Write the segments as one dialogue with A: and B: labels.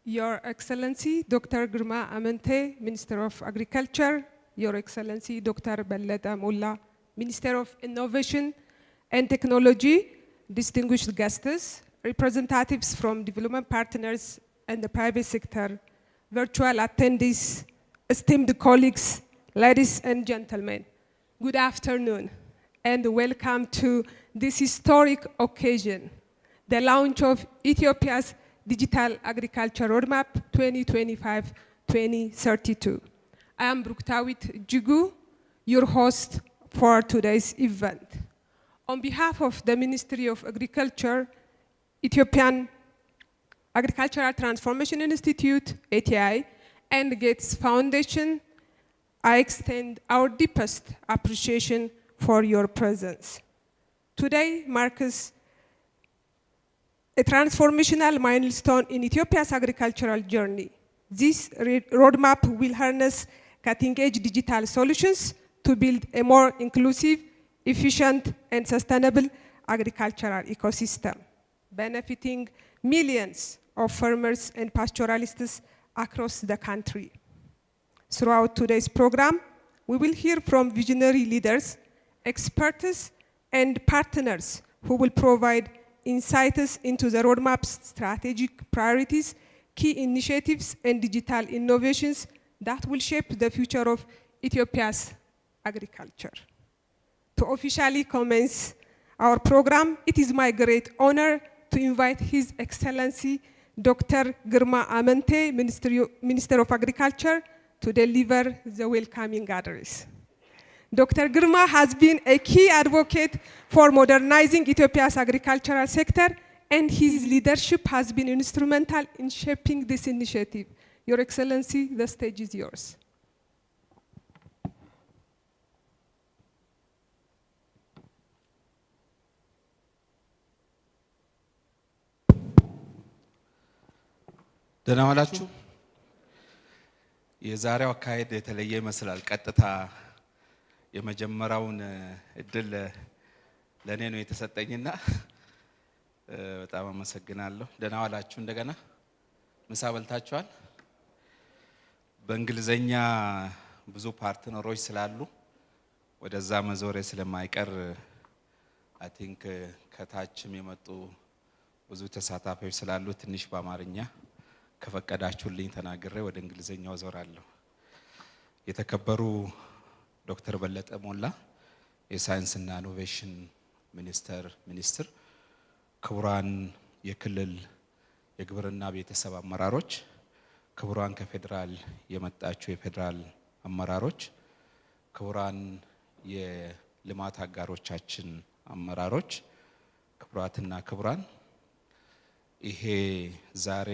A: Your Excellency, Dr. Girma Amante, Minister of Agriculture, Your Excellency, Dr. Belleta Molla, Minister of Innovation and Technology, distinguished guests, representatives from development partners and the private sector, virtual attendees, esteemed colleagues, ladies and gentlemen, good afternoon and welcome to this historic occasion, the launch of Ethiopia's Digital Agriculture Roadmap 2025-2032. I am Bruktawit Jigu, your host for today's event. On behalf of the Ministry of Agriculture, Ethiopian Agricultural Transformation Institute, ATI, and Gates Foundation, I extend our deepest appreciation for your presence. Today marks a transformational milestone in Ethiopia's agricultural journey. This roadmap will harness cutting-edge digital solutions to build a more inclusive, efficient, and sustainable agricultural ecosystem, benefiting millions of farmers and pastoralists across the country. Throughout today's program, we will hear from visionary leaders, experts, and partners who will provide insights into the roadmap's strategic priorities, key initiatives, and digital innovations that will shape the future of Ethiopia's agriculture. To officially commence our program, it is my great honor to invite His Excellency Dr. Girma Amante, Minister of Agriculture, to deliver the welcoming address. Dr. Girma has been a key advocate for modernizing Ethiopia's agricultural sector, and his leadership has been instrumental in shaping this initiative. Your Excellency, the stage is yours.
B: ደህና ዋላችሁ። የዛሬው አካሄድ የተለየ ይመስላል። ቀጥታ የመጀመሪያውን እድል ለኔ ነው የተሰጠኝና በጣም አመሰግናለሁ። ደህና ዋላችሁ። እንደገና ምሳ በልታችኋል? በእንግሊዘኛ ብዙ ፓርትነሮች ስላሉ ወደዛ መዞሬ ስለማይቀር አይ ቲንክ ከታችም የመጡ ብዙ ተሳታፊዎች ስላሉ ትንሽ በአማርኛ ከፈቀዳችሁልኝ ተናግሬ ወደ እንግሊዘኛው ዞራለሁ። የተከበሩ ዶክተር በለጠ ሞላ የሳይንስና ኢኖቬሽን ሚኒስትር፣ ክቡራን የክልል የግብርና ቤተሰብ አመራሮች፣ ክቡራን ከፌደራል የመጣችሁ የፌደራል አመራሮች፣ ክቡራን የልማት አጋሮቻችን አመራሮች፣ ክቡራትና ክቡራን፣ ይሄ ዛሬ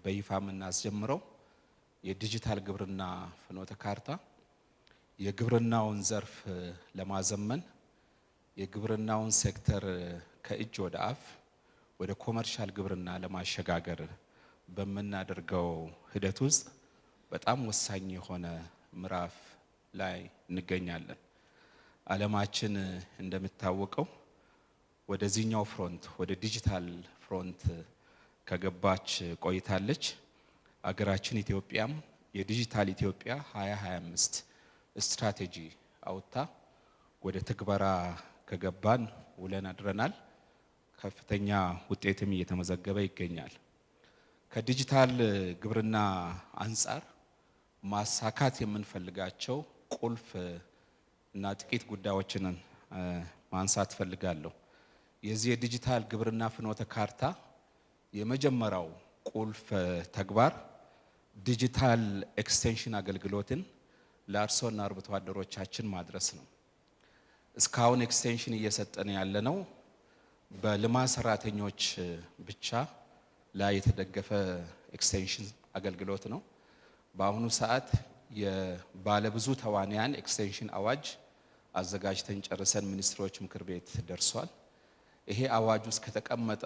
B: በይፋ የምናስጀምረው የዲጂታል ግብርና ፍኖተ ካርታ የግብርናውን ዘርፍ ለማዘመን የግብርናውን ሴክተር ከእጅ ወደ አፍ ወደ ኮመርሻል ግብርና ለማሸጋገር በመናደርገው ሂደት ውስጥ በጣም ወሳኝ የሆነ ምዕራፍ ላይ እንገኛለን። ዓለማችን እንደምታወቀው ወደዚህኛው ፍሮንት ወደ ዲጂታል ፍሮንት ከገባች ቆይታለች። አገራችን ኢትዮጵያም የዲጂታል ኢትዮጵያ 2025 ስትራቴጂ አውጣ ወደ ተግባራ ከገባን ውለን አድረናል። ከፍተኛ ውጤትም እየተመዘገበ ይገኛል። ከዲጂታል ግብርና አንፃር ማሳካት የምንፈልጋቸው ቁልፍ እና ጥቂት ጉዳዮችን ማንሳት ፈልጋለሁ። የዚህ የዲጂታል ግብርና ፍኖተ ካርታ የመጀመሪያው ቁልፍ ተግባር ዲጂታል ኤክስቴንሽን አገልግሎትን ለአርሶና አርብቶ አደሮቻችን ማድረስ ነው። እስካሁን ኤክስቴንሽን እየሰጠን ያለነው በልማት ሰራተኞች ብቻ ላይ የተደገፈ ኤክስቴንሽን አገልግሎት ነው። በአሁኑ ሰዓት የባለብዙ ተዋንያን ኤክስቴንሽን አዋጅ አዘጋጅተን ጨርሰን ሚኒስትሮች ምክር ቤት ደርሷል። ይሄ አዋጅ ውስጥ ከተቀመጠ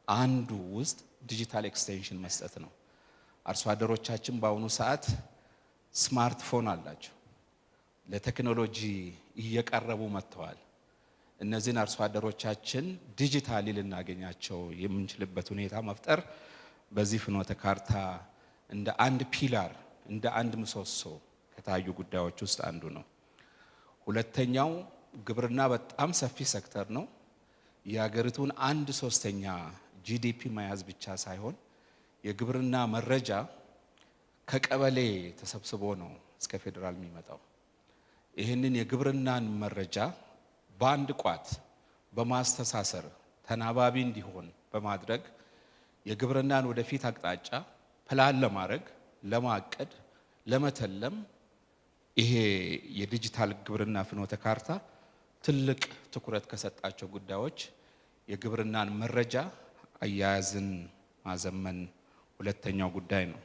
B: አንዱ ውስጥ ዲጂታል ኤክስቴንሽን መስጠት ነው። አርሶ አደሮቻችን በአሁኑ ሰዓት ስማርትፎን አላቸው፣ ለቴክኖሎጂ እየቀረቡ መጥተዋል። እነዚህን አርሶ አደሮቻችን ዲጂታሊ ልናገኛቸው የምንችልበት ሁኔታ መፍጠር በዚህ ፍኖተ ካርታ እንደ አንድ ፒላር እንደ አንድ ምሰሶ ከታዩ ጉዳዮች ውስጥ አንዱ ነው። ሁለተኛው ግብርና በጣም ሰፊ ሴክተር ነው። የሀገሪቱን 1/3 ጂዲፒ መያዝ ብቻ ሳይሆን የግብርና መረጃ ከቀበሌ ተሰብስቦ ነው እስከ ፌደራል የሚመጣው። ይህንን የግብርናን መረጃ በአንድ ቋት በማስተሳሰር ተናባቢ እንዲሆን በማድረግ የግብርናን ወደፊት አቅጣጫ ፕላን ለማድረግ ለማቀድ ለመተለም ይሄ የዲጂታል ግብርና ፍኖተ ካርታ ትልቅ ትኩረት ከሰጣቸው ጉዳዮች የግብርናን መረጃ አያያዝን ማዘመን ሁለተኛው ጉዳይ ነው።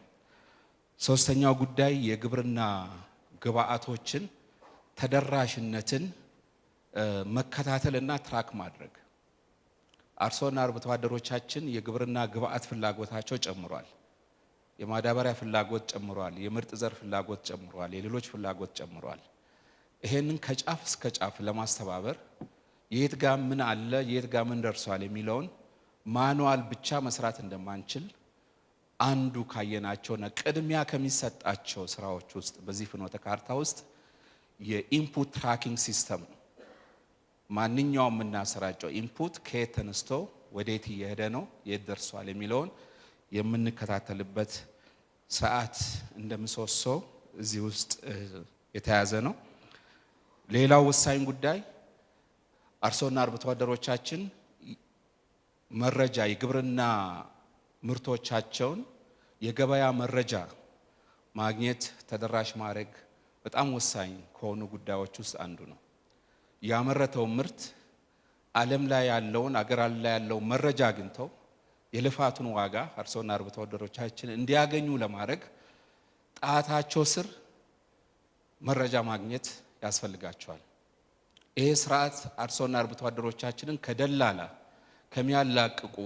B: ሶስተኛው ጉዳይ የግብርና ግብአቶችን ተደራሽነትን መከታተልና ትራክ ማድረግ። አርሶና አርብቶ አደሮቻችን የግብርና ግብአት ፍላጎታቸው ጨምሯል። የማዳበሪያ ፍላጎት ጨምሯል። የምርጥ ዘር ፍላጎት ጨምሯል። የሌሎች ፍላጎት ጨምሯል። ይሄንን ከጫፍ እስከ ጫፍ ለማስተባበር የት ጋር ምን አለ የት ጋር ምን ደርሷል የሚለውን ማኑዋል ብቻ መስራት እንደማንችል አንዱ ካየናቸውና ቅድሚያ ከሚሰጣቸው ስራዎች ውስጥ በዚህ ፍኖተ ካርታ ውስጥ የኢንፑት ትራኪንግ ሲስተም ማንኛውም የምናሰራጨው ኢንፑት ከየት ተነስቶ ወዴት እየሄደ ነው የት ደርሷል የሚለውን የምንከታተልበት ስርዓት እንደምሰሶ እዚህ ውስጥ የተያዘ ነው። ሌላው ወሳኝ ጉዳይ አርሶና አርብቶ አደሮቻችን መረጃ የግብርና ምርቶቻቸውን የገበያ መረጃ ማግኘት ተደራሽ ማድረግ በጣም ወሳኝ ከሆኑ ጉዳዮች ውስጥ አንዱ ነው። ያመረተው ምርት ዓለም ላይ ያለውን አገር ላይ ያለው መረጃ አግኝተው የልፋቱን ዋጋ አርሶና አርብቶ አደሮቻችን እንዲያገኙ ለማድረግ ጣታቸው ስር መረጃ ማግኘት ያስፈልጋቸዋል። ይሄ ስርዓት አርሶና አርብቶ አደሮቻችንን ከደላላ ከሚያላቅቁ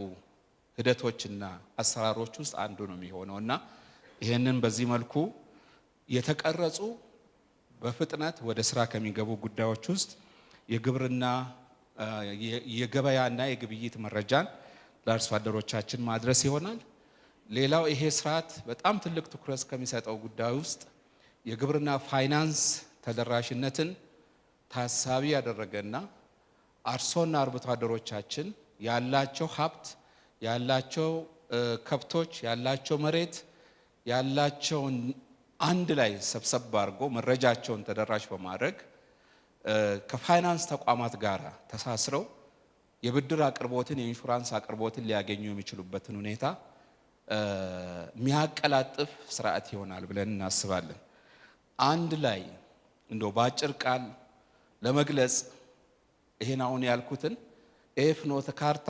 B: ሂደቶችና አሰራሮች ውስጥ አንዱ ነው የሚሆነውና ይሄንን በዚህ መልኩ የተቀረጹ በፍጥነት ወደ ስራ ከሚገቡ ጉዳዮች ውስጥ የግብርና የገበያና የግብይት መረጃን ለአርሶ አደሮቻችን ማድረስ ይሆናል። ሌላው ይሄ ስርዓት በጣም ትልቅ ትኩረት ከሚሰጠው ጉዳይ ውስጥ የግብርና ፋይናንስ ተደራሽነትን ታሳቢ ያደረገና አርሶና አርብቶ አደሮቻችን ያላቸው ሀብት ያላቸው ከብቶች ያላቸው መሬት ያላቸውን አንድ ላይ ሰብሰብ አድርጎ መረጃቸውን ተደራሽ በማድረግ ከፋይናንስ ተቋማት ጋር ተሳስረው የብድር አቅርቦትን የኢንሹራንስ አቅርቦትን ሊያገኙ የሚችሉበትን ሁኔታ የሚያቀላጥፍ ስርዓት ይሆናል ብለን እናስባለን። አንድ ላይ እንደው በአጭር ቃል ለመግለጽ ይሄን አሁን ያልኩትን ፍኖተ ካርታ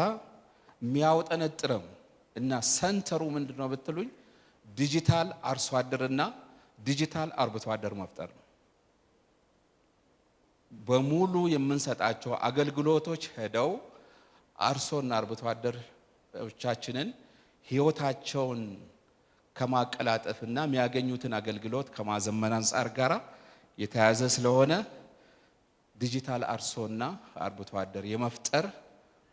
B: የሚያውጠነጥረው እና ሰንተሩ ምንድነው ብትሉኝ ዲጂታል አርሶ አደርና ዲጂታል አርብቶ አደር መፍጠር ነው። በሙሉ የምንሰጣቸው አገልግሎቶች ሄደው አርሶና አርብቶ አደሮቻችንን ህይወታቸውን ከማቀላጠፍና የሚያገኙትን አገልግሎት ከማዘመን አንፃር ጋራ የተያዘ ስለሆነ ዲጂታል አርሶና አርብቶ አደር የመፍጠር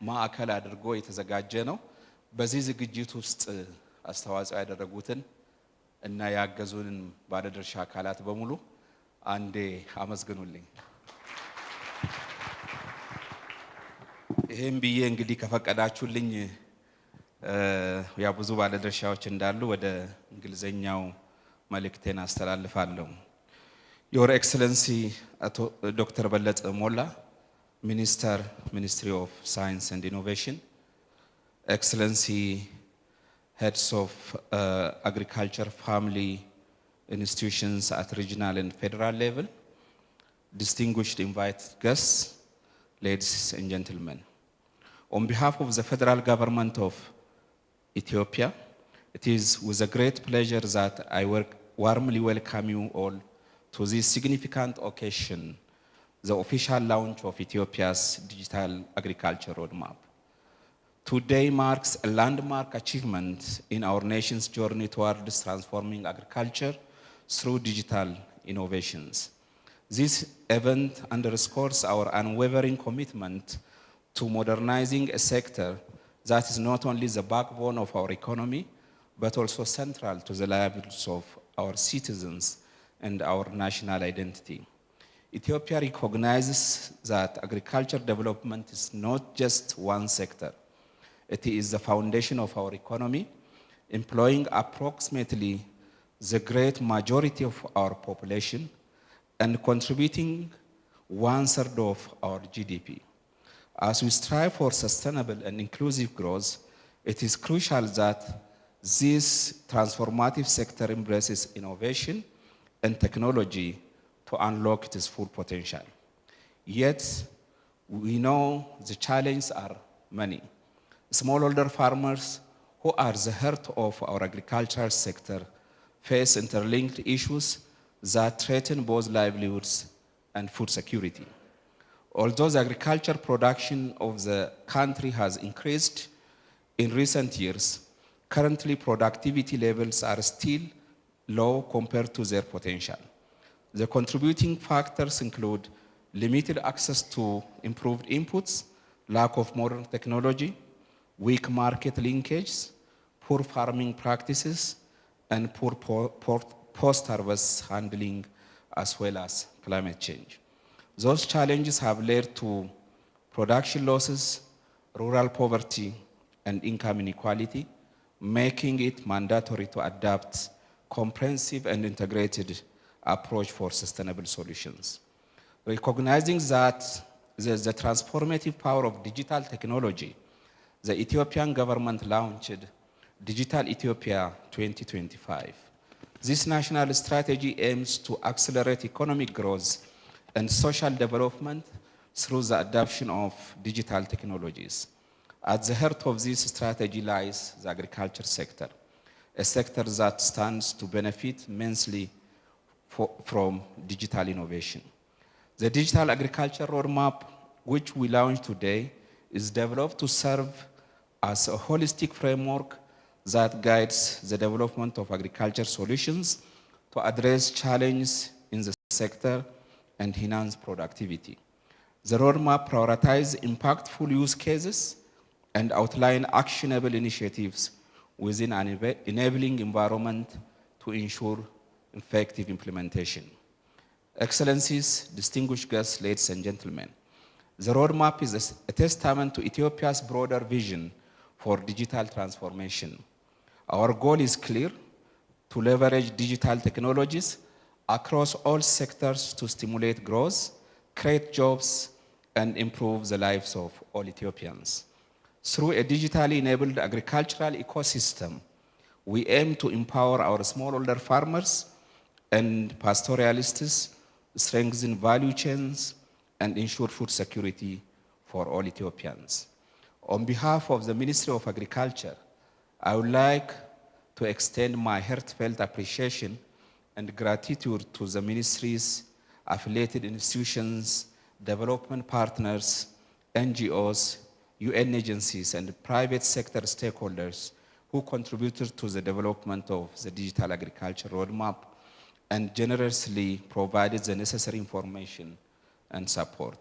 B: ማዕከል አድርጎ የተዘጋጀ ነው። በዚህ ዝግጅት ውስጥ አስተዋጽኦ ያደረጉትን እና ያገዙንን ባለድርሻ አካላት በሙሉ አንዴ አመስግኑልኝ። ይሄን ብዬ እንግዲህ ከፈቀዳችሁልኝ ያ ብዙ ባለድርሻዎች እንዳሉ ወደ እንግሊዘኛው መልእክቴን አስተላልፋለሁ። Your Excellency Dr. በለጠ ሞላ, Ministry of Science and Innovation, Excellency Heads of Agriculture Family Institutions at regional and federal level, distinguished invited guests, ladies and gentlemen. On behalf of the federal government of Ethiopia, it is with a great pleasure that I warmly welcome you all to this significant occasion, the official launch of Ethiopia's digital agriculture roadmap. Today marks a landmark achievement in our nation's journey towards transforming agriculture through digital innovations. This event underscores our unwavering commitment to modernizing a sector that is not only the backbone of our economy, but also central to the lives of our citizens and our national identity. Ethiopia recognizes that agriculture development is not just one sector. It is the foundation of our economy, employing approximately the great majority of our population and contributing 1/3 of our GDP. As we strive for sustainable and inclusive growth, it is crucial that this transformative sector embraces innovation and technology to unlock its full potential. Yet, we know the challenges are many. Smallholder farmers, who are the heart of our agricultural sector, face interlinked issues that threaten both livelihoods and food security. Although the agriculture production of the country has increased in recent years, currently productivity levels are still low compared to their potential. The contributing factors include limited access to improved inputs, lack of modern technology, weak market linkages, poor farming practices, and poor post-harvest handling, as well as climate change. Those challenges have led to production losses, rural poverty, and income inequality, making it mandatory to adopt comprehensive and integrated approach for sustainable solutions. Recognizing that the transformative power of digital technology, the Ethiopian government launched Digital Ethiopia 2025. This national strategy aims to accelerate economic growth and social development through the adoption of digital technologies. At the heart of this strategy lies the agriculture sector, a sector that stands to benefit immensely from digital innovation. The Digital Agriculture Roadmap, which we launched today, is developed to serve as a holistic framework that guides the development of agriculture solutions to address challenges in the sector and enhance productivity. The roadmap prioritizes impactful use cases and outline actionable initiatives within an enabling environment to ensure effective implementation. Excellencies, distinguished guests, ladies and gentlemen, the roadmap is a testament to Ethiopia's broader vision for digital transformation. Our goal is clear: to leverage digital technologies across all sectors to stimulate growth, create jobs, and improve the lives of all Ethiopians. Through a digitally enabled agricultural ecosystem, we aim to empower our smallholder farmers and pastoralists, strengthen value chains, and ensure food security for all Ethiopians. On behalf of the Ministry of Agriculture, I would like to extend my heartfelt appreciation and gratitude to the ministry's affiliated institutions, development partners, NGOs, UN agencies, and private sector stakeholders who contributed to the development of the Digital Agriculture Roadmap and generously provided the necessary information and support.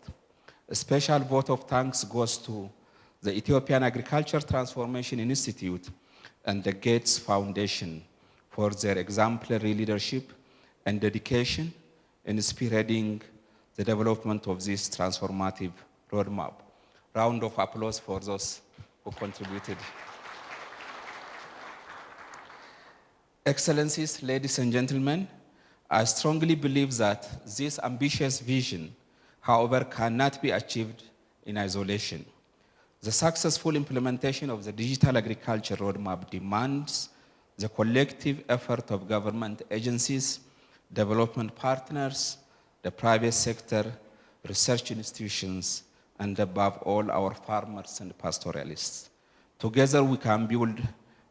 B: A special vote of thanks goes to the Ethiopian Agriculture Transformation Institute and the Gates Foundation for their exemplary leadership and dedication in spearheading the development of this transformative roadmap. Round of applause for those who contributed. Excellencies, ladies and gentlemen, I strongly believe that this ambitious vision, however, cannot be achieved in isolation. The successful implementation of the Digital Agriculture Roadmap demands the collective effort of government agencies, development partners, the private sector, research institutions, and above all, our farmers and pastoralists. Together, we can build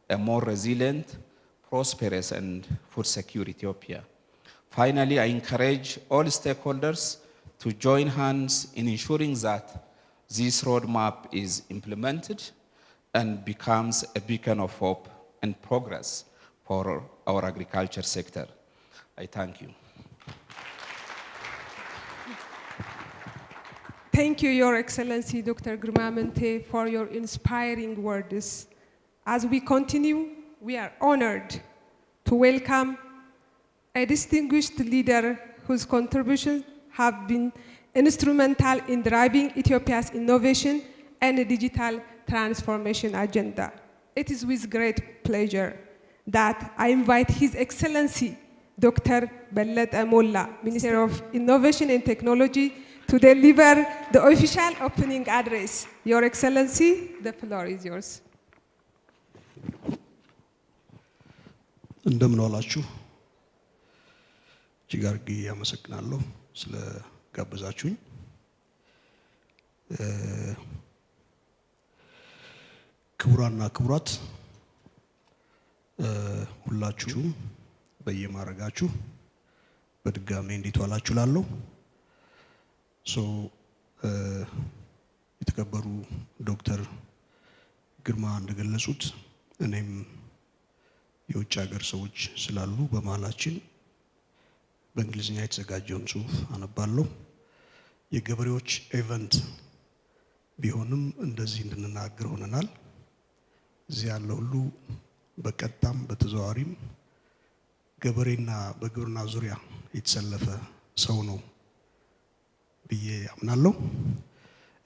B: a more resilient, prosperous, and food secure Ethiopia. Finally, I encourage all stakeholders to join hands in ensuring that this roadmap is implemented and becomes a beacon of hope and progress for our agriculture sector. I thank you.
A: Thank you, Your Excellency, Dr. Girmamente, for your inspiring words. As we continue we are honored to welcome a distinguished leader whose contributions have been instrumental in driving Ethiopia's innovation and digital transformation agenda. It is with great pleasure that I invite His Excellency, Dr. Bellete Molla, Minister of Innovation and Technology, to deliver the official opening address. Your Excellency, the floor is yours.
C: እንደምን ዋላችሁ። እጅግ አድርጌ አመሰግናለሁ ስለ ጋበዛችሁኝ። ክቡራንና ክቡራት ሁላችሁም በየማረጋችሁ በድጋሚ እንዴት ዋላችሁ ላለሁ የተከበሩ ዶክተር ግርማ እንደገለጹት እኔም የውጭ ሀገር ሰዎች ስላሉ በመሃላችን በእንግሊዝኛ የተዘጋጀውን ጽሁፍ አነባለሁ። የገበሬዎች ኢቨንት ቢሆንም እንደዚህ እንድንናገር ሆነናል። እዚህ ያለው ሁሉ በቀጥታም በተዘዋዋሪም ገበሬና በግብርና ዙሪያ የተሰለፈ ሰው ነው ብዬ አምናለሁ።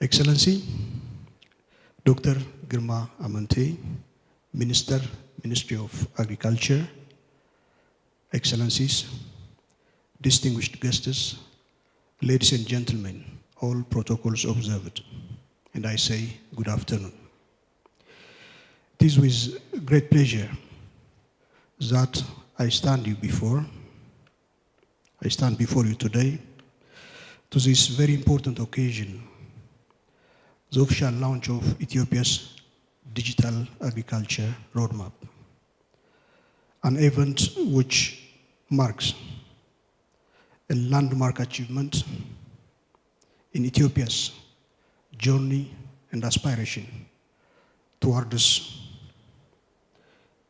C: ኤክሰለንሲ ዶክተር ግርማ አመንቴ Ministry of Agriculture, Excellencies, distinguished guests, ladies and gentlemen, all protocols observed, and I say good afternoon. It is with great pleasure that I stand before you today to this very important occasion, the official launch of Ethiopia's Digital Agriculture Roadmap, an event which marks a landmark achievement in Ethiopia's journey and aspiration towards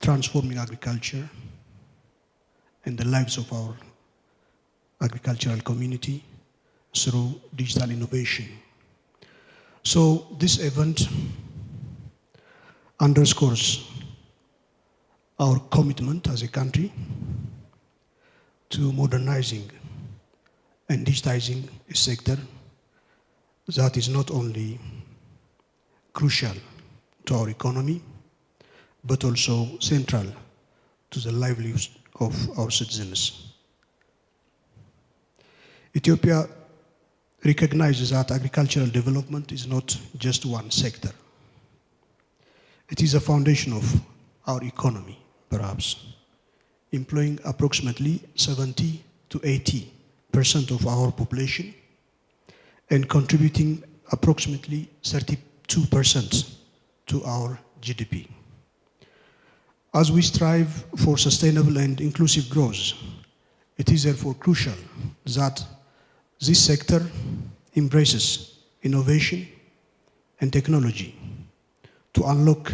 C: transforming agriculture and the lives of our agricultural community through digital innovation. So this event underscores our commitment as a country to modernizing and digitizing a sector that is not only crucial to our economy, but also central to the livelihoods of our citizens. Ethiopia recognizes that agricultural development is not just one sector. It is a foundation of our economy, perhaps, employing approximately 70 to 80% of our population and contributing approximately 32% to our GDP. As we strive for sustainable and inclusive growth, it is therefore crucial that this sector embraces innovation and technology to unlock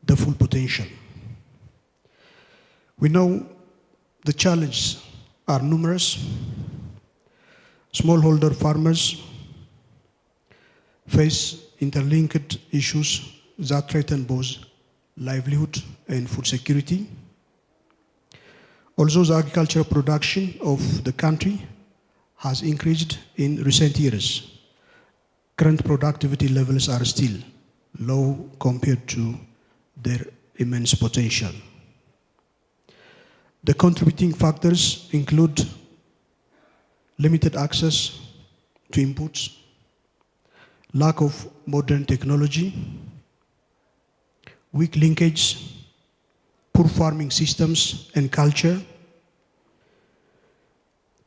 C: the full potential. We know the challenges are numerous. Smallholder farmers face interlinked issues that threaten both livelihood and food security. Although the agricultural production of the country has increased in recent years, current productivity levels are still low compared to their immense potential. The contributing factors include limited access to inputs, lack of modern technology, weak linkage, poor farming systems and culture,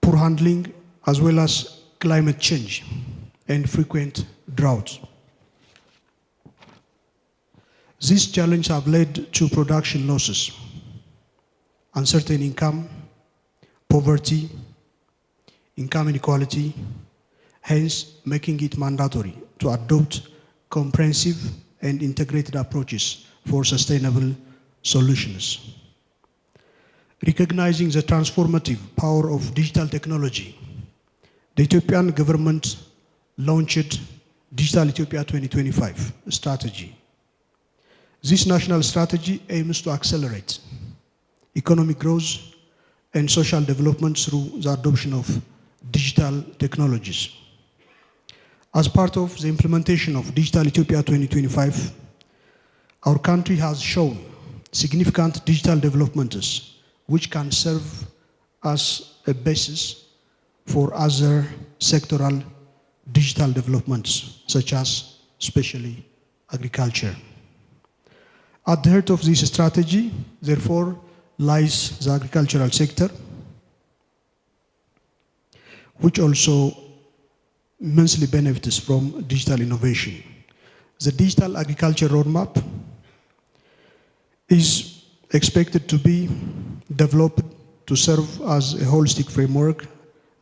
C: poor handling, as well as climate change and frequent droughts. These challenges have led to production losses, uncertain income, poverty, income inequality, hence making it mandatory to adopt comprehensive and integrated approaches for sustainable solutions. Recognizing the transformative power of digital technology, the Ethiopian government launched Digital Ethiopia 2025 strategy, This national strategy aims to accelerate economic growth and social development through the adoption of digital technologies. As part of the implementation of Digital Ethiopia 2025, our country has shown significant digital developments which can serve as a basis for other sectoral digital developments, such as especially agriculture. At the heart of this strategy, therefore, lies the agricultural sector, which also immensely benefits from digital innovation. The Digital Agriculture Roadmap is expected to be developed to serve as a holistic framework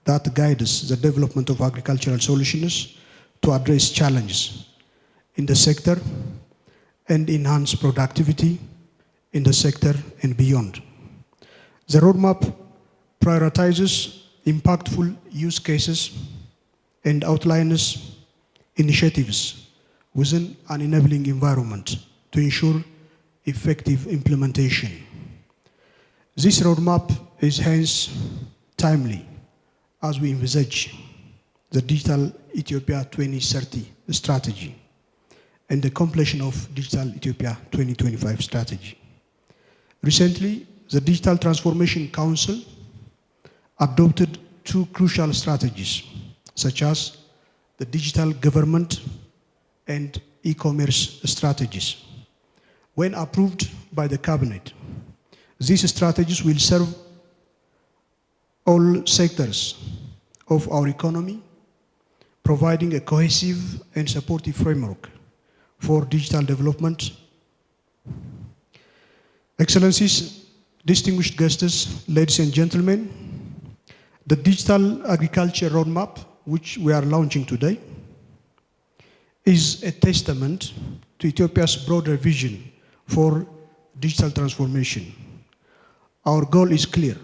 C: that guides the development of agricultural solutions to address challenges in the sector and enhance productivity in the sector and beyond. The roadmap prioritizes impactful use cases and outlines initiatives within an enabling environment to ensure effective implementation. This roadmap is hence timely as we envisage the Digital Ethiopia 2030 strategy and the completion of Digital Ethiopia 2025 strategy. Recently, the Digital Transformation Council adopted two crucial strategies, such as the digital government and e-commerce strategies. When approved by the cabinet, these strategies will serve all sectors of our economy, providing a cohesive and supportive framework for digital development. Excellencies, distinguished guests, ladies and gentlemen, the Digital Agriculture Roadmap, which we are launching today, is a testament to Ethiopia's broader vision for digital transformation. Our goal is clear,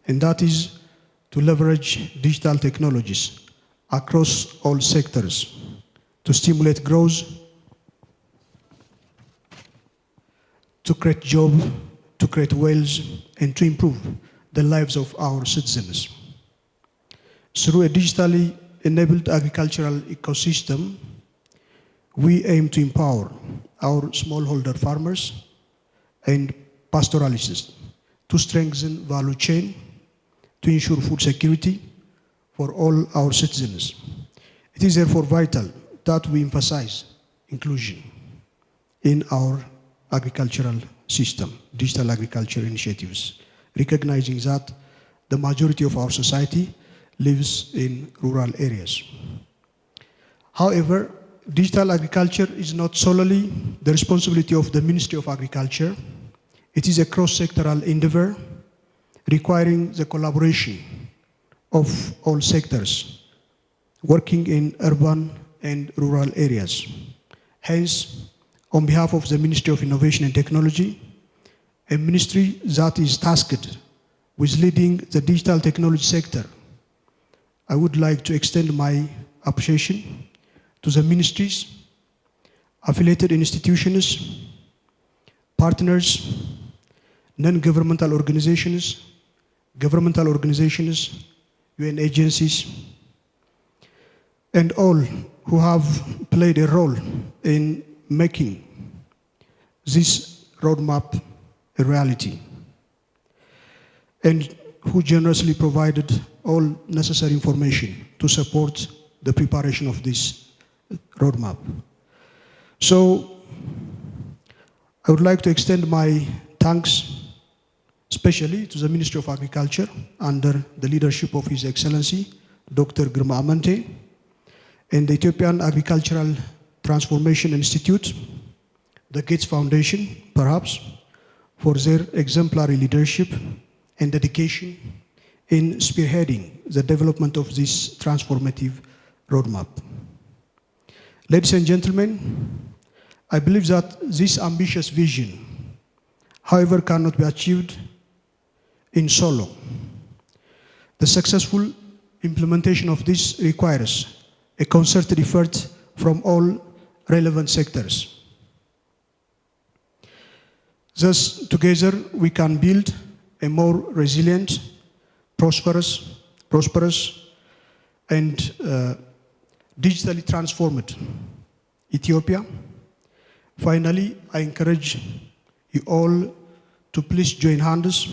C: and that is to leverage digital technologies across all sectors to stimulate growth, to create jobs, to create wealth, and to improve the lives of our citizens. Through a digitally enabled agricultural ecosystem, we aim to empower our smallholder farmers and pastoralists to strengthen value chain, to ensure food security for all our citizens. It is therefore vital that we emphasize inclusion in our agricultural system, digital agriculture initiatives, recognizing that the majority of our society lives in rural areas. However, digital agriculture is not solely the responsibility of the Ministry of Agriculture. It is a cross-sectoral endeavor requiring the collaboration of all sectors working in urban and rural areas. Hence, on behalf of the Ministry of Innovation and Technology, a ministry that is tasked with leading the digital technology sector, I would like to extend my appreciation to the ministries, affiliated institutions, partners, non-governmental organizations, governmental organizations, UN agencies, and all who have played a role in making this roadmap a reality, and who generously provided all necessary information to support the preparation of this roadmap. So I would like to extend my thanks especially to the Ministry of Agriculture under the leadership of His Excellency Dr. Girma Amante and the Ethiopian Agricultural Transformation Institute, the Gates Foundation, perhaps, for their exemplary leadership and dedication in spearheading the development of this transformative roadmap. Ladies and gentlemen, I believe that this ambitious vision, however, cannot be achieved in solo. The successful implementation of this requires a concerted effort from all relevant sectors. Thus, together we can build a more resilient, prosperous, and digitally transformed Ethiopia. Finally, I encourage you all to please join hands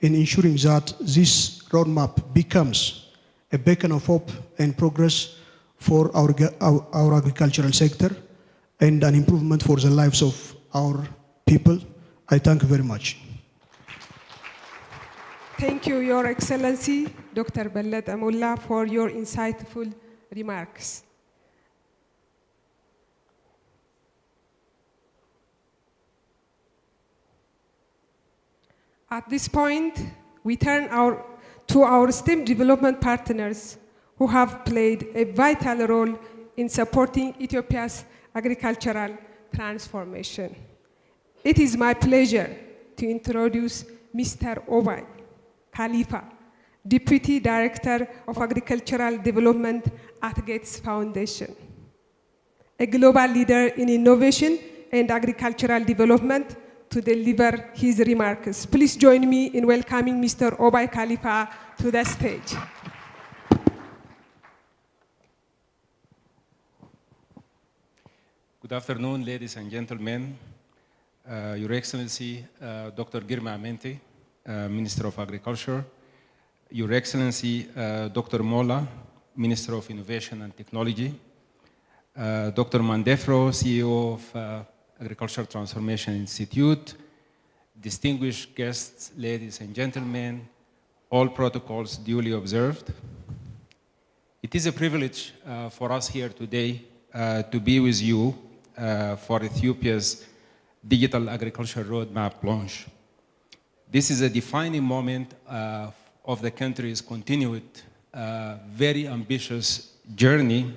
C: in ensuring that this roadmap becomes a beacon of hope and progress for our agricultural sector and an improvement for the lives of our people. I thank you very much.
A: Thank you, Your Excellency, Dr. Bellet Amulla, for your insightful remarks. At this point, we turn to our STEM development partners who have played a vital role in supporting Ethiopia's agricultural transformation. It is my pleasure to introduce Mr. Obai Khalifa, Deputy Director of Agricultural Development at Gates Foundation, a global leader in innovation and agricultural development, to deliver his remarks. Please join me in welcoming Mr. Obai Khalifa to the stage.
D: Good afternoon, ladies and gentlemen. Your Excellency, Dr. Girma Amenti, Minister of Agriculture. Your Excellency, Dr. Mola, Minister of Innovation and Technology. Dr. Mandefro, CEO of Agricultural Transformation Institute, distinguished guests, ladies and gentlemen, all protocols duly observed. It is a privilege for us here today to be with you for Ethiopia's Digital Agriculture Roadmap launch. This is a defining moment of the country's continued, very ambitious journey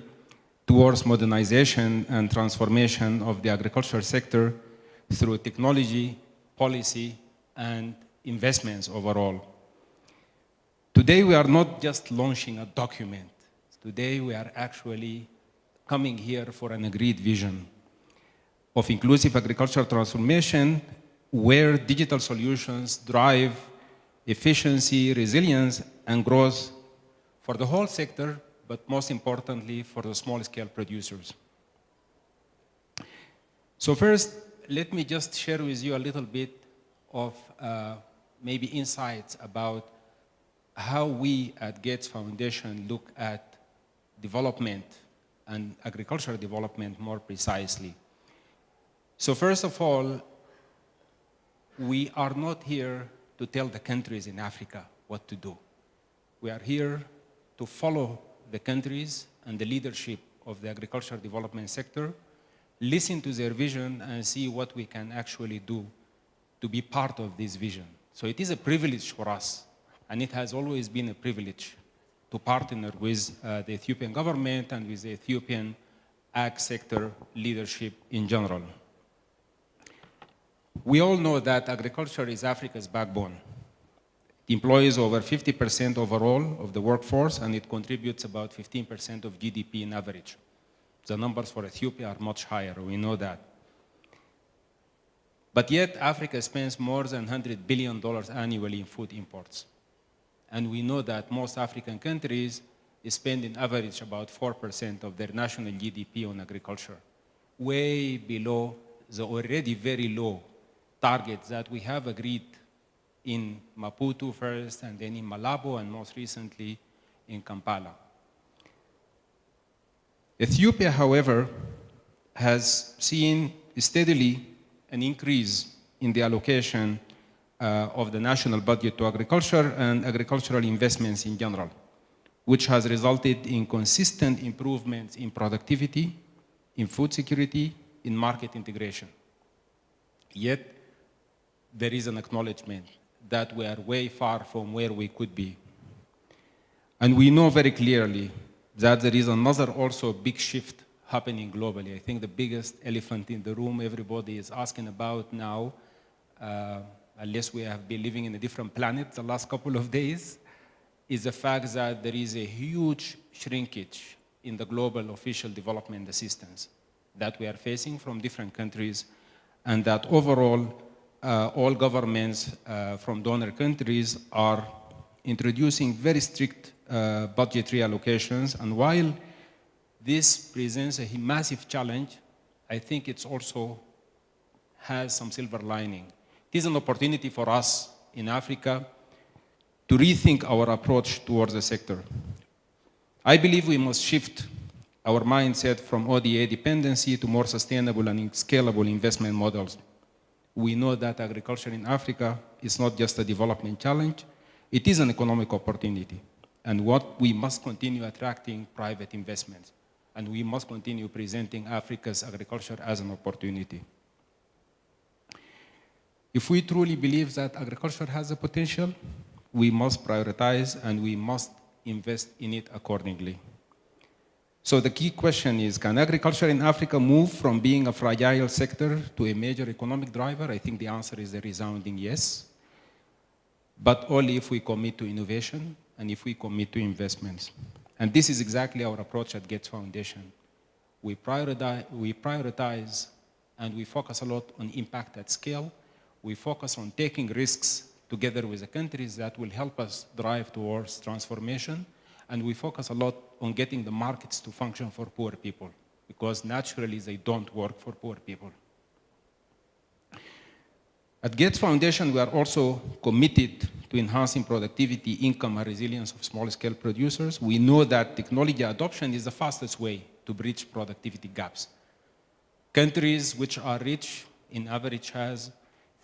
D: towards modernization and transformation of the agricultural sector through technology, policy, and investments overall. Today, we are not just launching a document. Today, we are actually coming here for an agreed vision of inclusive agricultural transformation where digital solutions drive efficiency, resilience, and growth for the whole sector, but most importantly, for the small-scale producers. So first, let me just share with you a little bit of maybe insights about how we at Gates Foundation look at development and agricultural development more precisely. So first of all, we are not here to tell the countries in Africa what to do. We are here to follow the countries and the leadership of the agricultural development sector, listen to their vision and see what we can actually do to be part of this vision. So it is a privilege for us, and it has always been a privilege to partner with the Ethiopian government and with the Ethiopian ag sector leadership in general. We all know that agriculture is Africa's backbone. It employs over 50% overall of the workforce, and it contributes about 15% of GDP in average. The numbers for Ethiopia are much higher, we know that. But yet, Africa spends more than $100 billion annually in food imports. And we know that most African countries spend in average about 4% of their national GDP on agriculture, way below the already very low targets that we have agreed in Maputo first, and then in Malabo, and most recently in Kampala. Ethiopia, however, has seen steadily an increase in the allocation of the national budget to agriculture and agricultural investments in general, which has resulted in consistent improvements in productivity, in food security, in market integration. Yet, there is an acknowledgement that we are way far from where we could be. And we know very clearly that there is another also big shift happening globally. I think the biggest elephant in the room everybody is asking about now, unless we have been living in a different planet the last couple of days, is the fact that there is a huge shrinkage in the global official development assistance that we are facing from different countries, and that overall all governments from donor countries are introducing very strict budgetary allocations. And while this presents a massive challenge, I think it's also has some silver lining. It is an opportunity for us in Africa to rethink our approach towards the sector. I believe we must shift our mindset from ODA dependency to more sustainable and scalable investment models. We know that agriculture in Africa is not just a development challenge, it is an economic opportunity. And what we must continue attracting private investments. And we must continue presenting Africa's agriculture as an opportunity. If we truly believe that agriculture has a potential, we must prioritize and we must invest in it accordingly. So the key question is, can agriculture in Africa move from being a fragile sector to a major economic driver? I think the answer is a resounding yes, but only if we commit to innovation and if we commit to investments. And this is exactly our approach at Gates Foundation. We prioritize and we focus a lot on impact at scale. We focus on taking risks together with the countries that will help us drive towards transformation. And we focus a lot on getting the markets to function for poor people, because naturally they don't work for poor people. At Gates Foundation, we are also committed to enhancing productivity, income, and resilience of small-scale producers. We know that technology adoption is the fastest way to bridge productivity gaps. Countries which are rich, in average, has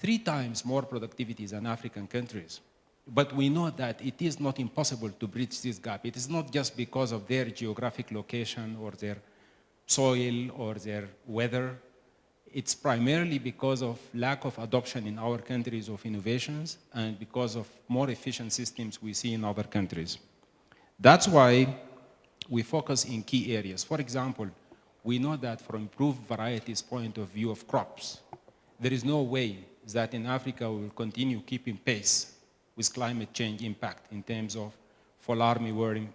D: 3 times more productivity than African countries. But we know that it is not impossible to bridge this gap. It is not just because of their geographic location or their soil or their weather. It's primarily because of lack of adoption in our countries of innovations and because of more efficient systems we see in other countries. That's why we focus in key areas. For example, we know that from improved varieties point of view of crops, there is no way that in Africa we will continue keeping pace with climate change impact in terms of fall armyworm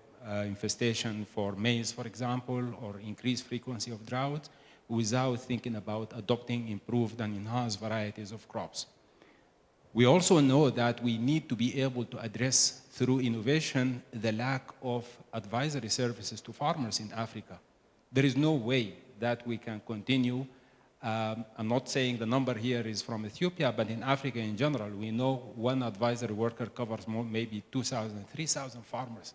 D: infestation for maize, for example, or increased frequency of droughts, without thinking about adopting improved and enhanced varieties of crops. We also know that we need to be able to address through innovation the lack of advisory services to farmers in Africa. There is no way that we can continue. I'm not saying the number here is from Ethiopia, but in Africa in general, we know one advisory worker covers maybe 2,000, 3,000 farmers.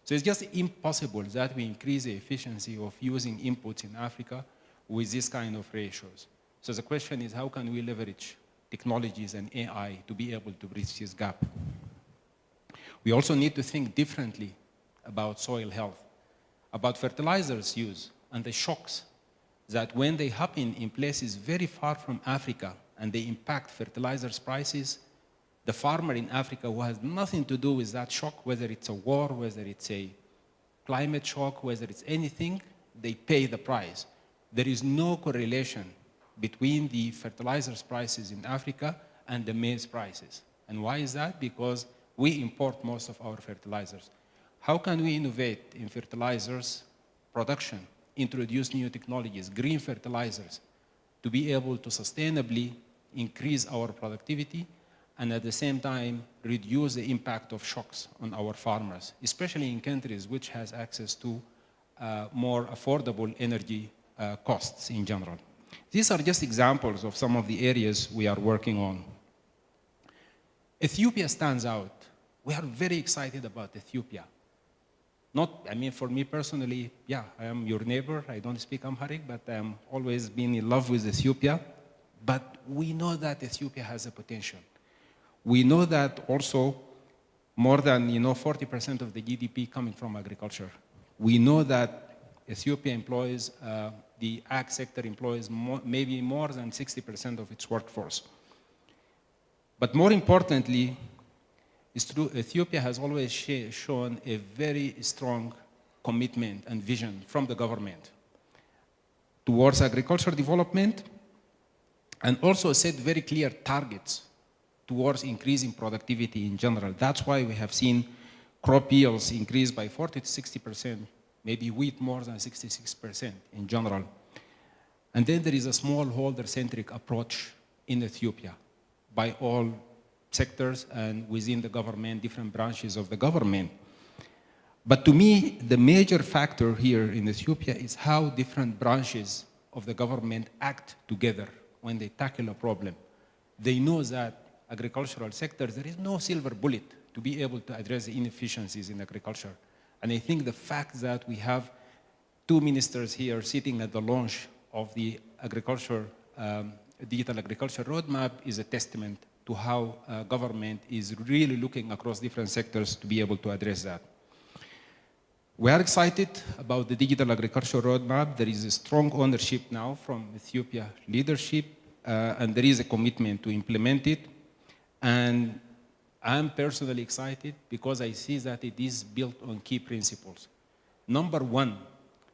D: So it's just impossible that we increase the efficiency of using inputs in Africa with this kind of ratios. So the question is, how can we leverage technologies and AI to be able to bridge this gap? We also need to think differently about soil health, about fertilizers use and the shocks that when they happen in places very far from Africa and they impact fertilizers prices, the farmer in Africa who has nothing to do with that shock, whether it's a war, whether it's a climate shock, whether it's anything, they pay the price. There is no correlation between the fertilizers prices in Africa and the maize prices. And why is that? Because we import most of our fertilizers. How can we innovate in fertilizers production, introduce new technologies, green fertilizers, to be able to sustainably increase our productivity and at the same time reduce the impact of shocks on our farmers, especially in countries which has access to more affordable energy costs in general. These are just examples of some of the areas we are working on. Ethiopia stands out. We are very excited about Ethiopia. For me personally, yeah, I am your neighbor. I don't speak Amharic, but I'm always been in love with Ethiopia. But we know that Ethiopia has a potential. We know that also more than 40% of the GDP coming from agriculture. We know that Ethiopia employs, the ag sector employs maybe more than 60% of its workforce. But more importantly, it's true, Ethiopia has always shown a very strong commitment and vision from the government towards agricultural development and also set very clear targets towards increasing productivity in general. That's why we have seen crop yields increase by 40 to 60%, maybe wheat more than 66% in general. And then there is a smallholder-centric approach in Ethiopia. by all sectors and within the government, different branches of the government. But to me, the major factor here in Ethiopia is how different branches of the government act together when they tackle a problem. They know that agricultural sectors, there is no silver bullet to be able to address the inefficiencies in agriculture. And I think the fact that we have two ministers here sitting at the launch of the digital agriculture roadmap is a testament to how government is really looking across different sectors to be able to address that. We are excited about the digital agriculture roadmap. There is a strong ownership now from Ethiopia leadership, and there is a commitment to implement it. And I'm personally excited because I see that it is built on key principles. Number one,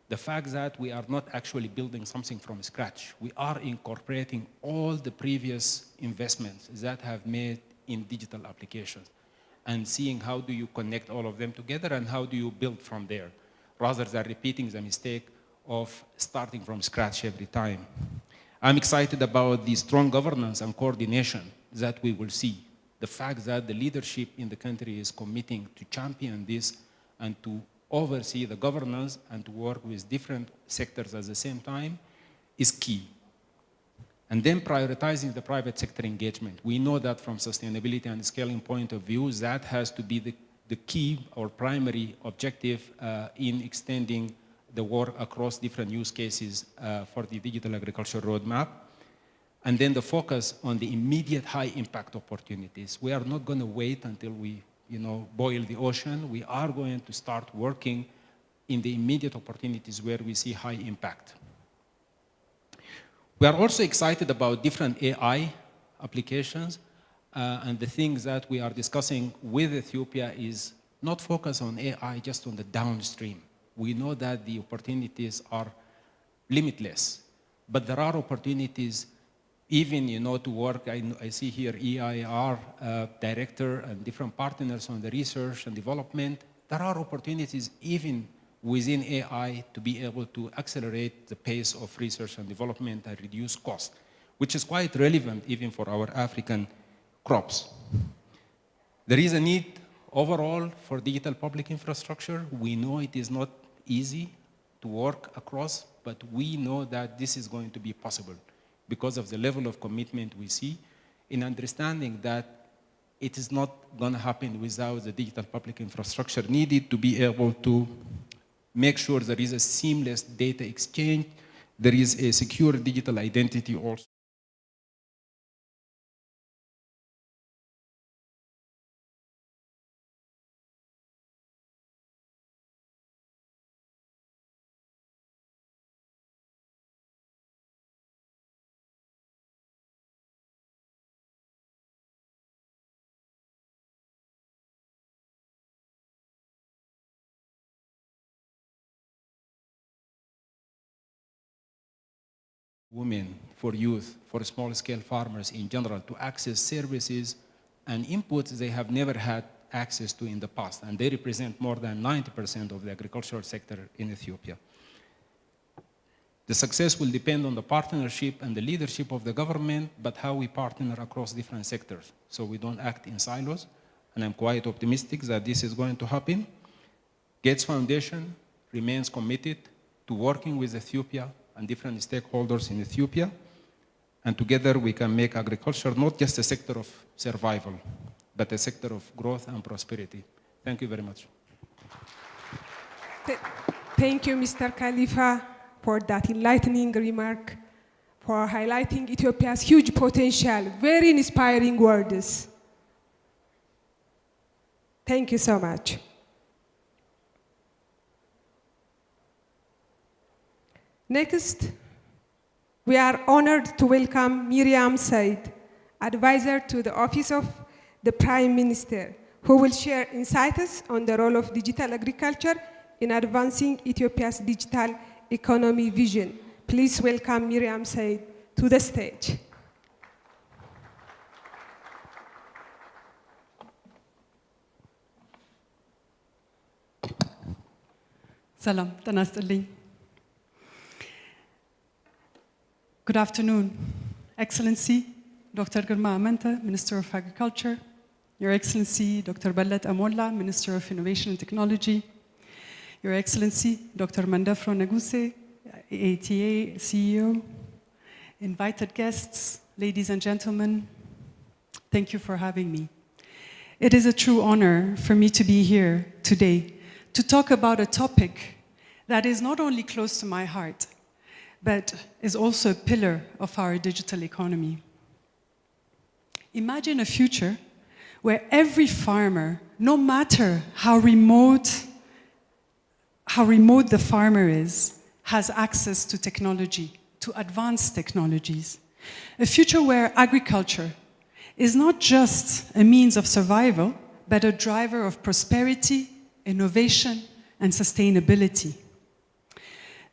D: the fact that we are not actually building something from scratch. We are incorporating all the previous investments that have made in digital applications and seeing how do you connect all of them together and how do you build from there, rather than repeating the mistake of starting from scratch every time. I'm excited about the strong governance and coordination that we will see. The fact that the leadership in the country is committing to champion this and to oversee the governance and to work with different sectors at the same time is key. And then prioritizing the private sector engagement. We know that from sustainability and scaling point of view, that has to be the key or primary objective in extending the work across different use cases for the digital agriculture roadmap. And then the focus on the immediate high impact opportunities. We are not going to wait until we boil the ocean. We are going to start working in the immediate opportunities where we see high impact. We are also excited about different AI applications, and the things that we are discussing with Ethiopia is not focus on AI just on the downstream. We know that the opportunities are limitless, but there are opportunities even to work. I see here EIR director and different partners on the research and development. There are opportunities even within AI to be able to accelerate the pace of research and development and reduce cost, which is quite relevant even for our African crops. There is a need overall for digital public infrastructure. We know it is not easy to work across, but we know that this is going to be possible because of the level of commitment we see in understanding that it is not going to happen without the digital public infrastructure needed to be able to make sure there is a seamless data exchange, there is a secure digital identity also. Women, for youth, for small-scale farmers in general to access services and inputs they have never had access to in the past. And they represent more than 90% of the agricultural sector in Ethiopia. The success will depend on the partnership and the leadership of the government, but how we partner across different sectors. So we don't act in silos, and I'm quite optimistic that this is going to happen. Gates Foundation remains committed to working with Ethiopia and different stakeholders in Ethiopia, and together we can make agriculture not just a sector of survival, but a sector of growth and prosperity. Thank you very much.
A: Thank you, Mr. Khalifa, for that enlightening remark, for highlighting Ethiopia's huge potential. Very inspiring words. Thank you so much. Next, we are honored to welcome Miriam Said, advisor to the Office of the Prime Minister, who will share insights on the role of digital agriculture in advancing Ethiopia's digital economy vision. Please welcome Miriam Said to the stage.
E: Salam, ጤና ይስጥልኝ. Good afternoon, Excellency, Dr. Girma Amente, Minister of Agriculture, Your Excellency, Dr. Ballet Amolla, Minister of Innovation and Technology, Your Excellency, Dr. Mandafro Neguse, ATA CEO, invited guests, ladies and gentlemen, thank you for having me. It is a true honor for me to be here today to talk about a topic that is not only close to my heart, but is also a pillar of our digital economy. Imagine a future where every farmer, no matter how remote the farmer is, has access to technology, to advanced technologies. A future where agriculture is not just a means of survival, but a driver of prosperity, innovation, and sustainability.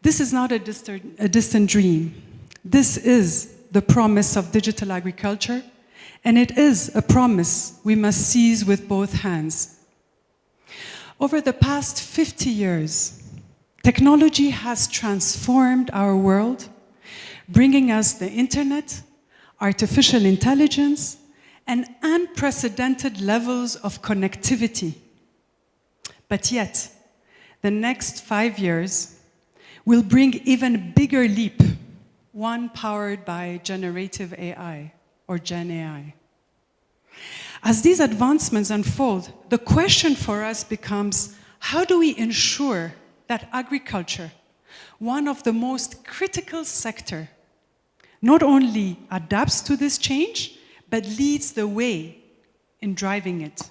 E: This is not a distant dream. This is the promise of digital agriculture, and it is a promise we must seize with both hands. Over the past 50 years, technology has transformed our world, bringing us the internet, artificial intelligence, and unprecedented levels of connectivity. But yet, the next 5 years will bring even bigger leap, one powered by generative AI, or Gen AI. As these advancements unfold, the question for us becomes, how do we ensure that agriculture, one of the most critical sectors, not only adapts to this change, but leads the way in driving it?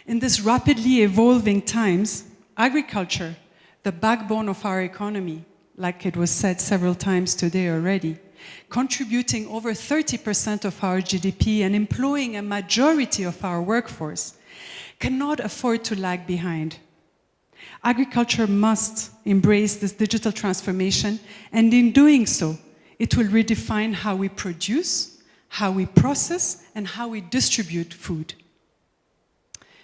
E: In this rapidly evolving times, agriculture, the backbone of our economy, like it was said several times today already, contributing over 30% of our GDP and employing a majority of our workforce, cannot afford to lag behind. Agriculture must embrace this digital transformation, and in doing so, it will redefine how we produce, how we process, and how we distribute food.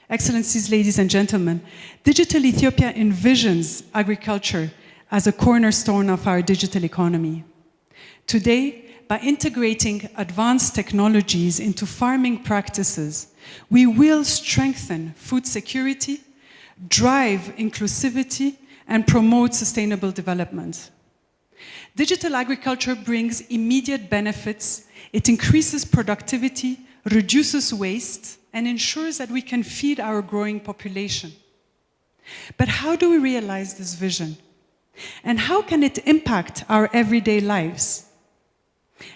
E: Excellencies, ladies and gentlemen, Digital Ethiopia envisions agriculture as a cornerstone of our digital economy. Today, by integrating advanced technologies into farming practices, we will strengthen food security, drive inclusivity, and promote sustainable development. Digital agriculture brings immediate benefits. It increases productivity, reduces waste, and ensures that we can feed our growing population. But how do we realize this vision? And how can it impact our everyday lives?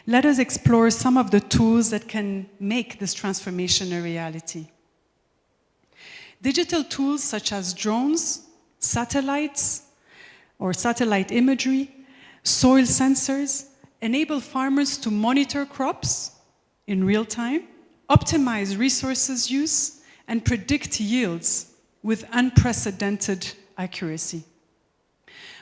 E: Let us explore some of the tools that can make this transformation a reality. Digital tools such as drones, satellites, or satellite imagery, soil sensors, enable farmers to monitor crops in real time, optimize resources use, and predict yields with unprecedented accuracy.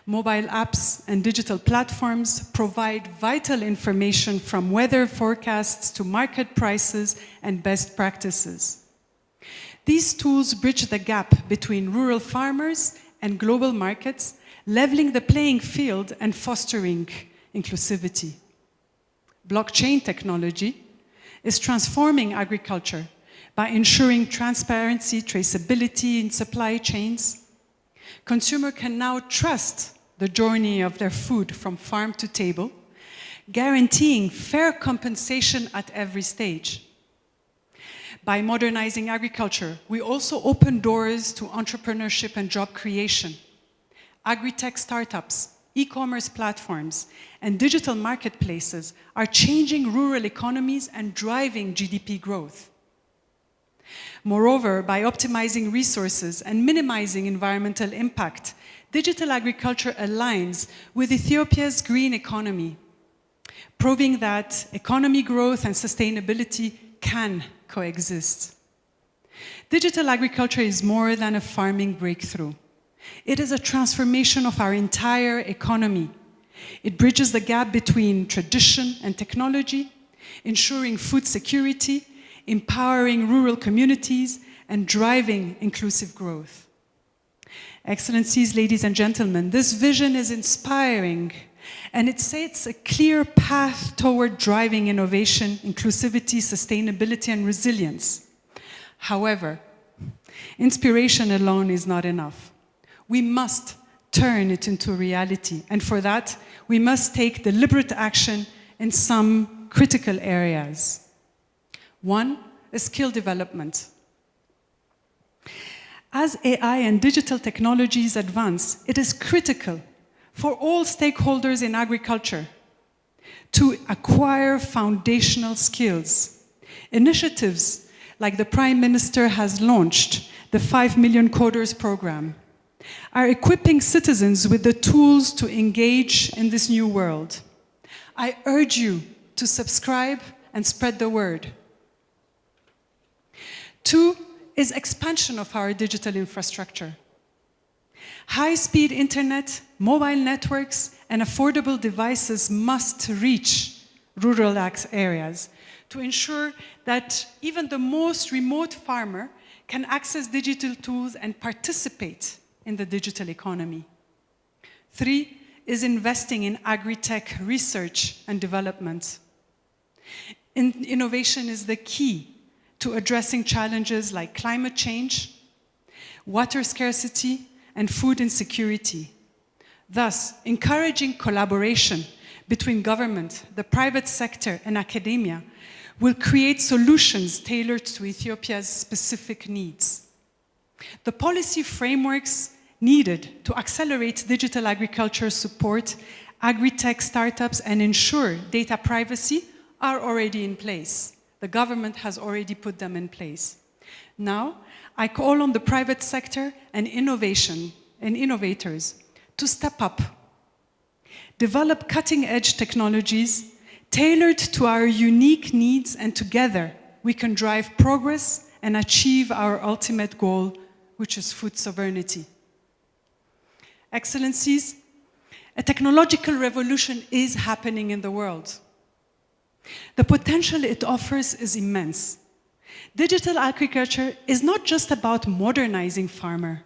E: Mobile apps and digital platforms provide vital information from weather forecasts to market prices and best practices. These tools bridge the gap between rural farmers and global markets, leveling the playing field and fostering inclusivity. Blockchain technology is transforming agriculture by ensuring transparency, traceability in supply chains. Consumers can now trust the journey of their food from farm to table, guaranteeing fair compensation at every stage. By modernizing agriculture, we also open doors to entrepreneurship and job creation. Agri-tech startups, e-commerce platforms, and digital marketplaces are changing rural economies and driving GDP growth. Moreover, by optimizing resources and minimizing environmental impact, digital agriculture aligns with Ethiopia's green economy, proving that economy growth and sustainability can coexist. Digital agriculture is more than a farming breakthrough. It is a transformation of our entire economy. It bridges the gap between tradition and technology, ensuring food security, empowering rural communities, and driving inclusive growth. Excellencies, ladies and gentlemen, this vision is inspiring and it sets a clear path toward driving innovation, inclusivity, sustainability, and resilience. However, inspiration alone is not enough. We must turn it into reality, and for that, we must take deliberate action in some critical areas. One is skill development. As AI and digital technologies advance, it is critical for all stakeholders in agriculture to acquire foundational skills. Initiatives like the Prime Minister has launched, the 5 Million Coders program, are equipping citizens with the tools to engage in this new world. I urge you to subscribe and spread the word. Two is expansion of our digital infrastructure. High-speed internet, mobile networks, and affordable devices must reach rural areas to ensure that even the most remote farmer can access digital tools and participate in the digital economy. Three is investing in agri-tech research and development. Innovation is the key to addressing challenges like climate change, water scarcity, and food insecurity. Thus, encouraging collaboration between government, the private sector, and academia will create solutions tailored to Ethiopia's specific needs. The policy frameworks needed to accelerate digital agriculture support, agri-tech startups, and ensure data privacy are already in place. The government has already put them in place. Now, I call on the private sector and innovators to step up, develop cutting-edge technologies tailored to our unique needs, and together we can drive progress and achieve our ultimate goal, which is food sovereignty. Excellencies, a technological revolution is happening in the world. The potential it offers is immense. Digital agriculture is not just about modernizing farming.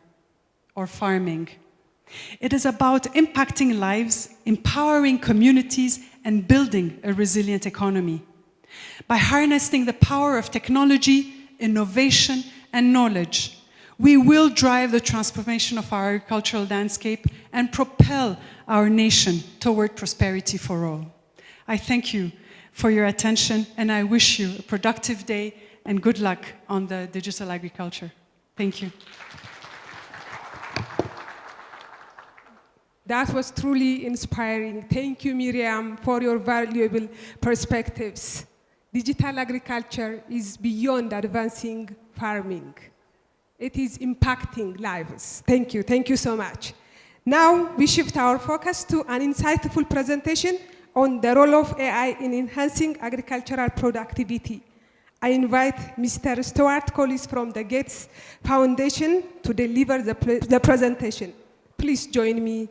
E: It is about impacting lives, empowering communities, and building a resilient economy. By harnessing the power of technology, innovation, and knowledge, we will drive the transformation of our agricultural landscape and propel our nation toward prosperity for all. I thank you for your attention, and I wish you a productive day and good luck on the digital agriculture. Thank you.
A: That was truly inspiring. Thank you, Miriam, for your valuable perspectives. Digital agriculture is beyond advancing farming. It is impacting lives. Thank you so much. Now we shift our focus to an insightful presentation on the role of AI in enhancing agricultural productivity. I invite Mr. Stuart Collis from the Gates Foundation to deliver the presentation. Please join me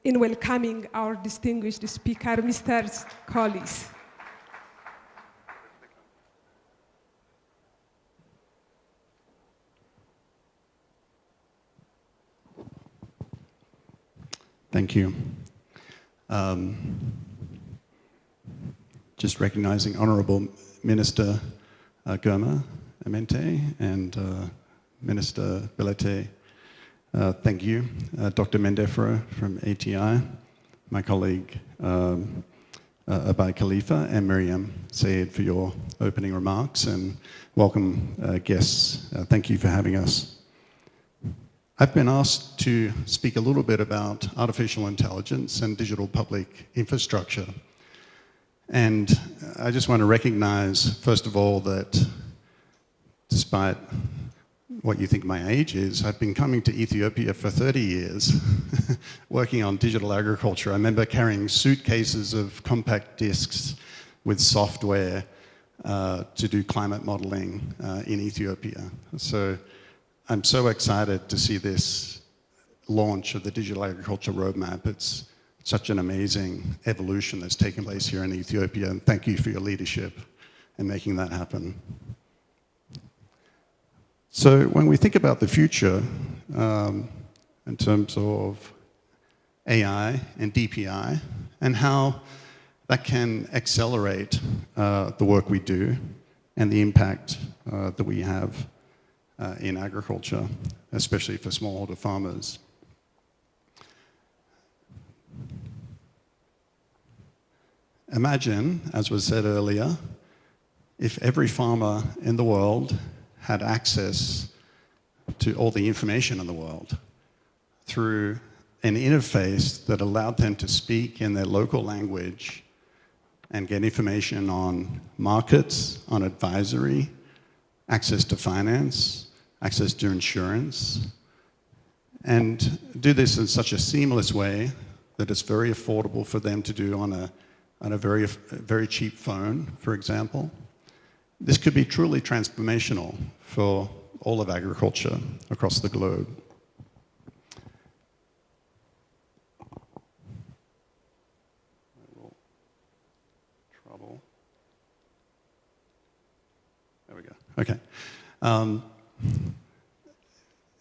A: in welcoming our distinguished speaker, Mr. Collis.
C: Thank you. Just recognizing Honorable Minister Germa Amente and Minister Belete. Thank you. Dr. Mendefra from ATI, my colleague Abai Khalifa, and Miriam Sayed for your opening remarks, and welcome guests. Thank you for having us. I've been asked to speak a little bit about artificial intelligence and digital public infrastructure. And I just want to recognize, first of all, that despite what you think my age is, I've been coming to Ethiopia for 30 years, working on digital agriculture. I remember carrying suitcases of compact discs with software to do climate modeling in Ethiopia. So I'm so excited to see this launch of the Digital Agriculture Roadmap. It's such an amazing evolution that's taken place here in Ethiopia, and thank you for your leadership in making that happen. So when we think about the future, in terms of AI and DPI
F: and how that can accelerate the work we do and the impact that we have in agriculture, especially for smallholder farmers. Imagine, as was said earlier, if every farmer in the world had access to all the information in the world through an interface that allowed them to speak in their local language and get information on markets, on advisory, access to finance, access to insurance, and do this in such a seamless way that it's very affordable for them to do on a very cheap phone, for example. This could be truly transformational for all of agriculture across the globe. There we go. Okay.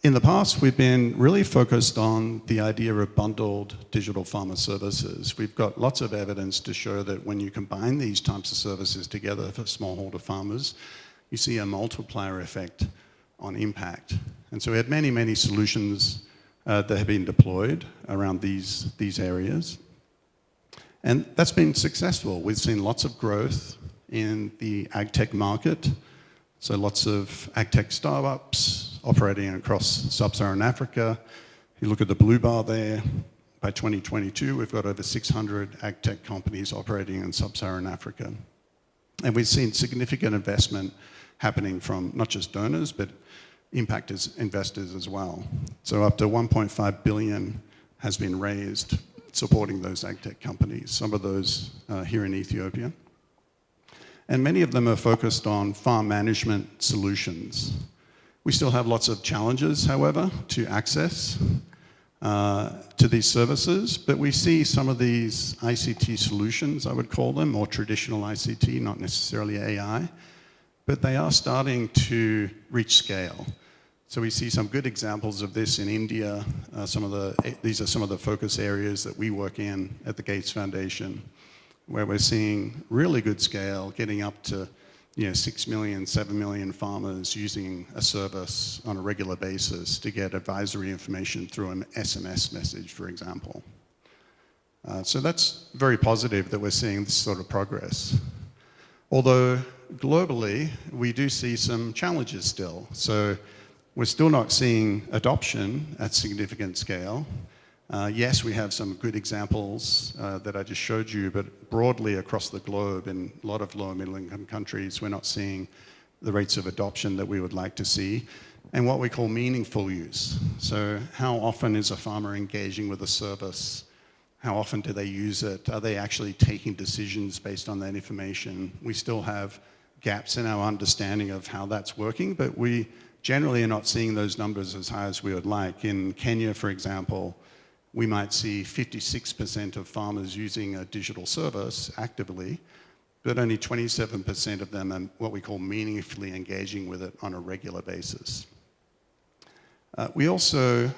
F: In the past, we've been really focused on the idea of bundled digital farmer services. We've got lots of evidence to show that when you combine these types of services together for smallholder farmers, you see a multiplier effect on impact. And so we had many, many solutions that have been deployed around these areas. And that's been successful. We've seen lots of growth in the ag tech market. So lots of ag tech startups operating across sub-Saharan Africa. If you look at the blue bar there, by 2022, we've got over 600 ag tech companies operating in sub-Saharan Africa. And we've seen significant investment happening from not just donors, but impact investors as well. So up to 1.5 billion has been raised supporting those ag tech companies, some of those here in Ethiopia. And many of them are focused on farm management solutions. We still have lots of challenges, however, to access to these services, but we see some of these ICT solutions, I would call them, more traditional ICT, not necessarily AI, but they are starting to reach scale. So we see some good examples of this in India. These are some of the focus areas that we work in at the Gates Foundation, where we're seeing really good scale, getting up to 6 million, 7 million farmers using a service on a regular basis to get advisory information through an SMS message, for example. So that's very positive that we're seeing this sort of progress. Although globally, we do see some challenges still. So we're still not seeing adoption at significant scale. Yes, we have some good examples that I just showed you, but broadly across the globe, in a lot of low and middle income countries, we're not seeing the rates of adoption that we would like to see, and what we call meaningful use. So how often is a farmer engaging with a service? How often do they use it? Are they actually taking decisions based on that information? We still have gaps in our understanding of how that's working, but we generally are not seeing those numbers as high as we would like. In Kenya, for example, we might see 56% of farmers using a digital service actively, but only 27% of them are what we call meaningfully engaging with it on a regular basis. We also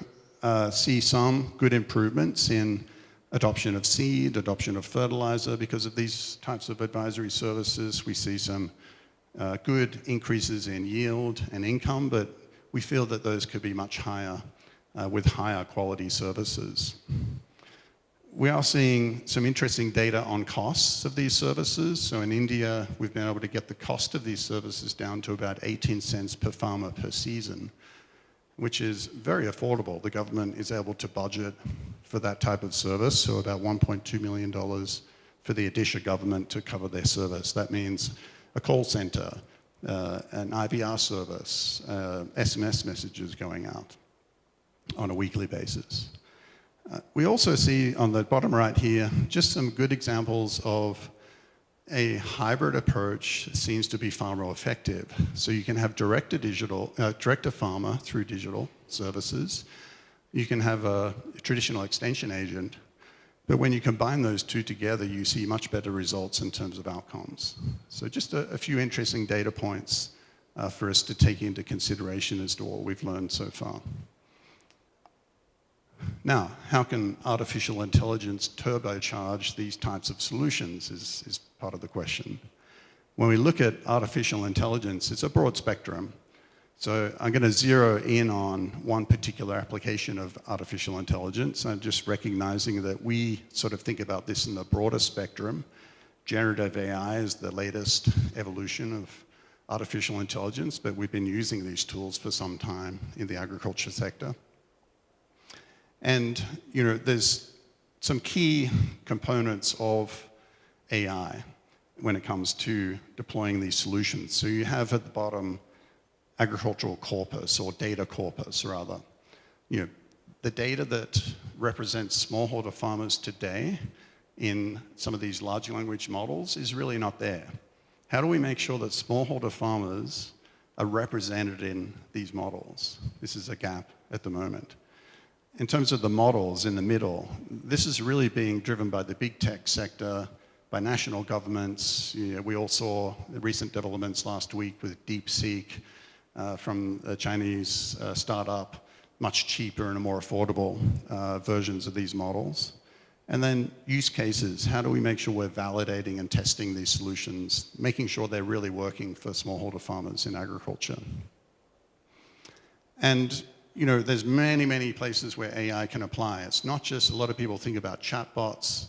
F: see some good improvements in adoption of seed, adoption of fertilizer. Because of these types of advisory services, we see some good increases in yield and income, but we feel that those could be much higher with higher quality services. We are seeing some interesting data on costs of these services. So in India, we've been able to get the cost of these services down to about 18 cents per farmer per season, which is very affordable. The government is able to budget for that type of service, so about $1.2 million for the Odisha government to cover their service. That means a call center, an IVR service, SMS messages going out on a weekly basis. We also see on the bottom right here just some good examples of a hybrid approach that seems to be far more effective. So you can have direct to farmer through digital services. You can have a traditional extension agent, but when you combine those two together, you see much better results in terms of outcomes. So just a few interesting data points for us to take into consideration as to what we've learned so far. Now, how can artificial intelligence turbocharge these types of solutions is part of the question. When we look at artificial intelligence, it's a broad spectrum. So I'm going to zero in on one particular application of artificial intelligence. I'm just recognizing that we sort of think about this in the broader spectrum. Generative AI is the latest evolution of artificial intelligence, but we've been using these tools for some time in the agriculture sector. And, there's some key components of AI when it comes to deploying these solutions. So you have at the bottom agricultural corpus, or data corpus rather. The data that represents smallholder farmers today in some of these large language models is really not there. How do we make sure that smallholder farmers are represented in these models? This is a gap at the moment. In terms of the models in the middle, this is really being driven by the big tech sector, by national governments. We all saw the recent developments last week with DeepSeek from a Chinese startup, much cheaper and more affordable versions of these models. And then use cases. How do we make sure we're validating and testing these solutions, making sure they're really working for smallholder farmers in agriculture? And there's many, many places where AI can apply. It's not just, a lot of people think about chatbots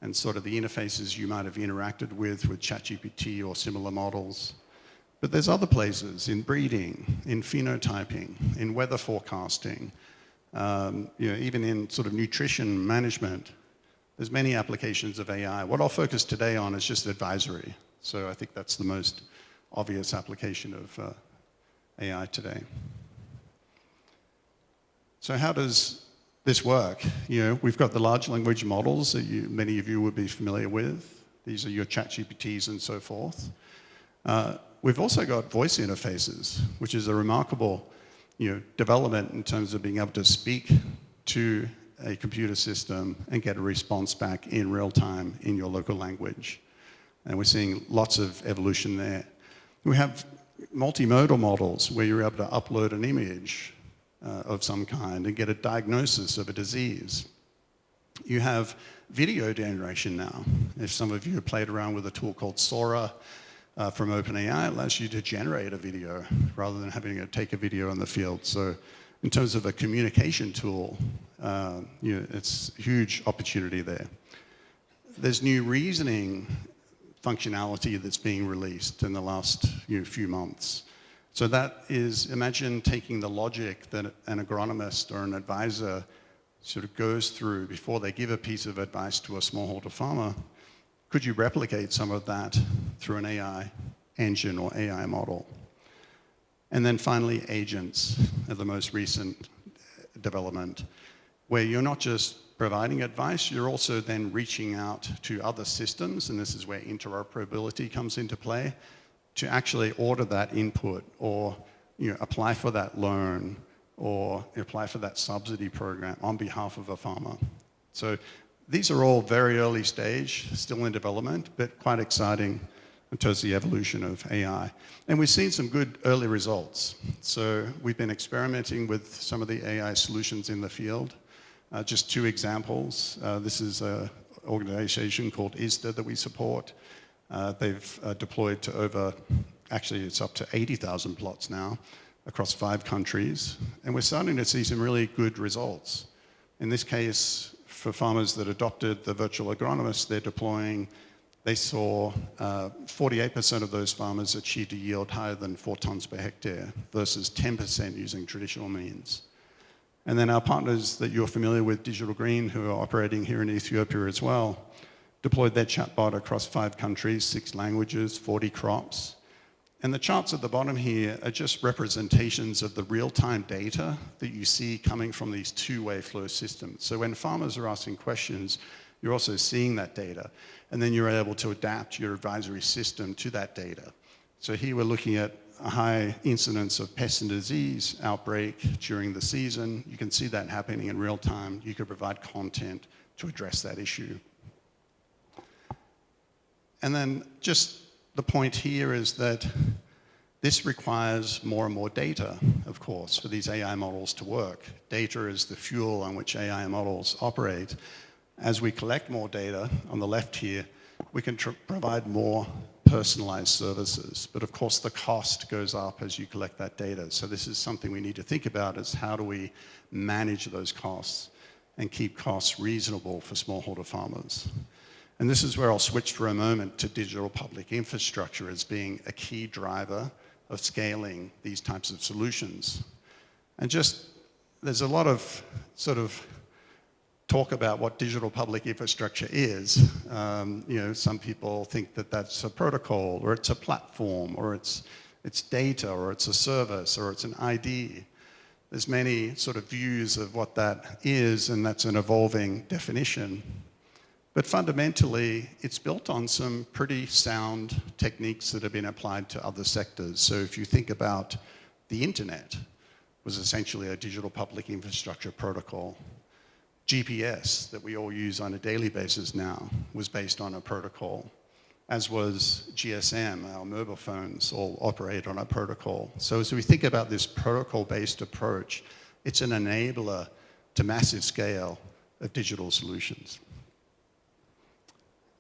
F: and sort of the interfaces you might have interacted with ChatGPT or similar models. But there's other places, in breeding, in phenotyping, in weather forecasting, even in sort of nutrition management. There's many applications of AI. What I'll focus today on is just advisory. So I think that's the most obvious application of AI today. So how does this work? We've got the large language models that many of you would be familiar with. These are your ChatGPTs and so forth. We've also got voice interfaces, which is a remarkable development in terms of being able to speak to a computer system and get a response back in real time in your local language. And we're seeing lots of evolution there. We have multimodal models where you're able to upload an image of some kind and get a diagnosis of a disease. You have video generation now. If some of you have played around with a tool called Sora from OpenAI, it allows you to generate a video rather than having to take a video in the field. So in terms of a communication tool, it's a huge opportunity there. There's new reasoning functionality that's being released in the last few months. So that is, imagine taking the logic that an agronomist or an advisor sort of goes through before they give a piece of advice to a smallholder farmer. Could you replicate some of that through an AI engine or AI model? And then finally, agents are the most recent development, where you're not just providing advice, you're also then reaching out to other systems, and this is where interoperability comes into play, to actually order that input or apply for that loan or apply for that subsidy program on behalf of a farmer. So these are all very early stage, still in development, but quite exciting in terms of the evolution of AI. And we've seen some good early results. So we've been experimenting with some of the AI solutions in the field. Just two examples. This is an organization called ISDA that we support. They've deployed to over, actually it's up to 80,000 plots now across 5 countries. And we're starting to see some really good results. In this case, for farmers that adopted the virtual agronomist they're deploying, they saw 48% of those farmers achieved a yield higher than 4 tons per hectare versus 10% using traditional means. And then our partners that you're familiar with, Digital Green, who are operating here in Ethiopia as well, deployed their chatbot across 5 countries, 6 languages, 40 crops. And the charts at the bottom here are just representations of the real-time data that you see coming from these two-way flow systems. So when farmers are asking questions, you're also seeing that data. And then you're able to adapt your advisory system to that data. So here we're looking at a high incidence of pest and disease outbreak during the season. You can see that happening in real time. You could provide content to address that issue. And then just the point here is that This requires more and more data, of course, for these AI models to work. Data is the fuel on which AI models operate. As we collect more data, on the left here, we can provide more personalized services. But of course, the cost goes up as you collect that data. So this is something we need to think about, is how do we manage those costs and keep costs reasonable for smallholder farmers. And this is where I'll switch for a moment to digital public infrastructure as being a key driver of scaling these types of solutions. And just, there's a lot of sort of talk about what digital public infrastructure is. Some people think that that's a protocol, or it's a platform, or it's data, or it's a service, or it's an ID. There's many sort of views of what that is, and that's an evolving definition. But fundamentally, it's built on some pretty sound techniques that have been applied to other sectors. So if you think about the internet, was essentially a digital public infrastructure protocol. GPS that we all use on a daily basis now was based on a protocol, as was GSM, our mobile phones all operate on a protocol. So as we think about this protocol-based approach, it's an enabler to massive scale of digital solutions.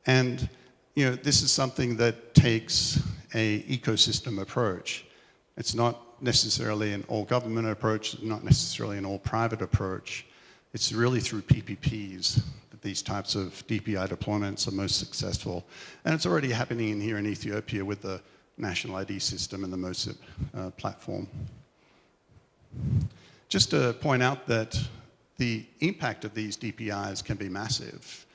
F: And this is something that takes an ecosystem approach. It's not necessarily an all-government approach, not necessarily an all-private approach. It's really through PPPs that these types of DPI deployments are most successful. And it's already happening here in Ethiopia with the national ID system and the MOSIP platform. Just to point out that the impact of these DPIs can be massive.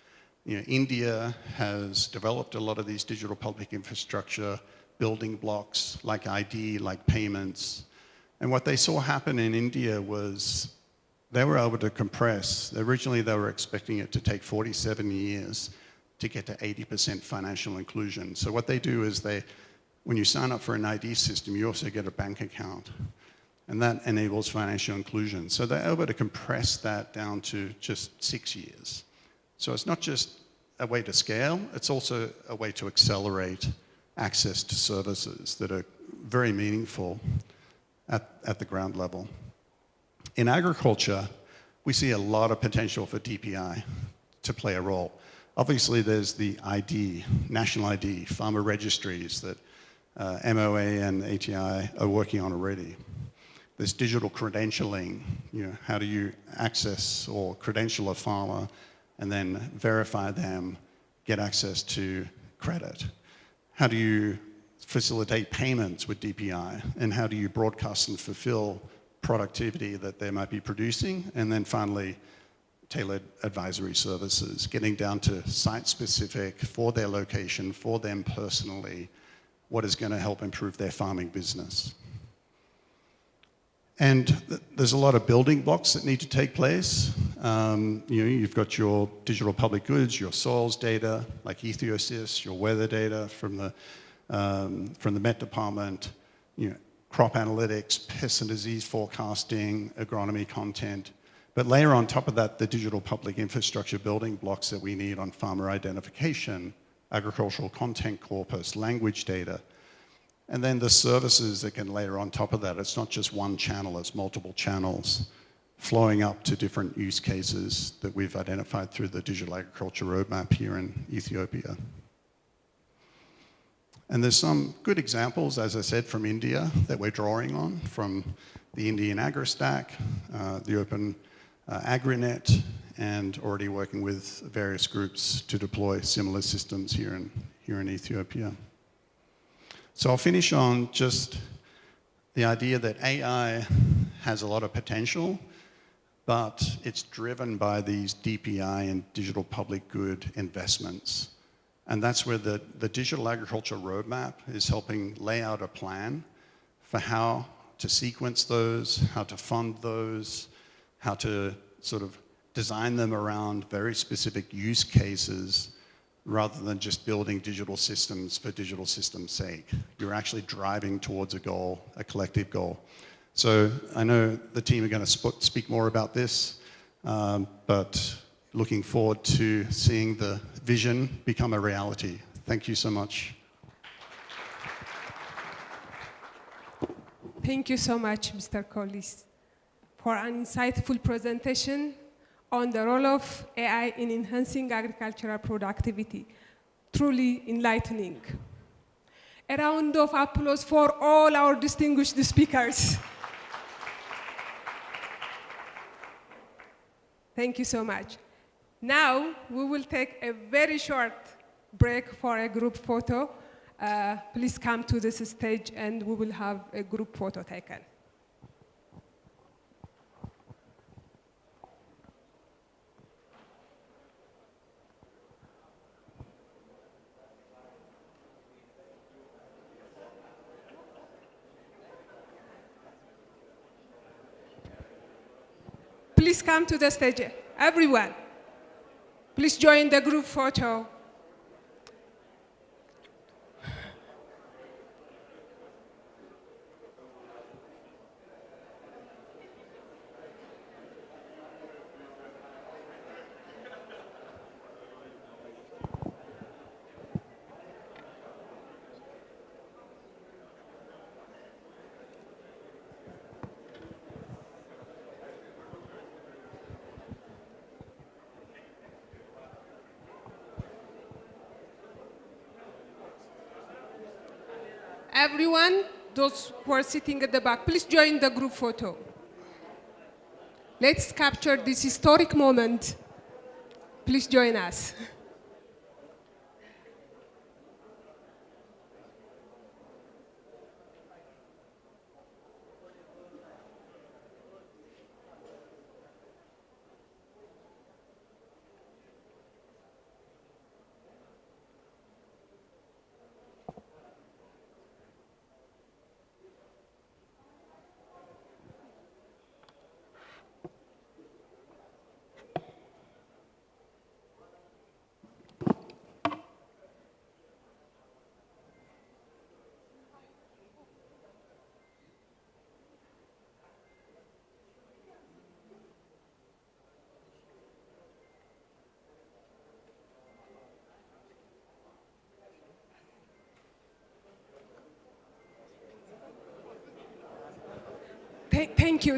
F: India has developed a lot of these digital public infrastructure building blocks like ID, like payments. And what they saw happen in India was they were able to compress. Originally, they were expecting it to take 47 years to get to 80% financial inclusion. So what they do is when you sign up for an ID system, you also get a bank account. And that enables financial inclusion. So they're able to compress that down to just 6 years. So it's not just a way to scale, it's also a way to accelerate access to services that are very meaningful at the ground level. In agriculture, we see a lot of potential for DPI to play a role. Obviously, there's the ID, national ID, farmer registries that MOA and ATI are working on already. There's digital credentialing. How do you access or credential a farmer and then verify them, get access to credit? How do you facilitate payments with DPI? And how do you broadcast and fulfill productivity that they might be producing? And then finally, tailored advisory services, getting down to site-specific for their location, for them personally, what is going to help improve their farming business. And there's a lot of building blocks that need to take place. You've got your digital public goods, your soils data, like Ethiosis, your weather data from the Met Department, crop analytics, pest and disease forecasting, agronomy content. But layer on top of that, the digital public infrastructure building blocks that we need on farmer identification, agricultural content corpus, language data. And then the services that can layer on top of that. It's not just one channel, it's multiple channels flowing up to different use cases that we've identified through the digital agriculture roadmap here in Ethiopia. And there's some good examples, as I said, from India that we're drawing on, from the Indian AgriStack, the Open AgriNet, and already working with various groups to deploy similar systems here in Ethiopia. So I'll finish on just the idea that AI has a lot of potential, but it's driven by these DPI and digital public good investments. And that's where the digital agriculture roadmap is helping lay out a plan for how to sequence those, how to fund those, how to sort of design them around very specific use cases rather than just building digital systems for digital systems' sake. You're actually driving towards a goal, a collective goal. So I know the team are going to speak more about this, but looking forward to seeing the vision become a reality. Thank you so much.
A: Thank you so much, Mr. Collis, for an insightful presentation on the role of AI in enhancing agricultural productivity. Truly enlightening. A round of applause for all our distinguished speakers. Thank you so much. Now, we will take a very short break for a group photo. Please come to this stage and we will have a group photo taken. Please come to the stage, everyone. Please join the group photo. Everyone, those who are sitting at the back, please join the group photo. Let's capture this historic moment. Please join us.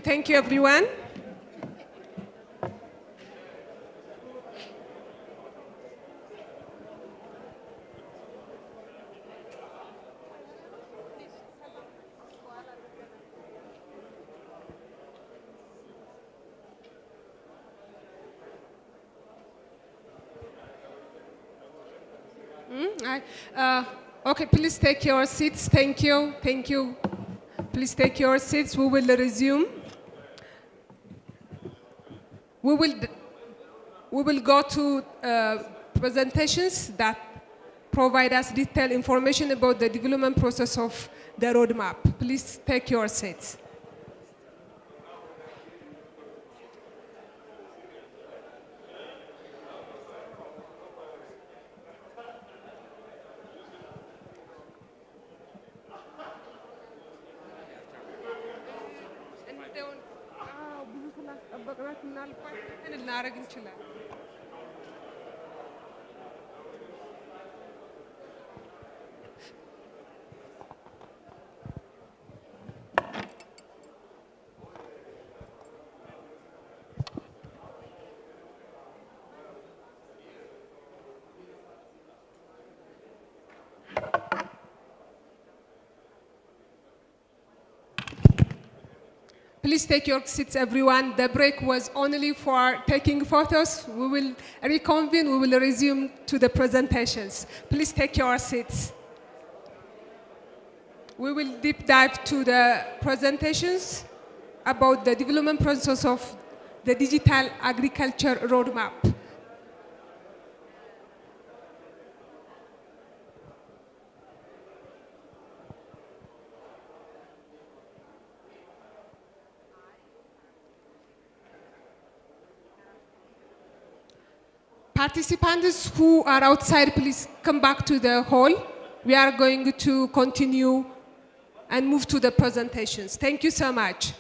A: Thank you, everyone. Okay, please take your seats. Thank you. Please take your seats. We will resume. We will go to presentations that provide us detailed information about the development process of the roadmap. Please take your seats. Please take your seats, everyone. The break was only for taking photos. We will reconvene. We will resume to the presentations. Please take your seats. We will deep dive to the presentations about the development process of the digital agriculture roadmap. Participants who are outside, please come back to the hall. We are going to continue and move to the presentations. Thank you so much.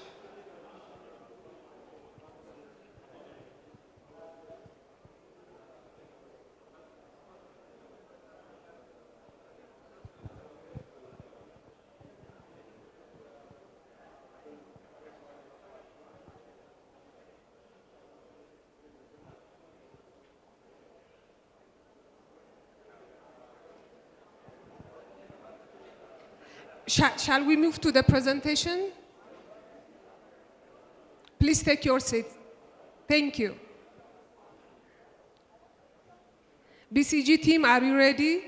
A: Shall we move to the presentation? Please take your seats. Thank you. BCG team, are you ready?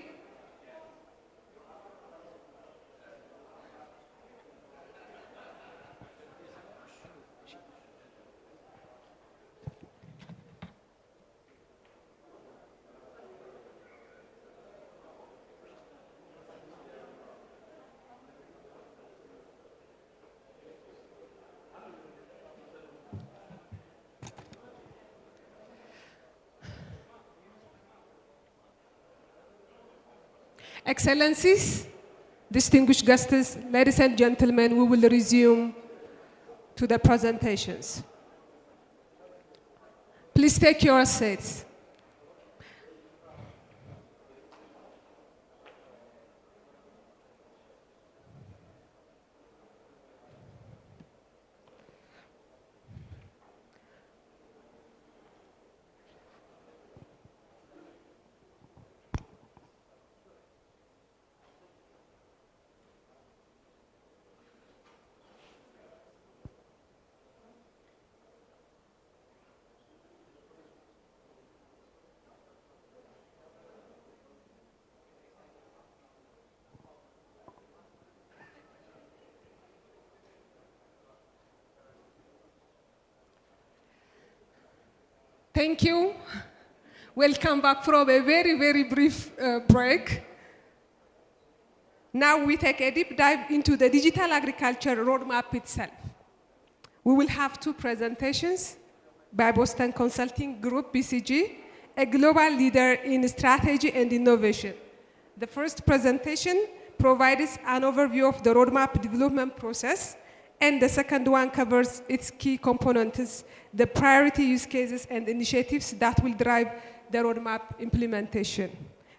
A: Excellencies, distinguished guests, ladies and gentlemen, we will resume to the presentations. Please take your seats. Thank you. Welcome back from a very, very brief break. Now we take a deep dive into the digital agriculture roadmap itself. We will have two presentations by Boston Consulting Group, BCG, a global leader in strategy and innovation. The first presentation provides an overview of the roadmap development process, and the second one covers its key components, the priority use cases and initiatives that will drive the roadmap implementation.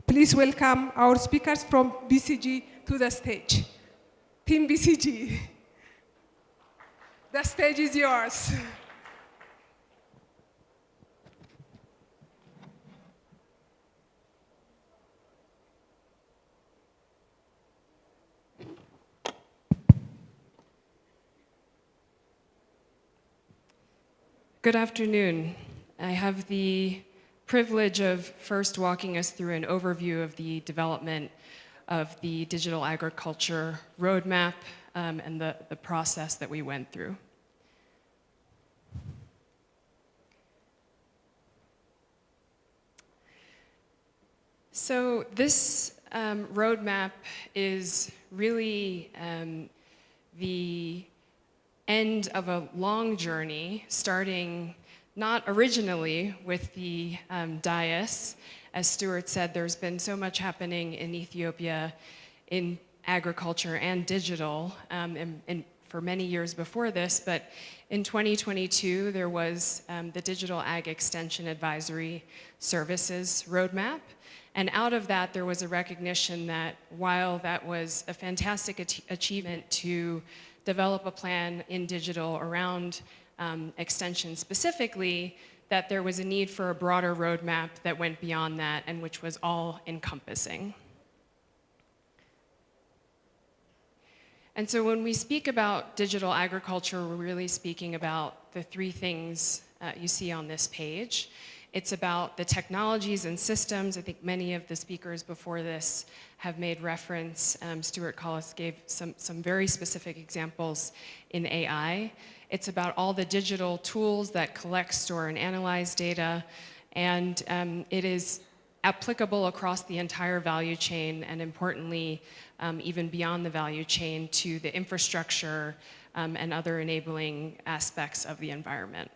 A: Please welcome our speakers from BCG to the stage. Team BCG, the stage is yours.
G: Good afternoon. I have the privilege of first walking us through an overview of the development of the digital agriculture roadmap and the process that we went through. So this roadmap is really the end of a long journey, starting not originally with the dais. As Stuart said, there's been so much happening in Ethiopia in agriculture and digital and for many years before this, but in 2022, there was the Digital Ag Extension Advisory Services Roadmap. And out of that, there was a recognition that while that was a fantastic achievement to develop a plan in digital around extension specifically, that there was a need for a broader roadmap that went beyond that and which was all encompassing. And so when we speak about digital agriculture, we're really speaking about the three things you see on this page. It's about the technologies and systems. I think many of the speakers before this have made reference. Stuart Collis gave some very specific examples in AI. It's about all the digital tools that collect, store, and analyze data. And it is applicable across the entire value chain, and importantly, even beyond the value chain to the infrastructure and other enabling aspects of the environment.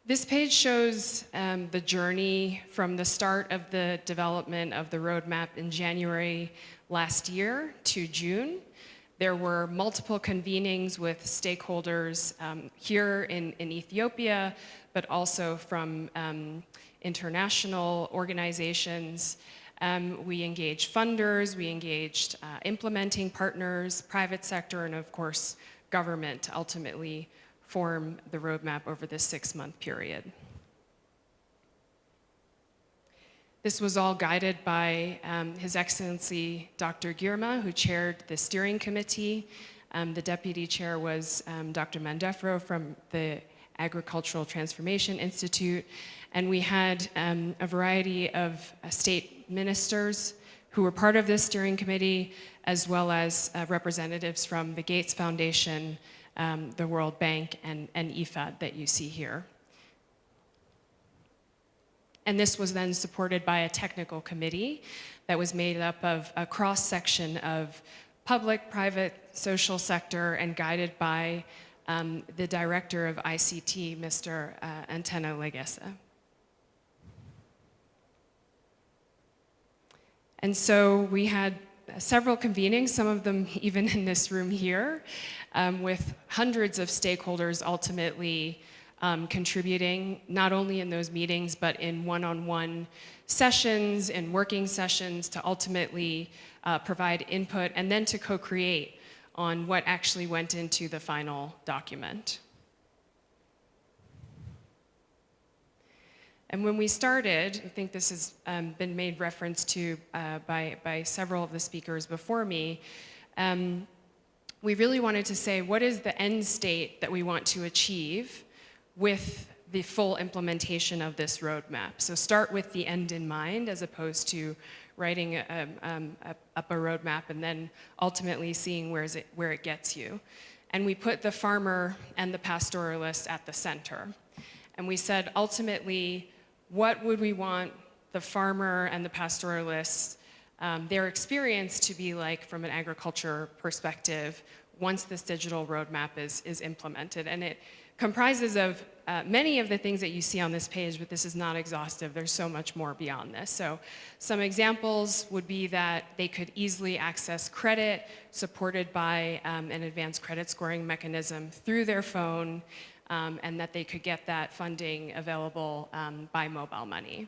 G: This page shows the journey from the start of the development of the roadmap in January last year to June. There were multiple convenings with stakeholders here in Ethiopia, but also from international organizations. We engaged funders, we engaged implementing partners, private sector, and of course, government to ultimately form the roadmap over this 6-month period. This was all guided by His Excellency Dr. Girma, who chaired the steering committee. The deputy chair was Dr. Mandefro from the Agricultural Transformation Institute. And we had a variety of state ministers who were part of this steering committee, as well as representatives from the Gates Foundation, the World Bank, and IFAD that you see here. And this was then supported by a technical committee that was made up of a cross-section of public, private, social sector, and guided by the director of ICT, Mr. Antena Legesa. And so we had several convenings, some of them even in this room here, with hundreds of stakeholders ultimately contributing, not only in those meetings, but in one-on-one sessions and working sessions to ultimately provide input and then to co-create on what actually went into the final document. And when we started, I think this has been made reference to by several of the speakers before me, we really wanted to say, what is the end state that we want to achieve with the full implementation of this roadmap? So start with the end in mind, as opposed to writing up a roadmap and then ultimately seeing where it gets you. And we put the farmer and the pastoralist at the center. And we said, ultimately, what would we want the farmer and the pastoralist, their experience to be like from an agriculture perspective once this digital roadmap is implemented? And it comprises of many of the things that you see on this page, but this is not exhaustive. There's so much more beyond this. So some examples would be that they could easily access credit supported by an advanced credit scoring mechanism through their phone, and that they could get that funding available by mobile money.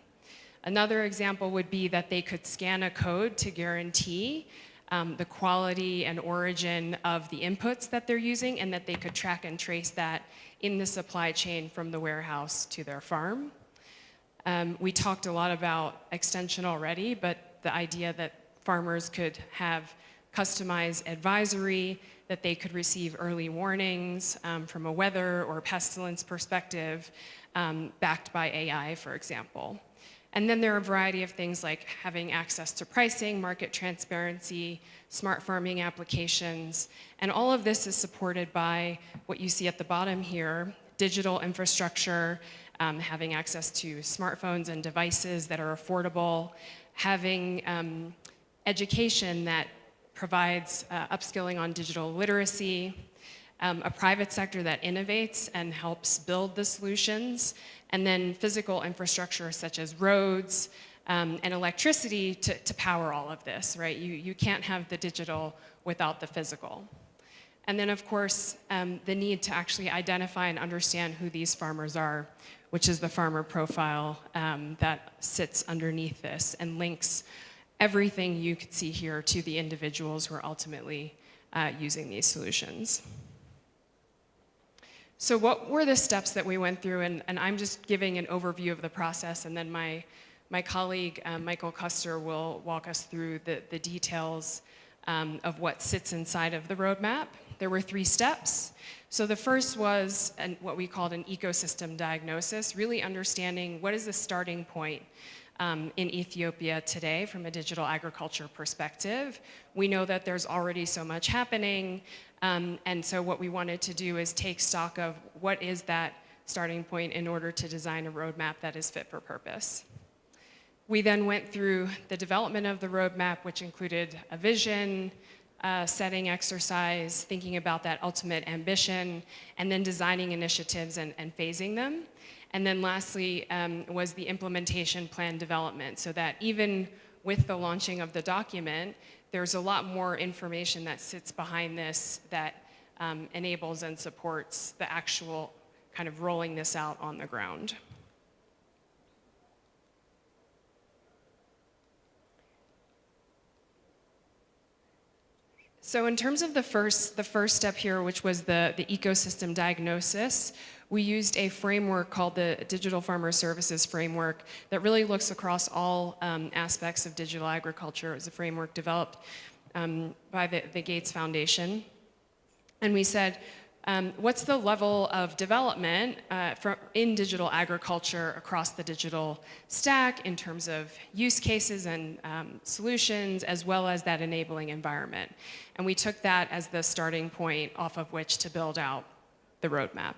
G: Another example would be that they could scan a code to guarantee the quality and origin of the inputs that they're using, and that they could track and trace that in the supply chain from the warehouse to their farm. We talked a lot about extension already, but the idea that farmers could have customized advisory, that they could receive early warnings from a weather or pestilence perspective, backed by AI, for example. And then there are a variety of things like having access to pricing, market transparency, smart farming applications, and all of this is supported by what you see at the bottom here, digital infrastructure, having access to smartphones and devices that are affordable, having education that provides upskilling on digital literacy, a private sector that innovates and helps build the solutions, and then physical infrastructure such as roads and electricity to power all of this, right? You can't have the digital without the physical. And then, of course, the need to actually identify and understand who these farmers are, which is the farmer profile that sits underneath this and links everything you could see here to the individuals who are ultimately using these solutions. So what were the steps that we went through? And I'm just giving an overview of the process, and then my colleague, Michael Custer, will walk us through the details of what sits inside of the roadmap. There were 3 steps. So the first was what we called an ecosystem diagnosis, really understanding what is the starting point in Ethiopia today from a digital agriculture perspective. We know that there's already so much happening, and so what we wanted to do is take stock of what is that starting point in order to design a roadmap that is fit for purpose. We then went through the development of the roadmap, which included a vision, setting exercise, thinking about that ultimate ambition, and then designing initiatives and phasing them. And then lastly was the implementation plan development, so that even with the launching of the document, there's a lot more information that sits behind this that enables and supports the actual kind of rolling this out on the ground. So in terms of the first step here, which was the ecosystem diagnosis, we used a framework called the Digital Farmer Services Framework that really looks across all aspects of digital agriculture. It was a framework developed by the Gates Foundation. And we said, what's the level of development in digital agriculture across the digital stack in terms of use cases and solutions, as well as that enabling environment? And we took that as the starting point off of which to build out the roadmap.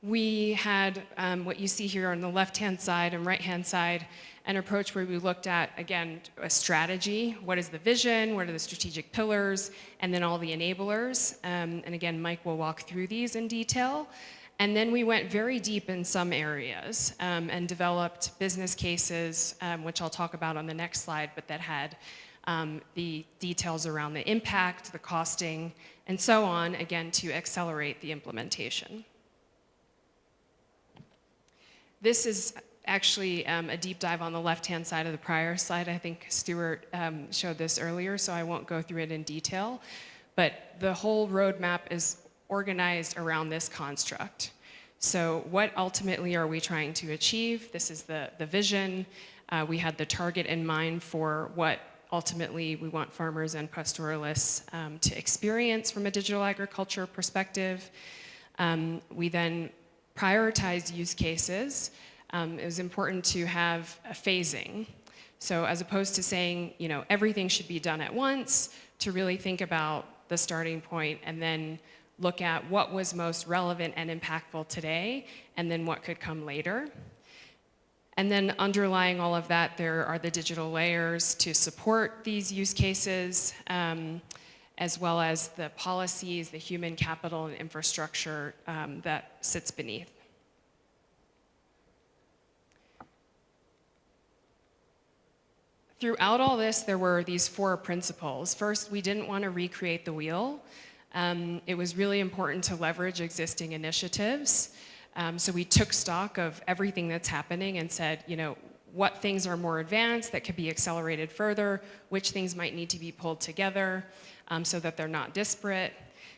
G: We had what you see here on the left-hand side and right-hand side, an approach where we looked at, again, a strategy. What is the vision? What are the strategic pillars? And then all the enablers. And again, Mike will walk through these in detail. And then we went very deep in some areas and developed business cases, which I'll talk about on the next slide, but that had the details around the impact, the costing, and so on, again, to accelerate the implementation. This is actually a deep dive on the left-hand side of the prior slide. I think Stuart showed this earlier, so I won't go through it in detail. But the whole roadmap is organized around this construct. So what ultimately are we trying to achieve? This is the vision. We had the target in mind for what ultimately we want farmers and pastoralists to experience from a digital agriculture perspective. We then prioritize use cases. It was important to have a phasing. So as opposed to saying, you know, everything should be done at once, to really think about the starting point and then look at what was most relevant and impactful today, and then what could come later. And then underlying all of that, there are the digital layers to support these use cases, as well as the policies, the human capital and infrastructure that sits beneath. Throughout all this, there were these 4 principles. First, we didn't want to recreate the wheel. It was really important to leverage existing initiatives. So we took stock of everything that's happening and said, you know, what things are more advanced that could be accelerated further, which things might need to be pulled together so that they're not disparate,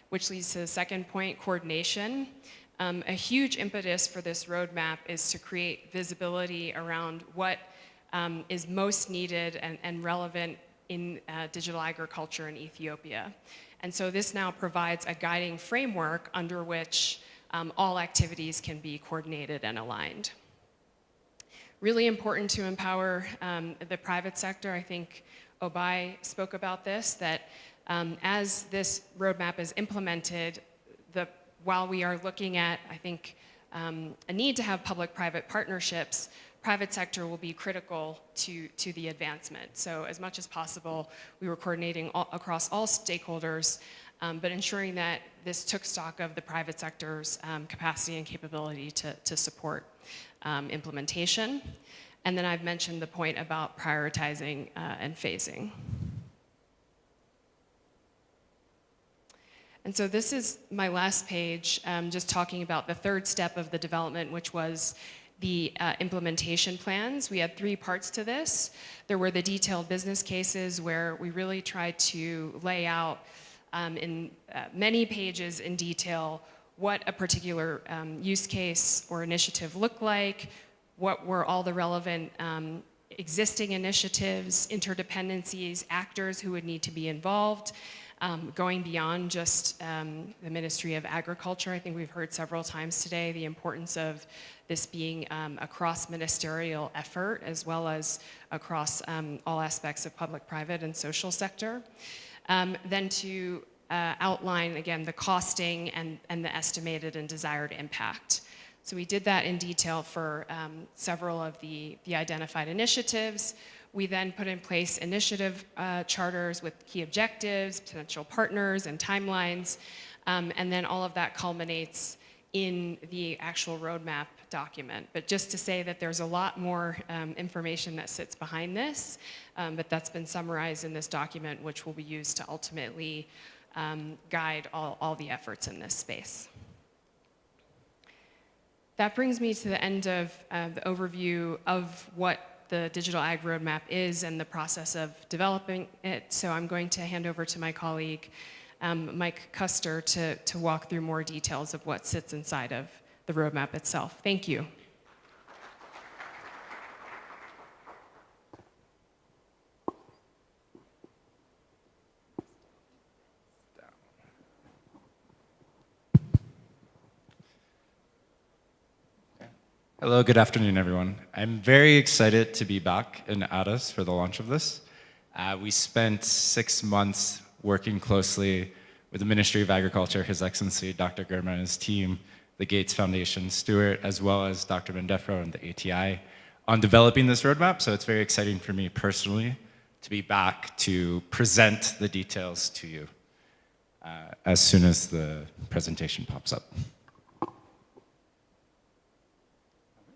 G: which leads to the second point, coordination. A huge impetus for this roadmap is to create visibility around what is most needed and relevant in digital agriculture in Ethiopia. And so this now provides a guiding framework under which all activities can be coordinated and aligned. Really important to empower the private sector. I think Obai spoke about this, that as this roadmap is implemented, while we are looking at, I think, a need to have public-private partnerships, private sector will be critical to the advancement. So as much as possible, we were coordinating across all stakeholders, but ensuring that this took stock of the private sector's capacity and capability to support implementation. And then I've mentioned the point about prioritizing and phasing. And so this is my last page, just talking about the third step of the development, which was the implementation plans. We had 3 parts to this. There were the detailed business cases where we really tried to lay out in many pages in detail what a particular use case or initiative looked like, what were all the relevant existing initiatives, interdependencies, actors who would need to be involved, going beyond just the Ministry of Agriculture. I think we've heard several times today the importance of this being a cross-ministerial effort, as well as across all aspects of public, private, and social sector. Then to outline, again, the costing and the estimated and desired impact. So we did that in detail for several of the identified initiatives. We then put in place initiative charters with key objectives, potential partners, and timelines. And then all of that culminates in the actual roadmap document. But just to say that there's a lot more information that sits behind this, but that's been summarized in this document, which will be used to ultimately guide all the efforts in this space. That brings me to the end of the overview of what the Digital Ag Roadmap is and the process of developing it. So I'm going to hand over to my colleague, Mike Custer to walk through more details of what sits inside of the roadmap itself. Thank you.
H: Hello, good afternoon, everyone. I'm very excited to be back in Addis for the launch of this. We spent 6 months working closely with the Ministry of Agriculture, His Excellency Dr. Girma and his team, the Gates Foundation, Stewart, as well as Dr. Mendefro and the ATI on developing this roadmap. So it's very exciting for me personally to be back to present the details to you as soon as the presentation pops up.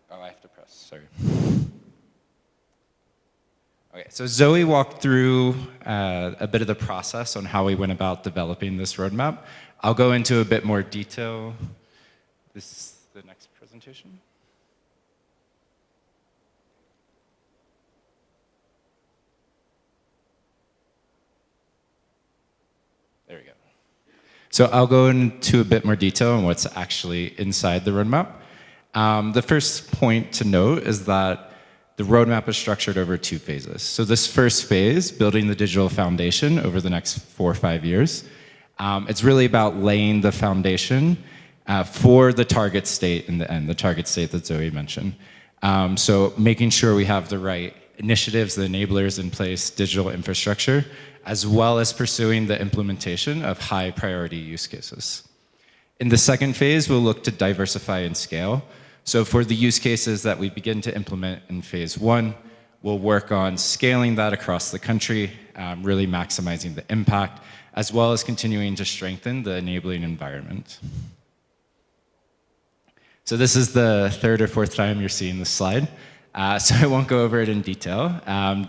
H: Oh, I have to press, sorry. Okay, so Zoe walked through a bit of the process on how we went about developing this roadmap. I'll go into a bit more detail. This is the next presentation. There we go. So I'll go into a bit more detail on what's actually inside the roadmap. The first point to note is that the roadmap is structured over 2 phases. So this first phase, building the digital foundation over the next 4 or 5 years, it's really about laying the foundation for the target state in the end, the target state that Zoe mentioned. So making sure we have the right initiatives, the enablers in place, digital infrastructure, as well as pursuing the implementation of high priority use cases. In the second phase, we'll look to diversify and scale. So for the use cases that we begin to implement in phase 1, we'll work on scaling that across the country, really maximizing the impact, as well as continuing to strengthen the enabling environment. So this is the 3rd or 4th time you're seeing this slide. So I won't go over it in detail.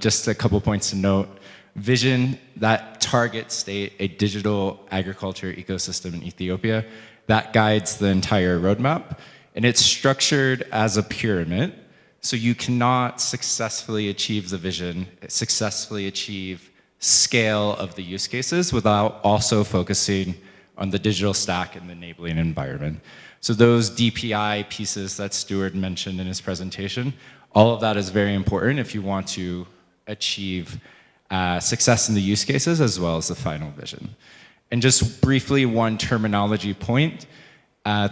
H: Just a couple points to note. Vision, that target state, a digital agriculture ecosystem in Ethiopia, that guides the entire roadmap. And it's structured as a pyramid, so you cannot successfully achieve the vision, successfully achieve scale of the use cases without also focusing on the digital stack and the enabling environment. So those DPI pieces that Stuart mentioned in his presentation, all of that is very important if you want to achieve success in the use cases as well as the final vision. And just briefly, one terminology point.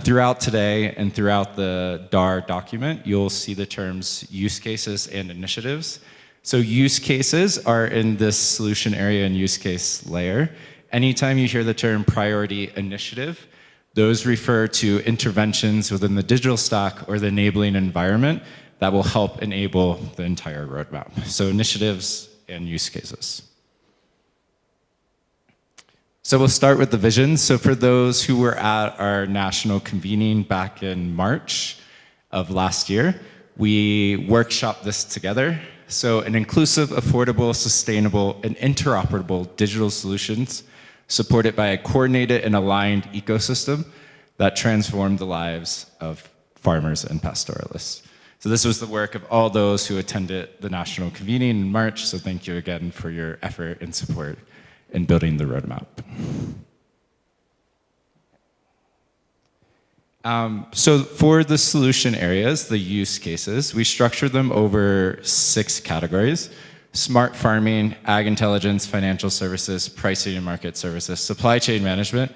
H: Throughout today and throughout the DAR document, you'll see the terms use cases and initiatives. So use cases are in this solution area and use case layer. Anytime you hear the term priority initiative, those refer to interventions within the digital stack or the enabling environment that will help enable the entire roadmap. So initiatives and use cases. So we'll start with the vision. So for those who were at our national convening back in March of last year, we workshopped this together. So an inclusive, affordable, sustainable, and interoperable digital solutions supported by a coordinated and aligned ecosystem that transformed the lives of farmers and pastoralists. So this was the work of all those who attended the national convening in March. So thank you again for your effort and support in building the roadmap. So for the solution areas, the use cases, we structured them over 6 categories: smart farming, ag intelligence, financial services, pricing and market services, supply chain management,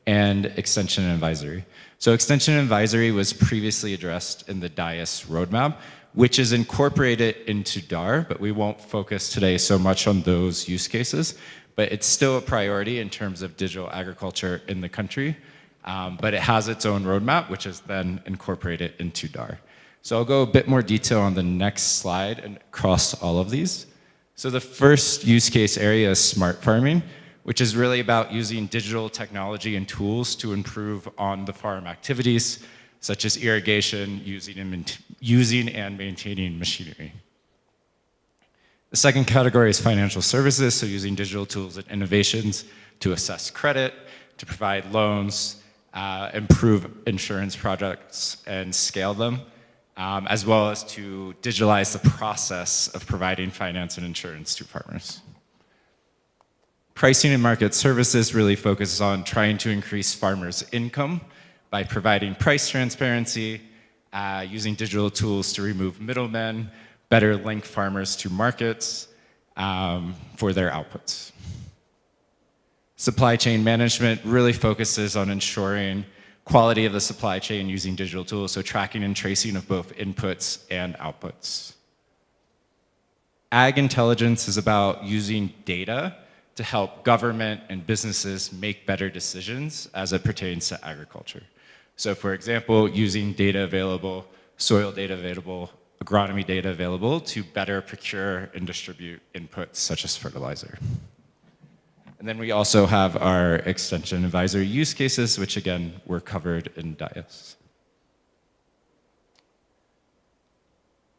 H: and extension and advisory. So extension and advisory was previously addressed in the DIAS roadmap, which is incorporated into DAR, but we won't focus today so much on those use cases. But it's still a priority in terms of digital agriculture in the country. But it has its own roadmap, which is then incorporated into DAR. So I'll go a bit more detail on the next slide and across all of these. So the first use case area is smart farming, which is really about using digital technology and tools to improve on the farm activities, such as irrigation, using and maintaining machinery. The second category is financial services, so using digital tools and innovations to assess credit, to provide loans, improve insurance products and scale them, as well as to digitalize the process of providing finance and insurance to farmers. Pricing and market services really focuses on trying to increase farmers' income by providing price transparency, using digital tools to remove middlemen, better link farmers to markets for their outputs. Supply chain management really focuses on ensuring quality of the supply chain using digital tools, so tracking and tracing of both inputs and outputs. Ag intelligence is about using data to help government and businesses make better decisions as it pertains to agriculture. So for example, using data available, soil data available, agronomy data available to better procure and distribute inputs such as fertilizer. And then we also have our extension advisory use cases, which again, were covered in DIAS.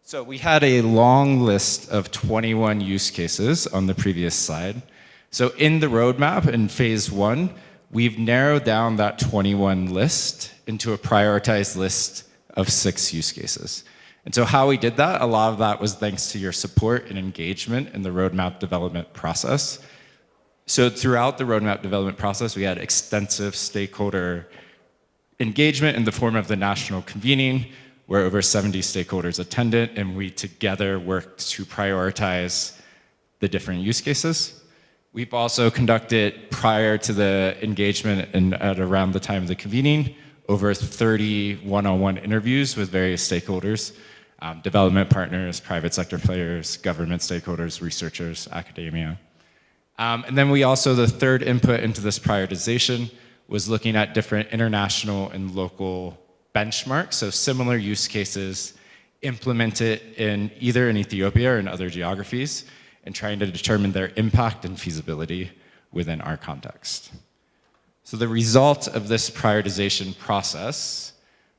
H: So we had a long list of 21 use cases on the previous slide. So in the roadmap in phase 1, we've narrowed down that 21 list into a prioritized list of 6 use cases. And so how we did that, a lot of that was thanks to your support and engagement in the roadmap development process. So throughout the roadmap development process, we had extensive stakeholder engagement in the form of the national convening, where over 70 stakeholders attended, and we together worked to prioritize the different use cases. We've also conducted, prior to the engagement and at around the time of the convening, over 30 one-on-one interviews with various stakeholders, development partners, private sector players, government stakeholders, researchers, academia. And then we also, the third input into this prioritization was looking at different international and local benchmarks, so similar use cases implemented in either in Ethiopia or in other geographies, and trying to determine their impact and feasibility within our context. So the result of this prioritization process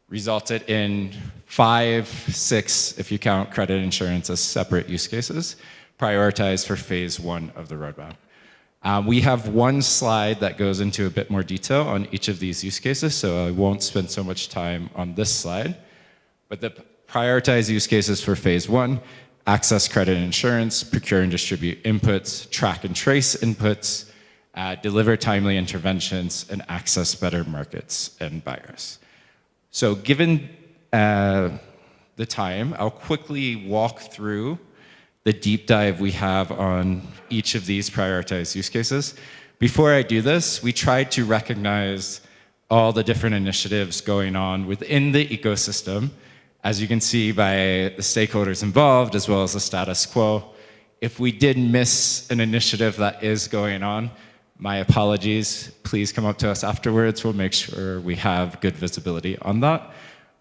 H: resulted in 5, 6, if you count credit insurance as separate use cases, prioritized for phase 1 of the roadmap. We have one slide that goes into a bit more detail on each of these use cases, so I won't spend so much time on this slide. But the prioritized use cases for phase 1, access credit insurance, procure and distribute inputs, track and trace inputs, deliver timely interventions, and access better markets and buyers. So given the time, I'll quickly walk through the deep dive we have on each of these prioritized use cases. Before I do this, we tried to recognize all the different initiatives going on within the ecosystem, as you can see by the stakeholders involved, as well as the status quo. If we did miss an initiative that is going on, my apologies. Please come up to us afterwards. We'll make sure we have good visibility on that.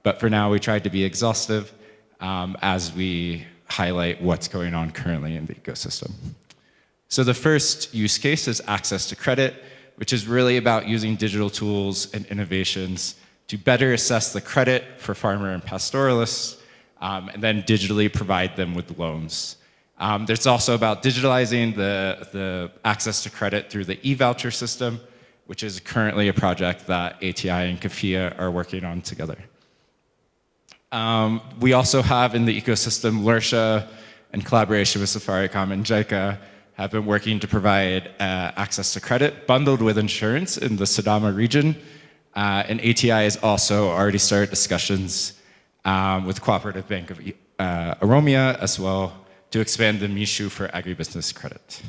H: But for now, we tried to be exhaustive as we highlight what's going on currently in the ecosystem. So the first use case is access to credit, which is really about using digital tools and innovations to better assess the credit for farmer and pastoralists, and then digitally provide them with loans. There's also about digitalizing the access to credit through the e-voucher system, which is currently a project that ATI and CAFIA are working on together. We also have in the ecosystem, Lursha, in collaboration with Safaricom and JICA, have been working to provide access to credit bundled with insurance in the Sidama region. And ATI has also already started discussions with Cooperative Bank of Oromia as well to expand the Mishu for agribusiness credit.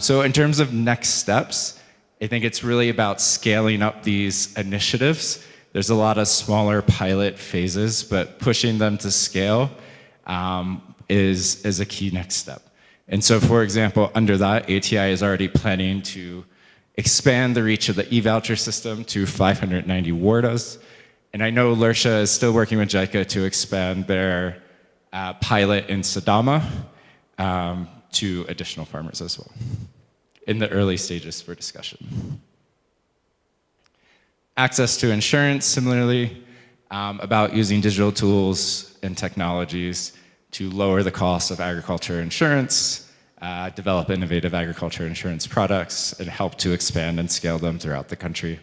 H: So in terms of next steps, I think it's really about scaling up these initiatives. There's a lot of smaller pilot phases, but pushing them to scale is a key next step. And so, for example, under that, ATI is already planning to expand the reach of the e-voucher system to 590 wardas. And I know Lursha is still working with JICA to expand their pilot in Sidama to additional farmers as well, in the early stages for discussion. Access to insurance, similarly, about using digital tools and technologies to lower the cost of agriculture insurance, develop innovative agriculture insurance products, and help to expand and scale them throughout the country.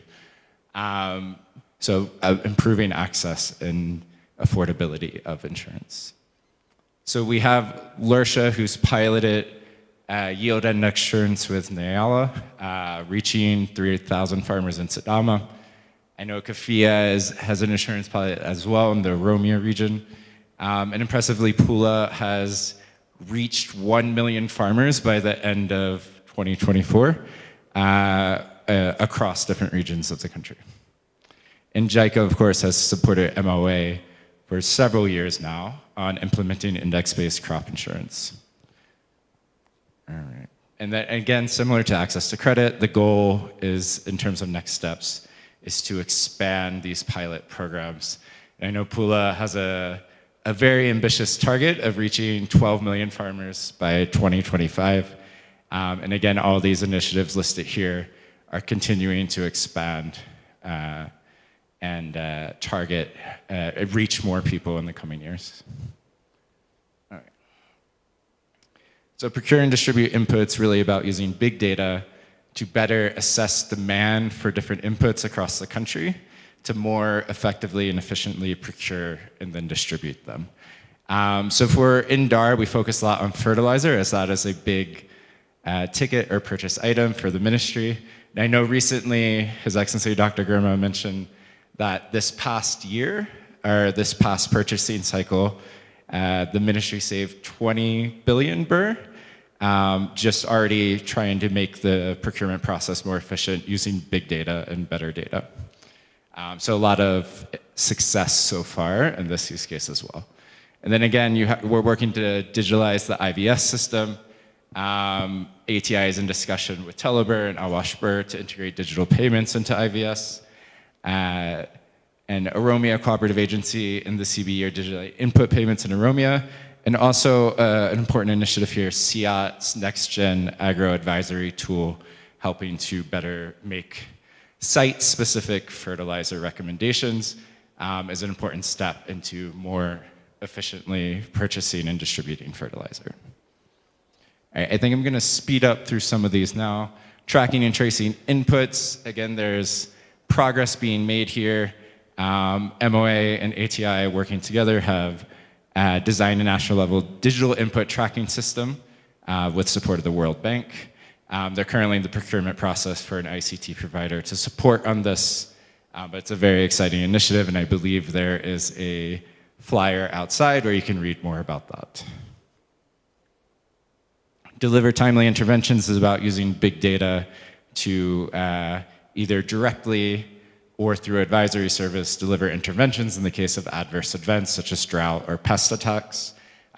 H: So improving access and affordability of insurance. So we have Lursha, who's piloted yield and assurance with Nyala, reaching 3,000 farmers in Sidama. I know Kafia has an insurance pilot as well in the Oromia region. And impressively, Pula has reached 1 million farmers by the end of 2024 across different regions of the country. And JICA, of course, has supported MOA for several years now on implementing index-based crop insurance. All right. And then again, similar to access to credit, the goal is, in terms of next steps, is to expand these pilot programs. And I know Pula has a very ambitious target of reaching 12 million farmers by 2025. And again, all these initiatives listed here are continuing to expand and target, reach more people in the coming years. All right. So procure and distribute inputs really about using big data to better assess demand for different inputs across the country to more effectively and efficiently procure and then distribute them. So for in DAR, we focus a lot on fertilizer as that is a big ticket or purchase item for the ministry. And I know recently His Excellency Dr. Girma mentioned that this past year, or this past purchasing cycle, the ministry saved 20 billion birr, just already trying to make the procurement process more efficient using big data and better data. So a lot of success so far in this use case as well. And then again, we're working to digitalize the IVS system. ATI is in discussion with Telebur and Awashbur to integrate digital payments into IVS. And Oromia Cooperative Agency in the CB are digitally input payments in Oromia. And also an important initiative here, SIAT's next-gen agro-advisory tool, helping to better make site-specific fertilizer recommendations is an important step into more efficiently purchasing and distributing fertilizer. All right, I think I'm gonna speed up through some of these now. Tracking and tracing inputs. Again, there's progress being made here. MOA and ATI working together have designed a national level digital input tracking system with support of the World Bank. They're currently in the procurement process for an ICT provider to support on this, but it's a very exciting initiative, and I believe there is a flyer outside where you can read more about that. Deliver timely interventions is about using big data to either directly or through advisory service deliver interventions in the case of adverse events such as drought or pest attacks.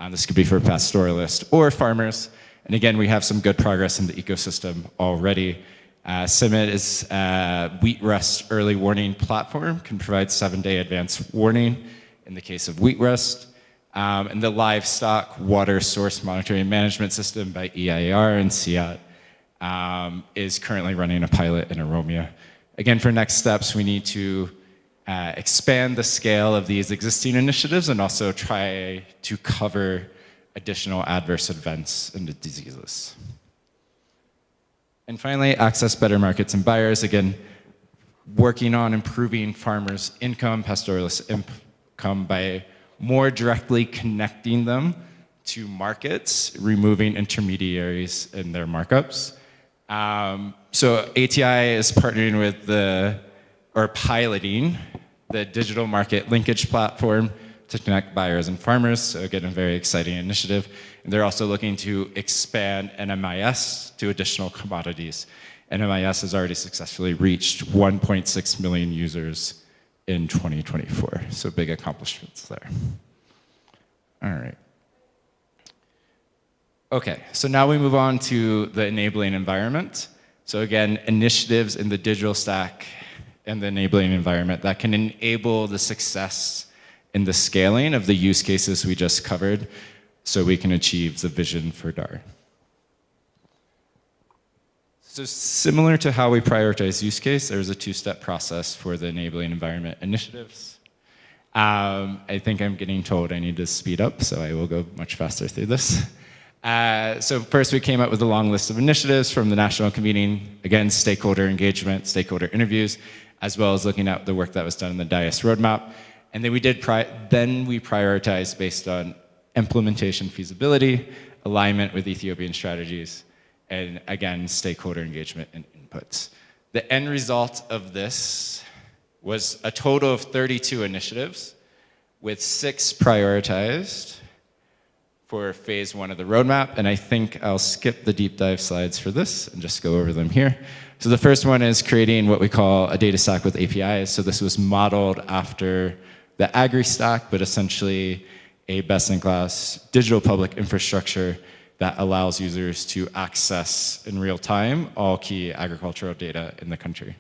H: This could be for pastoralists or farmers. And again, we have some good progress in the ecosystem already. CIMIT is wheat rust early warning platform, can provide 7-day advance warning in the case of wheat rust. And the livestock water source monitoring management system by EIR and SIAT is currently running a pilot in Oromia. Again, for next steps, we need to expand the scale of these existing initiatives and also try to cover additional adverse events and diseases. And finally, access better markets and buyers. Again, working on improving farmers' income, pastoralist income by more directly connecting them to markets, removing intermediaries in their markups. So ATI is partnering with piloting the digital market linkage platform to connect buyers and farmers. So again, a very exciting initiative. And they're also looking to expand NMIS to additional commodities. NMIS has already successfully reached 1.6 million users in 2024. So big accomplishments there. All right. Okay, so now we move on to the enabling environment. So again, initiatives in the digital stack and the enabling environment that can enable the success in the scaling of the use cases we just covered so we can achieve the vision for DAR. So similar to how we prioritize use case, there's a two-step process for the enabling environment initiatives. I think I'm getting told I need to speed up, so I will go much faster through this. So first we came up with a long list of initiatives from the national convening, again, stakeholder engagement, stakeholder interviews, as well as looking at the work that was done in the DIAS roadmap. And then we prioritized based on implementation feasibility, alignment with Ethiopian strategies, and again, stakeholder engagement and inputs. The end result of this was a total of 32 initiatives, with 6 prioritized for phase 1 of the roadmap, and I think I'll skip the deep dive slides for this and just go over them here. So the first one is creating what we call a data stack with APIs. So this was modeled after the agri-stack, but essentially a best-in-class digital public infrastructure that allows users to access in real time all key agricultural data in the country.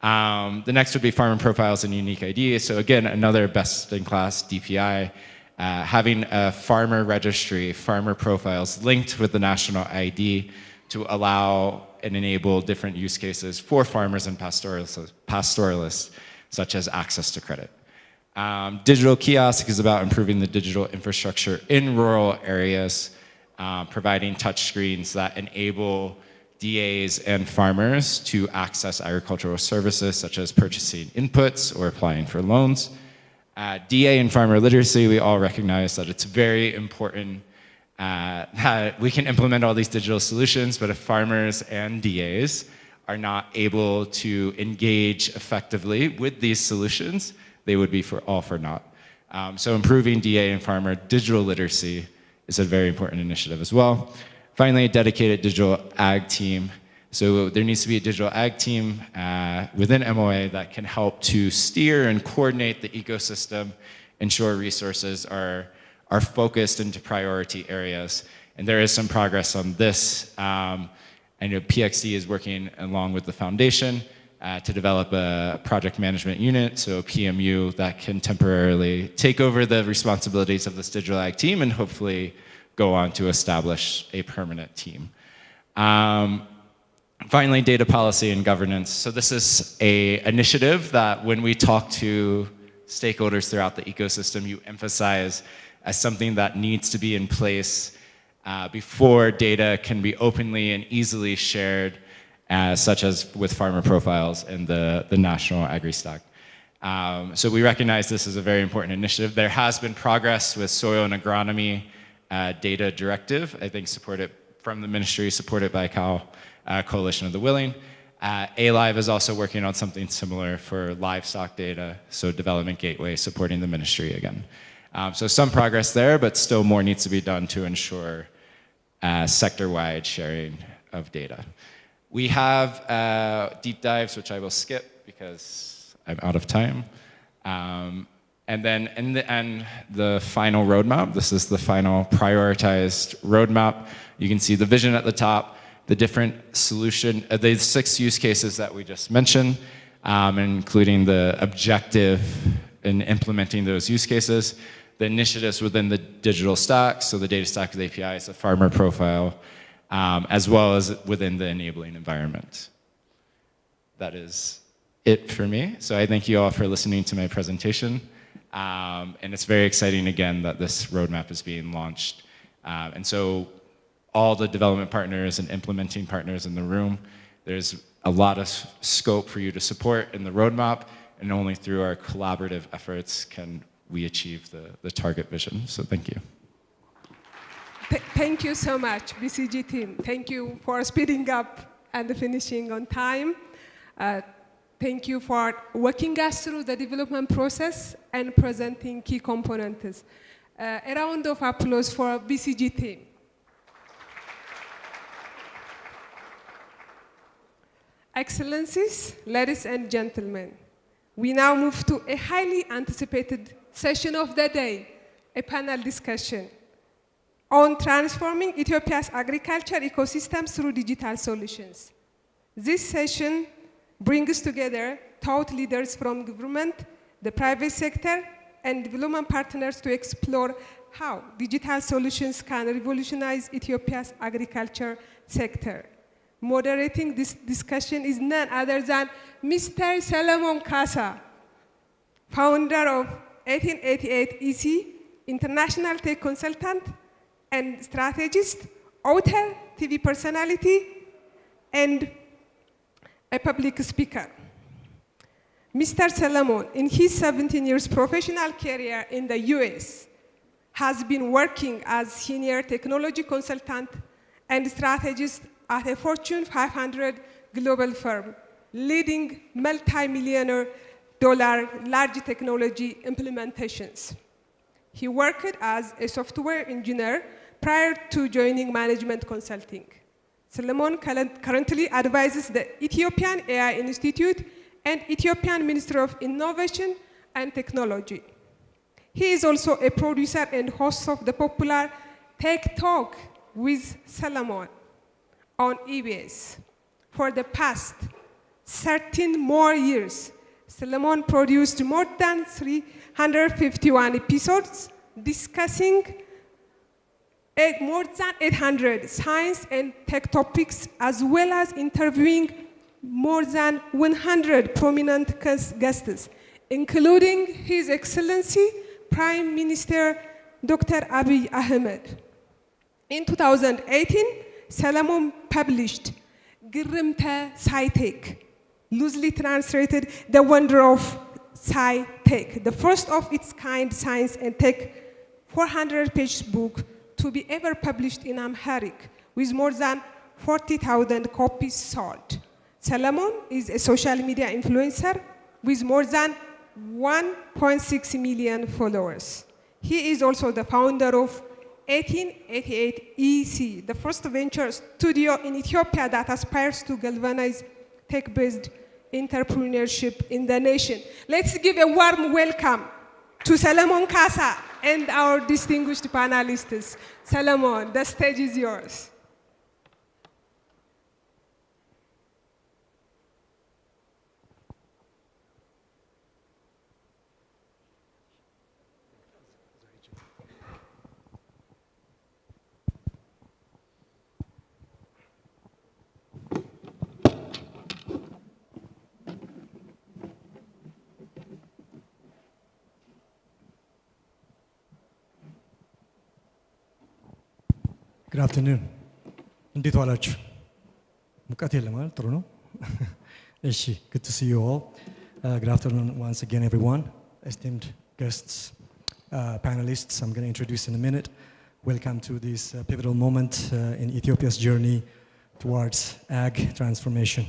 H: The next would be farmer profiles and unique ID. So again, another best-in-class DPI, having a farmer registry, farmer profiles linked with the national ID to allow and enable different use cases for farmers and pastoralists, such as access to credit. Digital kiosk is about improving the digital infrastructure in rural areas, providing touch screens that enable DAs and farmers to access agricultural services such as purchasing inputs or applying for loans. DA and farmer literacy, we all recognize that it's very important that we can implement all these digital solutions, but if farmers and DAs are not able to engage effectively with these solutions, they would be all for naught. So improving DA and farmer digital literacy is a very important initiative as well. Finally, a dedicated digital ag team. So there needs to be a digital ag team within MOA that can help to steer and coordinate the ecosystem, ensure resources are focused into priority areas. And there is some progress on this. I know PXD is working along with the foundation to develop a project management unit, so a PMU that can temporarily take over the responsibilities of this digital ag team and hopefully go on to establish a permanent team. Finally, data policy and governance. So this is an initiative that when we talk to stakeholders throughout the ecosystem, you emphasize as something that needs to be in place before data can be openly and easily shared, such as with farmer profiles and the national agri-stack. So we recognize this is a very important initiative. There has been progress with soil and agronomy data directive, I think supported from the ministry, supported by Coalition of the Willing. ALive is also working on something similar for livestock data, so Development Gateway supporting the ministry again. So some progress there, but still more needs to be done to ensure sector-wide sharing of data. We have deep dives, which I will skip because I'm out of time. And then in the end, the final roadmap. This is the final prioritized roadmap. You can see the vision at the top, the different solution, the 6 use cases that we just mentioned, including the objective in implementing those use cases, the initiatives within the digital stack, so the data stack with APIs, the farmer profile, as well as within the enabling environment. That is it for me. So I thank you all for listening to my presentation. And it's very exciting, again, that this roadmap is being launched. And so all the development partners and implementing partners in the room, there's a lot of scope for you to support in the roadmap, and only through our collaborative efforts can we achieve the target vision. So thank you.
A: Thank you so much, BCG team. Thank you for speeding up and finishing on time. Thank you for walking us through the development process and presenting key components. A round of applause for BCG team. Excellencies, ladies and gentlemen, we now move to a highly anticipated session of the day, a panel discussion on transforming Ethiopia's agriculture ecosystem through digital solutions. This session brings together thought leaders from government, the private sector, and development partners to explore how digital solutions can revolutionize Ethiopia's agriculture sector. Moderating this discussion is none other than Mr. Solomon Kasa, founder of 1888 EC, international tech consultant and strategist, author, TV personality, and a public speaker. Mr. Solomon, in his 17 years professional career in the US, has been working as senior technology consultant and strategist at a Fortune 500 global firm, leading multi-millionaire dollar large technology implementations. He worked as a software engineer prior to joining management consulting. Solomon currently advises the Ethiopian AI Institute and Ethiopian Ministry of Innovation and Technology. He is also a producer and host of the popular Tech Talk with Solomon on EBS. For the past 13 more years, Solomon produced more than 351 episodes discussing more than 800 science and tech topics, as well as interviewing more than 100 prominent guests, including His Excellency Prime Minister Dr. Abiy Ahmed. In 2018, Solomon published Grimta Sci-Tech, loosely translated The Wonder of Sci-Tech, the first of its kind science and tech 400-page book to be ever published in Amharic, with more than 40,000 copies sold. Solomon is a social media influencer with more than 1.6 million followers. He is also the founder of 1888 EC, the first venture studio in Ethiopia that aspires to galvanize tech-based entrepreneurship in the nation. Let's give a warm welcome to Solomon Kasa and our distinguished panelists. Solomon, the stage is yours.
I: Good afternoon. እንዴት ዋላችሁ? ሙቀት የለም አይደል? ጥሩ ነው። እሺ, good to see you all. Good afternoon once again, everyone. Esteemed guests, panelists, I'm going to introduce in a minute. Welcome to this pivotal moment in Ethiopia's journey towards ag transformation.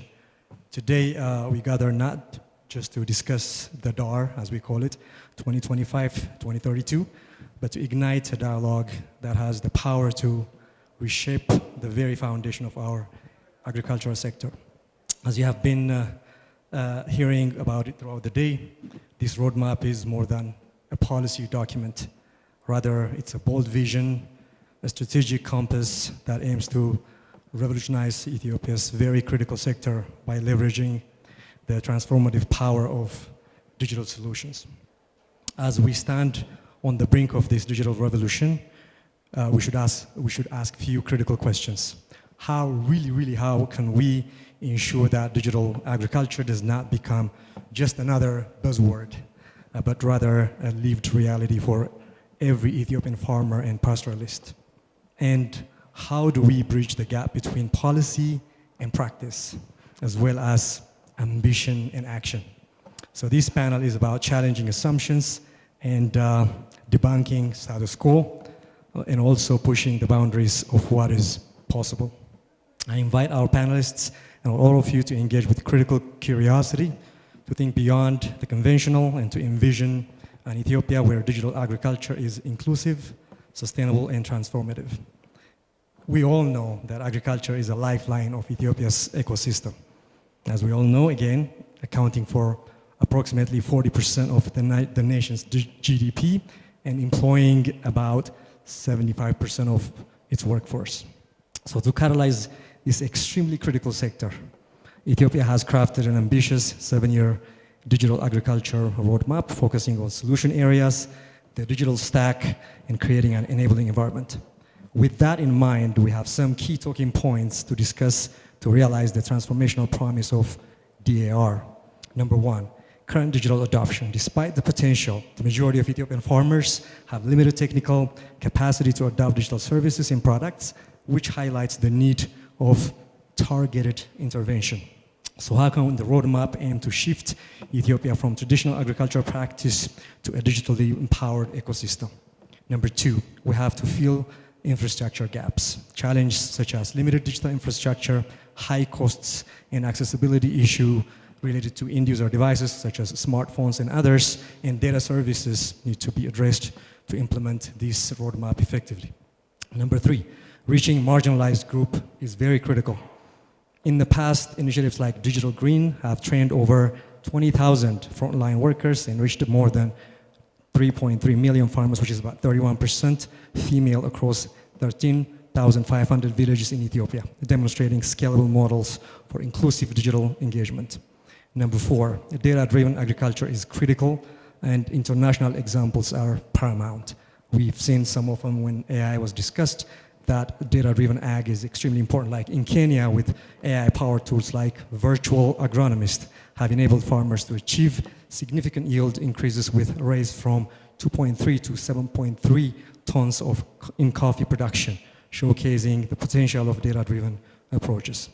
I: Today, we gather not just to discuss the DAR, as we call it, 2025-2032, but to ignite a dialogue that has the power to reshape the very foundation of our agricultural sector. As you have been hearing about it throughout the day, this roadmap is more than a policy document. Rather, it's a bold vision, a strategic compass that aims to revolutionize Ethiopia's very critical sector by leveraging the transformative power of digital solutions. As we stand on the brink of this digital revolution, we should ask few critical questions. How can we ensure that digital agriculture does not become just another buzzword, but rather a lived reality for every Ethiopian farmer and pastoralist? And how do we bridge the gap between policy and practice, as well as ambition and action? So this panel is about challenging assumptions and debunking status quo, and also pushing the boundaries of what is possible. I invite our panelists and all of you to engage with critical curiosity, to think beyond the conventional and to envision an Ethiopia where digital agriculture is inclusive, sustainable, and transformative. We all know that agriculture is a lifeline of Ethiopia's ecosystem. As we all know, again, accounting for approximately 40% of the nation's GDP and employing about 75% of its workforce. So to catalyze this extremely critical sector, Ethiopia has crafted an ambitious 7-year digital agriculture roadmap focusing on solution areas, the digital stack, and creating an enabling environment. With that in mind, we have some key talking points to discuss to realize the transformational promise of DAR. Number one, current digital adoption. Despite the potential, the majority of Ethiopian farmers have limited technical capacity to adopt digital services and products, which highlights the need of targeted intervention. So how can the roadmap aim to shift Ethiopia from traditional agricultural practice to a digitally empowered ecosystem? Number two, we have to fill infrastructure gaps. Challenges such as limited digital infrastructure, high costs, and accessibility issue related to end-user devices such as smartphones and others, and data services need to be addressed to implement this roadmap effectively. Number three, reaching marginalized group is very critical. In the past, initiatives like Digital Green have trained over 20,000 frontline workers and reached more than 3.3 million farmers, which is about 31% female across 13,500 villages in Ethiopia, demonstrating scalable models for inclusive digital engagement. Number four, data-driven agriculture is critical and international examples are paramount. We've seen some of them when AI was discussed, that data-driven ag is extremely important. Like in Kenya with AI-powered tools like virtual agronomists have enabled farmers to achieve significant yield increases with a raise from 2.3 to 7.3 tons in coffee production, showcasing the potential of data-driven approaches.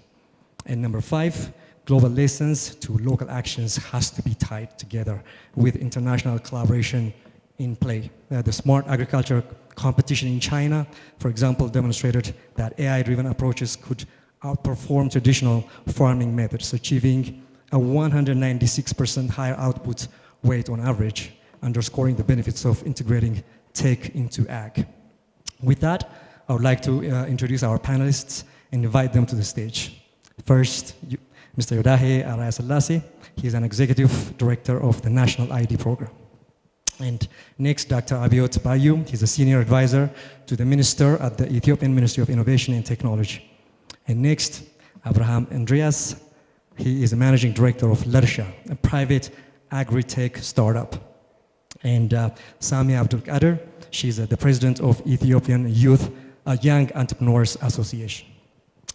I: And number five, global lessons to local actions has to be tied together with international collaboration in play. The smart agriculture competition in China, for example, demonstrated that AI-driven approaches could outperform traditional farming methods, achieving a 196% higher output rate on average, underscoring the benefits of integrating tech into ag. With that, I would like to introduce our panelists and invite them to the stage. First, Mr. Yodahe Araya-Selassie. He is an executive director of the National ID Program. And next, Dr. Abiot Bayu. He's a senior advisor to the minister at the Ethiopian Ministry of Innovation and Technology. And next, Abraham Andreas. He is a managing director of Lersha, a private agri-tech startup. And Sami Abdul Qadir. She's the president of Ethiopian Youth Young Entrepreneurs Association.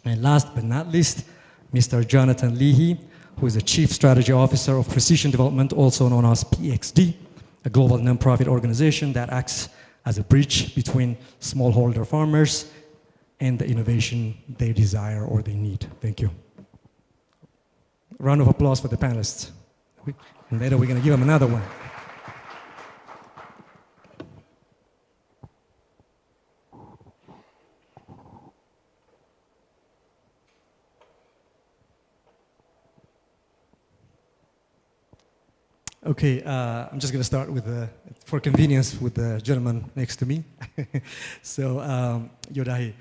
I: And last but not least, Mr. Jonathan Leahy, who is the chief strategy officer of Precision Development, also known as PXD, a global nonprofit organization that acts as a bridge between smallholder farmers and the innovation they desire or they need. Thank you. Round of applause for the panelists. And later we're going to give them another one. Okay, I'm just going to start with, for convenience, with the gentleman next to me. So, Yodahe,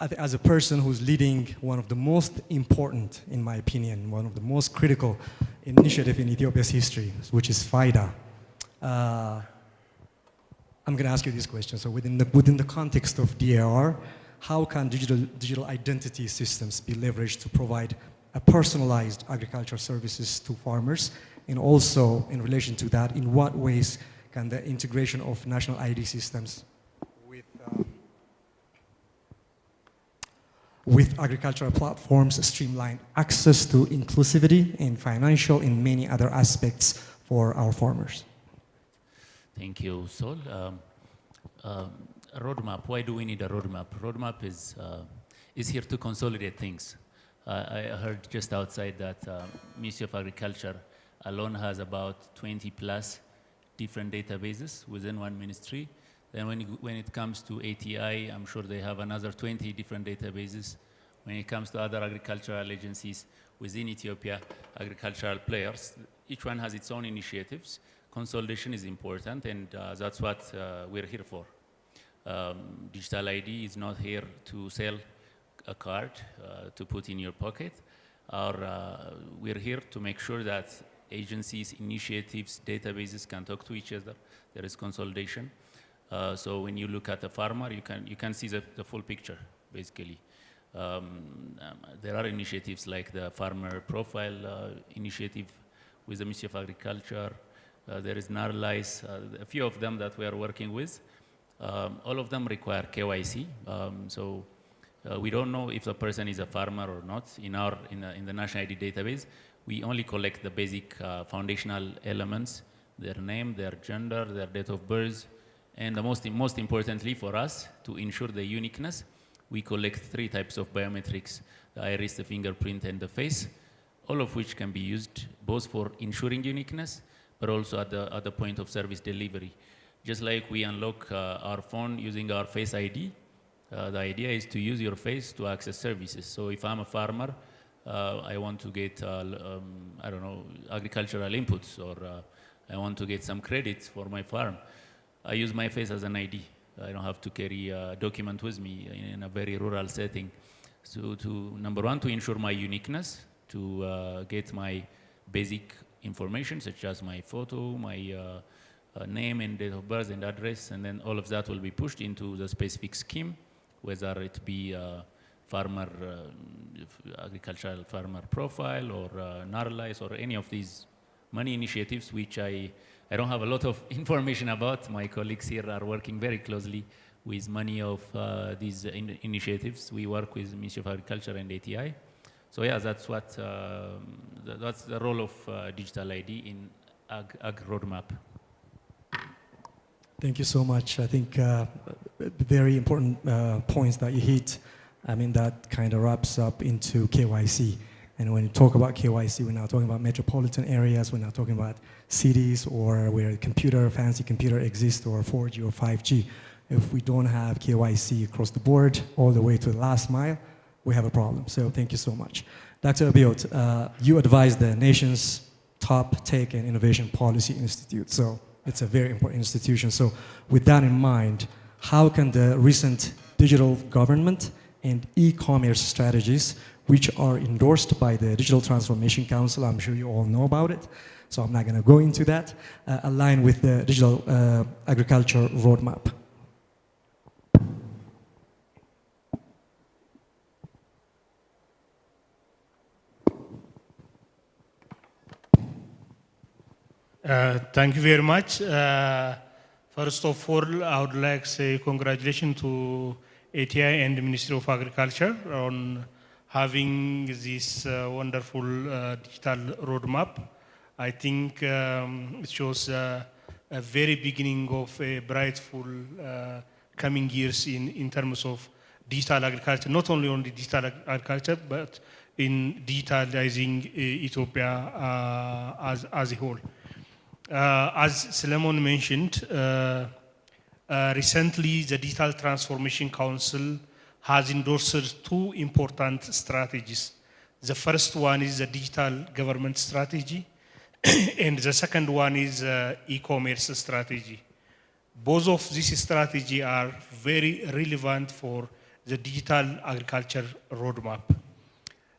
I: as a person who's leading one of the most important, in my opinion, one of the most critical initiative in Ethiopia's history, which is FIDA, I'm going to ask you this question. So within the context of DAR, how can digital identity systems be leveraged to provide a personalized agricultural services to farmers? And also, in relation to that, in what ways can the integration of national ID systems with agricultural platforms streamline access to inclusivity and financial and many other aspects for our farmers?
J: Thank you, Sol. A roadmap, why do we need a roadmap? Roadmap is here to consolidate things. I heard just outside that Ministry of Agriculture alone has about 20 plus different databases within one ministry. Then when it comes to ATI, I'm sure they have another 20 different databases. When it comes to other agricultural agencies within Ethiopia, agricultural players, each one has its own initiatives. Consolidation is important, and that's what we're here for. Digital ID is not here to sell a card to put in your pocket. We're here to make sure that agencies, initiatives, databases can talk to each other. There is consolidation. So when you look at the farmer, you can see the full picture, basically. There are initiatives like the farmer profile initiative with the Ministry of Agriculture. There is NARLICE, a few of them that we are working with. All of them require KYC. We don't know if the person is a farmer or not. In the National ID database, we only collect the basic foundational elements, their name, their gender, their date of birth, and the most importantly for us, to ensure the uniqueness, we collect 3 types of biometrics: the iris, the fingerprint, and the face, all of which can be used both for ensuring uniqueness, but also at the point of service delivery. Just like we unlock our phone using our Face ID, the idea is to use your face to access services. So if I'm a farmer, I want to get, I don't know, agricultural inputs, or I want to get some credits for my farm. I use my face as an ID. I don't have to carry a document with me in a very rural setting. So number one, to ensure my uniqueness, to get my basic information, such as my photo, my name and date of birth and address, and then all of that will be pushed into the specific scheme, whether it be farmer, agricultural farmer profile, or NARLICE, or any of these money initiatives, which I don't have a lot of information about. My colleagues here are working very closely with many of these initiatives. We work with the Ministry of Agriculture and ATI. So yeah, that's what that's the role of digital ID in Ag Roadmap.
I: Thank you so much. I think very important points that you hit. I mean, that kind of wraps up into KYC. And when you talk about KYC, we're not talking about metropolitan areas, we're not talking about cities or where fancy computer exists, or 4G or 5G. If we don't have KYC across the board, all the way to the last mile, we have a problem. So thank you so much. Dr. Abiot, you advise the nation's top tech and innovation policy institute. So it's a very important institution. So with that in mind, how can the recent digital government and e-commerce strategies, which are endorsed by the Digital Transformation Council, I'm sure you all know about it, so I'm not going to go into that, align with the digital agriculture roadmap?
K: Thank you very much. First of all, I would like to say congratulations to ATI and the Ministry of Agriculture on having this wonderful digital roadmap. I think it shows a very beginning of a brightful coming years in terms of digital agriculture, not only on the digital agriculture, but in digitalizing Ethiopia as a whole. As Suleiman mentioned, recently the Digital Transformation Council has endorsed two important strategies. The first one is the digital government strategy, and the second one is e-commerce strategy. Both of these strategies are very relevant for the digital agriculture roadmap.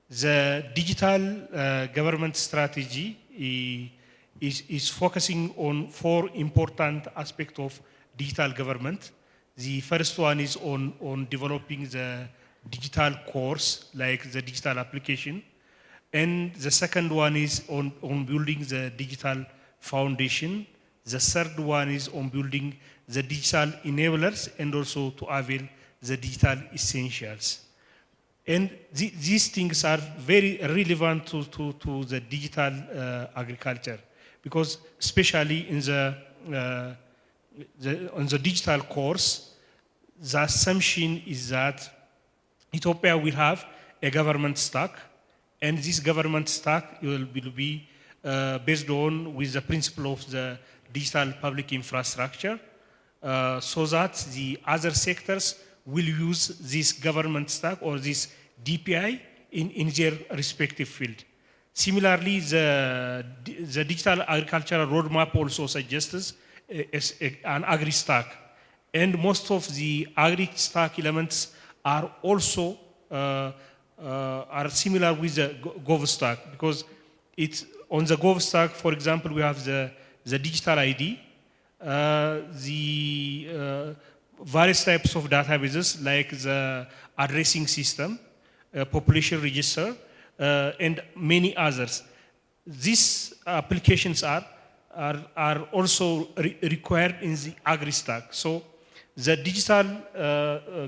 K: The digital government strategy is focusing on four important aspects of digital government. The first one is on developing the digital course, like the digital application. And the second one is on building the digital foundation. The third one is on building the digital enablers and also to avail the digital essentials. And these things are very relevant to the digital agriculture, because especially in on the digital course, the assumption is that Ethiopia will have a government stack, and this government stack will be based on with the principle of the digital public infrastructure, so that the other sectors will use this government stack or this DPI in their respective field. Similarly, the digital agricultural roadmap also suggests an agri-stack. And most of the agri-stack elements are also are similar with the gov-stack, because it's on the gov-stack, for example, we have the digital ID, the various types of databases like the addressing system, population register, and many others. These applications are also required in the agri-stack. So the digital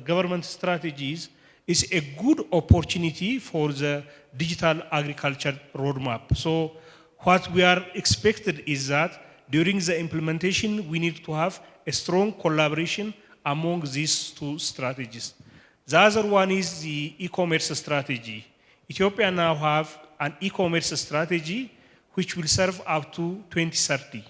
K: government strategies is a good opportunity for the digital agriculture roadmap. So what we are expected is that during the implementation, we need to have a strong collaboration among these two strategies. The other one is the e-commerce strategy. Ethiopia now have an e-commerce strategy which will serve up to 2030.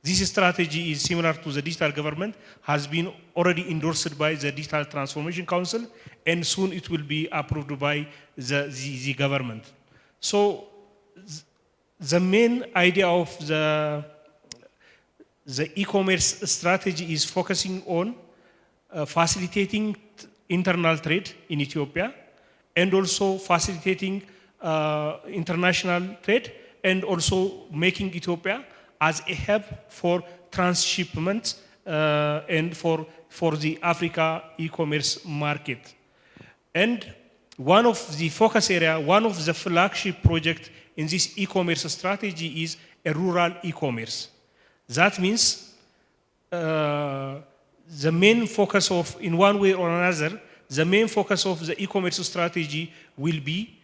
K: This strategy is similar to the digital government, has been already endorsed by the Digital Transformation Council, and soon it will be approved by the government. So the main idea of the e-commerce strategy is focusing on facilitating internal trade in Ethiopia, and also facilitating international trade, and also making Ethiopia as a hub for transshipment and for the Africa e-commerce market. And one of the focus area, one of the flagship project in this e-commerce strategy is a rural e-commerce. That means the main focus of, in one way or another, the main focus of the e-commerce strategy will be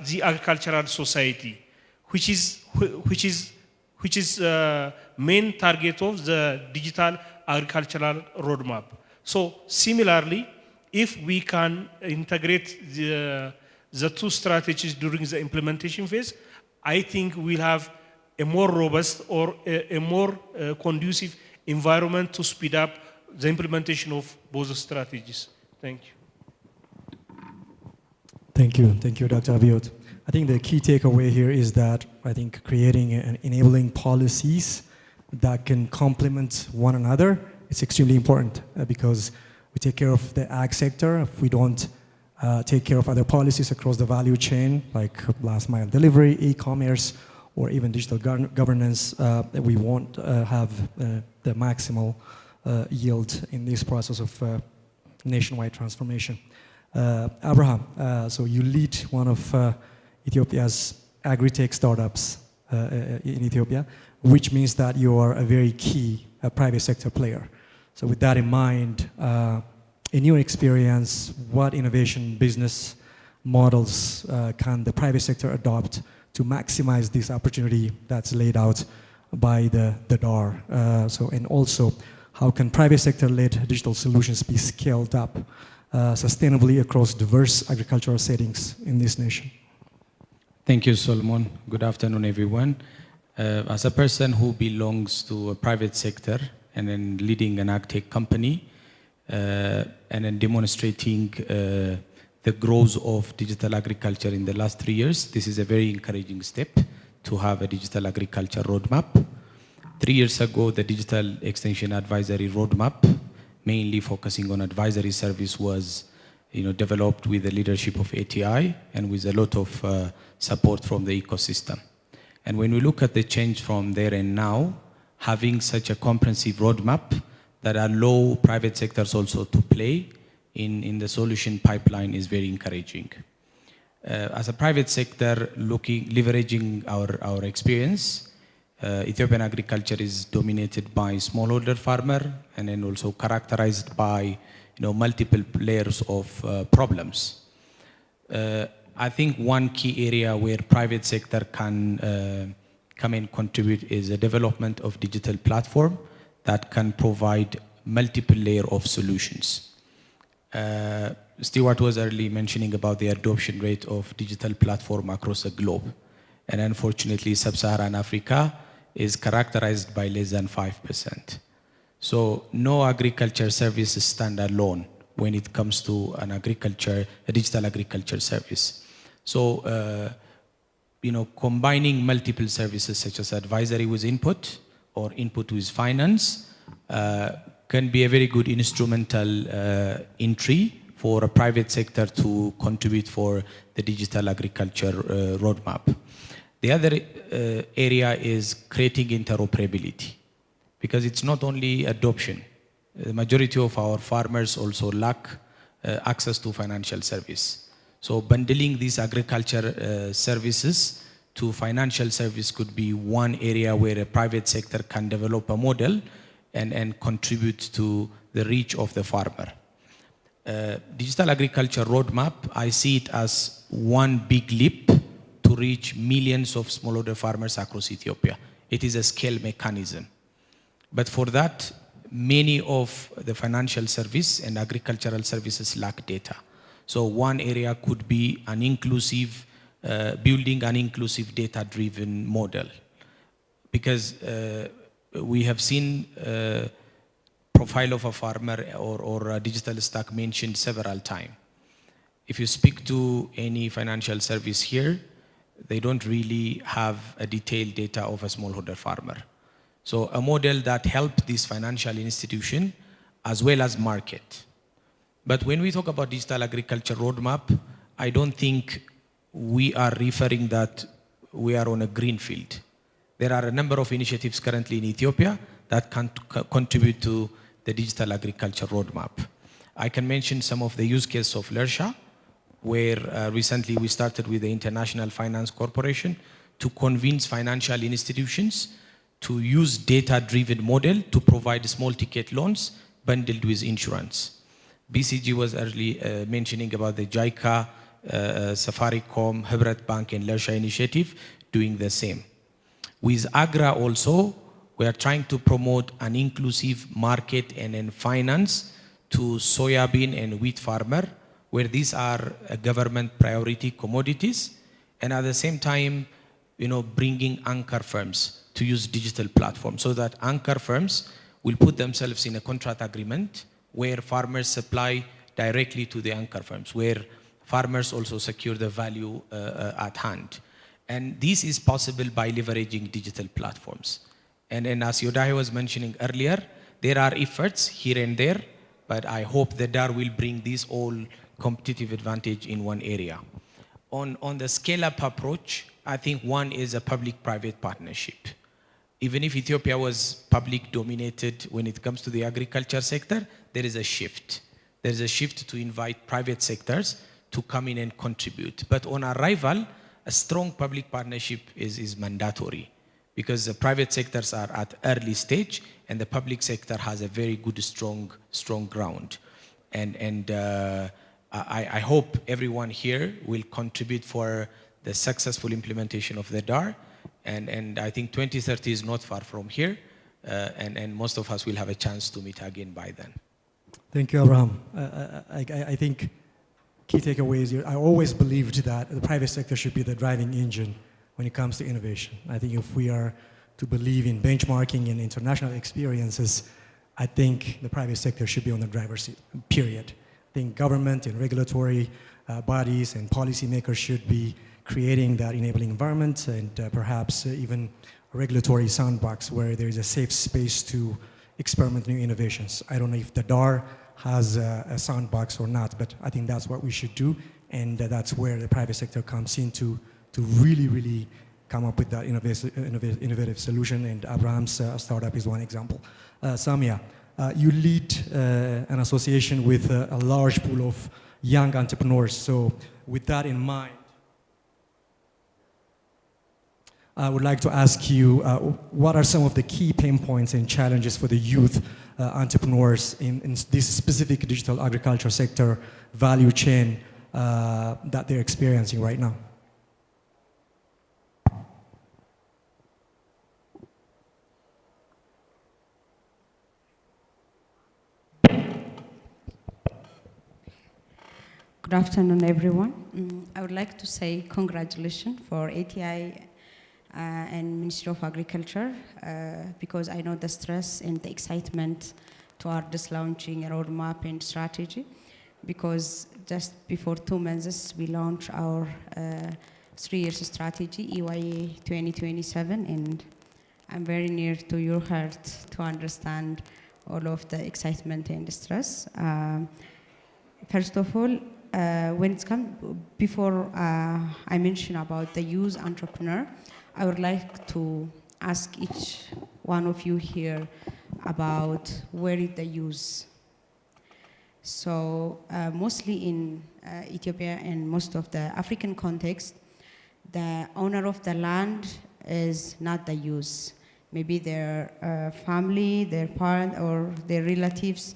K: the agricultural society, which is main target of the digital agricultural roadmap. So similarly, if we can integrate the two strategies during the implementation phase, I think we'll have a more robust or a more conducive environment to speed up the implementation of both strategies. Thank you.
I: Thank you, Dr. Abiot. I think the key takeaway here is that I think creating and enabling policies that can complement one another is extremely important because we take care of the ag sector. If we don't take care of other policies across the value chain, like last mile delivery, e-commerce, or even digital governance, we won't have the maximal yield in this process of nationwide transformation. Abraham, so you lead one of Ethiopia's agri-tech startups in Ethiopia, which means that you are a very key private sector player. So with that in mind, in your experience, what innovation business models can the private sector adopt to maximize this opportunity that's laid out by the DAR? And also, how can private sector-led digital solutions be scaled up sustainably across diverse agricultural settings in this nation?
L: Thank you, Solomon. Good afternoon, everyone. As a person who belongs to a private sector and then leading an ag-tech company and then demonstrating the growth of digital agriculture in the last 3 years, this is a very encouraging step to have a digital agriculture roadmap. 3 years ago, the Digital Extension Advisory Roadmap, mainly focusing on advisory service, was developed with the leadership of ATI and with a lot of support from the ecosystem. And when we look at the change from there and now, having such a comprehensive roadmap that allow private sectors also to play in the solution pipeline is very encouraging. As a private sector, leveraging our experience, Ethiopian agriculture is dominated by smallholder farmer and then also characterized by multiple layers of problems. I think one key area where private sector can come and contribute is the development of digital platform that can provide multiple layer of solutions. Stewart was early mentioning about the adoption rate of digital platform across the globe. And unfortunately, sub-Saharan Africa is characterized by less than 5%. So no agriculture services stand alone when it comes to a digital agriculture service. So, combining multiple services such as advisory with input or input with finance can be a very good instrumental entry for a private sector to contribute for the digital agriculture roadmap. The other area is creating interoperability, because it's not only adoption. The majority of our farmers also lack access to financial service. So bundling these agriculture services to financial service could be one area where a private sector can develop a model and contribute to the reach of the farmer. Digital agriculture roadmap, I see it as one big leap to reach millions of smallholder farmers across Ethiopia. It is a scale mechanism. But for that, many of the financial service and agricultural services lack data. So one area could be an inclusive, building an inclusive data-driven model. Because we have seen profile of a farmer or a digital stack mentioned several times. If you speak to any financial service here, they don't really have a detailed data of a smallholder farmer. So a model that helped this financial institution as well as market. But when we talk about digital agriculture roadmap, I don't think we are referring that we are on a green field. There are a number of initiatives currently in Ethiopia that can contribute to the digital agriculture roadmap. I can mention some of the use cases of LERSHA, where recently we started with the International Finance Corporation to convince financial institutions to use data-driven model to provide small ticket loans bundled with insurance. BCG was early mentioning about the JICA, Safaricom, Hebrat Bank and LERSHA initiative doing the same. With AGRA also, we are trying to promote an inclusive market and finance to soybean and wheat farmer, where these are government priority commodities, and at the same time, bringing anchor firms to use digital platforms so that anchor firms will put themselves in a contract agreement where farmers supply directly to the anchor firms, where farmers also secure the value at hand. And this is possible by leveraging digital platforms. And as Yodahe was mentioning earlier, there are efforts here and there, but I hope that DAR will bring this all competitive advantage in one area. On the scale-up approach, I think one is a public-private partnership. Even if Ethiopia was public-dominated when it comes to the agriculture sector, there is a shift. There is a shift to invite private sectors to come in and contribute. But on arrival, a strong public partnership is mandatory, because the private sectors are at early stage and the public sector has a very good, strong ground. And I hope everyone here will contribute for the successful implementation of the DAR. And I think 2030 is not far from here. And most of us will have a chance to meet again by then.
I: Thank you, Abraham. I think key takeaways here. I always believed that the private sector should be the driving engine when it comes to innovation. I think if we are to believe in benchmarking and international experiences, I think the private sector should be on the driver's seat, period. I think government and regulatory bodies and policymakers should be creating that enabling environment, and perhaps even a regulatory sandbox where there is a safe space to experiment new innovations. I don't know if the DAR has a sandbox or not, but I think that's what we should do, and that's where the private sector comes in to really come up with that innovative solution, and Abraham's startup is one example. Samia, you lead an association with a large pool of young entrepreneurs, so with that in mind, I would like to ask you, what are some of the key pain points and challenges for the youth entrepreneurs in this specific digital agriculture sector value chain that they're experiencing right now?
M: Good afternoon, everyone. I would like to say congratulations for ATI and Ministry of Agriculture, because I know the stress and the excitement toward this launching a roadmap and strategy, because just before 2 months we launched our 3-year strategy, EYA 2027, and I'm very near to your heart to understand all of the excitement and the stress. First of all, when it's come, before I mention about the youth entrepreneur, I would like to ask each one of you here about where is the youth. So mostly in Ethiopia and most of the African context, the owner of the land is not the youth. Maybe their family, their parent, or their relatives.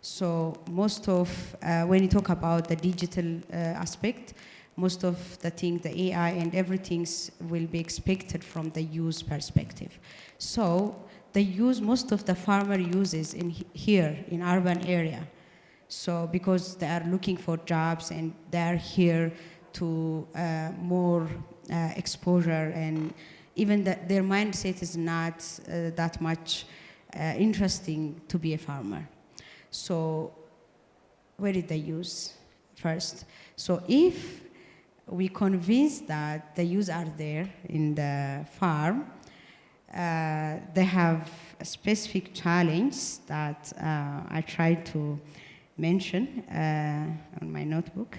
M: So most of, when you talk about the digital aspect, most of the things, the AI and everything will be expected from the youth perspective. So the youth, most of the farmer uses in here in urban area. So because they are looking for jobs and they are here to more exposure and even their mindset is not that much interesting to be a farmer. So where did they use first? So if we convince that the use are there in the farm, they have a specific challenge that I tried to mention on my notebook.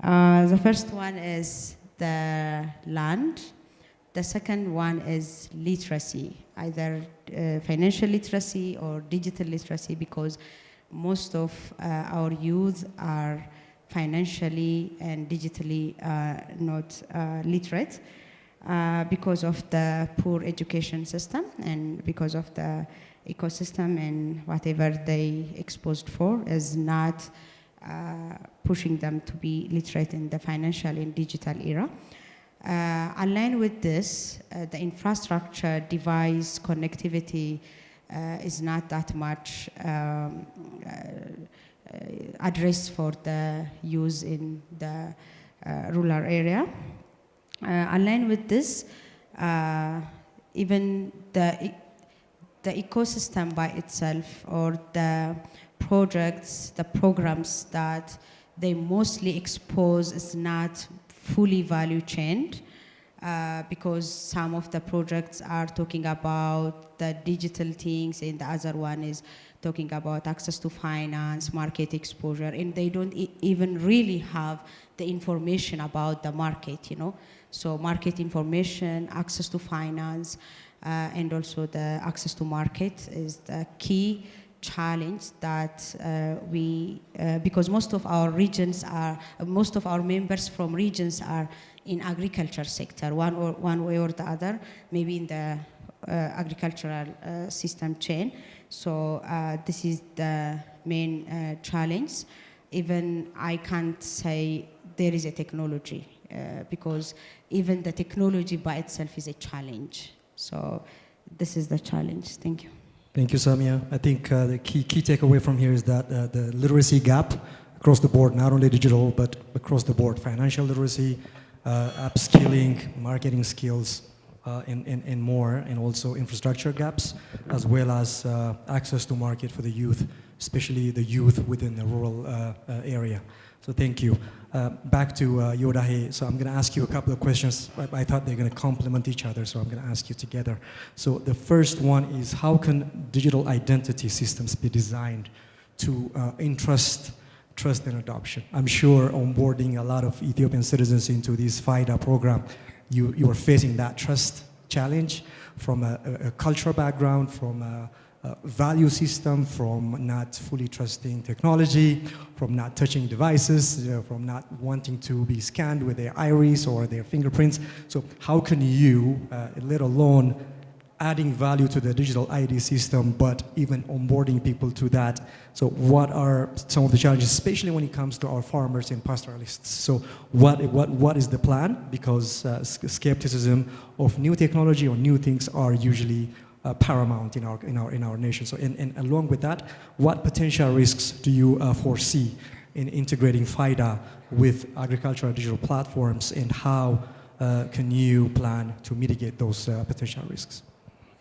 M: The first one is the land. The second one is literacy, either financial literacy or digital literacy, because most of our youth are financially and digitally not literate because of the poor education system and because of the ecosystem, and whatever they exposed for is not pushing them to be literate in the financial and digital era. Aligned with this, the infrastructure, device, connectivity is not that much addressed for the use in the rural area. Aligned with this, even the ecosystem by itself, or the projects, the programs that they mostly expose is not fully value chained, because some of the projects are talking about the digital things and the other one is talking about access to finance, market exposure, and they don't even really have the information about the market, you know. So market information, access to finance, and also the access to market is the key challenge that because most of our regions are, most of our members from regions are in agriculture sector, one way or the other, maybe in the agricultural system chain. So this is the main challenge. Even I can't say there is a technology, because even the technology by itself is a challenge. So this is the challenge. Thank you.
I: Thank you, Samia. I think the key takeaway from here is that the literacy gap across the board, not only digital, but across the board, financial literacy, upskilling, marketing skills, and more, and also infrastructure gaps, as well as access to market for the youth, especially the youth within the rural area. So thank you. Back to Yodahe. So I'm going to ask you a couple of questions. I thought they're going to complement each other, so I'm going to ask you together. So the first one is, how can digital identity systems be designed to trust and adoption? I'm sure onboarding a lot of Ethiopian citizens into this FIDA program, you are facing that trust challenge from a cultural background, from a value system, from not fully trusting technology, from not touching devices, from not wanting to be scanned with their iris or their fingerprints. So how can you, let alone adding value to the digital ID system, but even onboarding people to that? So what are some of the challenges, especially when it comes to our farmers and pastoralists? So what is the plan? Because skepticism of new technology or new things are usually paramount in our nation. So and along with that, what potential risks do you foresee in integrating FIDA with agricultural digital platforms, and how can you plan to mitigate those potential risks?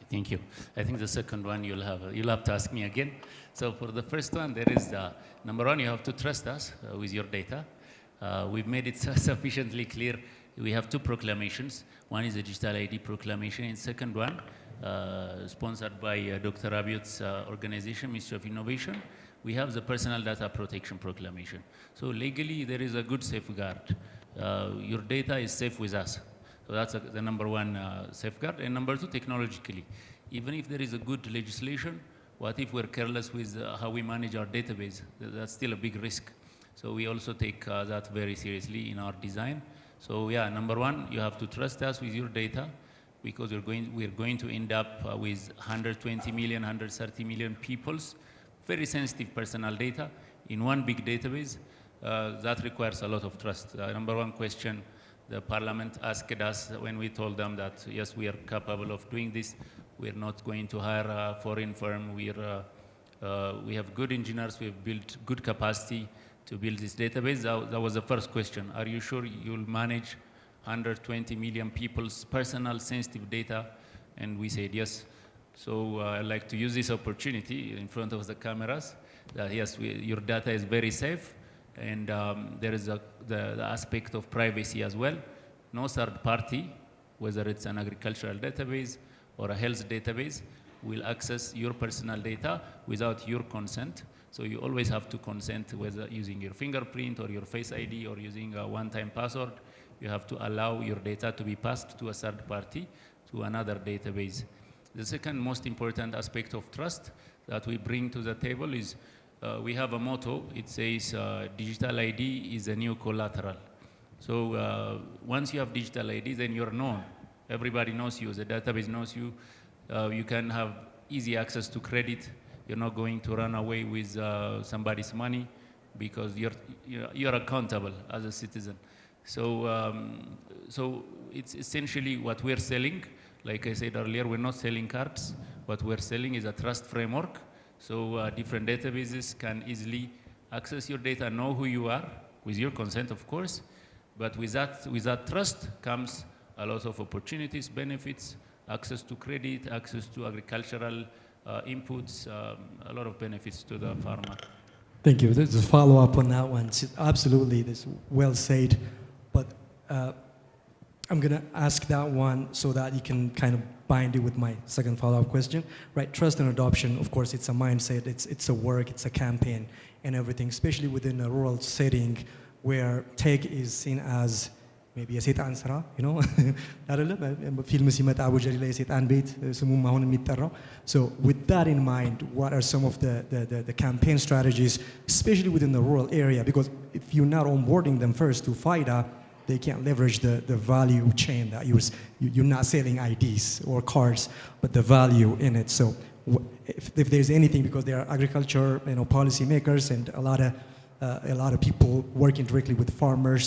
J: Thank you. I think the second one you'll have to ask me again. So for the first one, there is the number one, you have to trust us with your data. We've made it sufficiently clear. We have two proclamations. One is a digital ID proclamation, and second one, sponsored by Dr. Abiot's organization, Ministry of Innovation, we have the Personal Data Protection Proclamation. So legally, there is a good safeguard. Your data is safe with us. So that's the number one safeguard. And number two, technologically, even if there is a good legislation, what if we're careless with how we manage our database? That's still a big risk. So we also take that very seriously in our design. So yeah, number one, you have to trust us with your data, because we're going to end up with 120 million, 130 million people's very sensitive personal data in one big database. That requires a lot of trust. Number one question the Parliament asked us when we told them that, yes, we are capable of doing this. We're not going to hire a foreign firm. We have good engineers. We have built good capacity to build this database. That was the first question. Are you sure you'll manage 120 million people's personal sensitive data? And we said yes. So I'd like to use this opportunity in front of the cameras that yes, your data is very safe, and there is the aspect of privacy as well. No third party, whether it's an agricultural database or a health database, will access your personal data without your consent. So you always have to consent, whether using your fingerprint or your Face ID or using a one-time password. You have to allow your data to be passed to a third party, to another database. The second most important aspect of trust that we bring to the table is we have a motto. It says digital ID is a new collateral. So once you have digital ID, then you're known. Everybody knows you, the database knows you. You can have easy access to credit. You're not going to run away with somebody's money because you're accountable as a citizen. So, so it's essentially what we're selling. Like I said earlier, we're not selling cards. What we're selling is a trust framework. So different databases can easily access your data, know who you are, with your consent, of course. But with that trust comes a lot of opportunities, benefits, access to credit, access to agricultural inputs, a lot of benefits to the farmer.
I: Thank you. There's a follow-up on that one. Absolutely, that's well said. But I'm going to ask that one so that you can kind of bind it with my second follow-up question. Right, trust and adoption, of course, it's a mindset, it's a work, it's a campaign and everything, especially within a rural setting where tech is seen as maybe የሴጣን ስራ አይደለም ፊልም ሲመጣ አቡጀሪ ላይ የሴጣን ቤት ስሙም አሁን የሚጠራው. So with that in mind, what are some of the campaign strategies, especially within the rural area? Because if you're not onboarding them first to FIDA, they can't leverage the value chain that you're not selling IDs or cards, but the value in it. So if there's anything, because there are agriculture policy makers and a lot of people working directly with farmers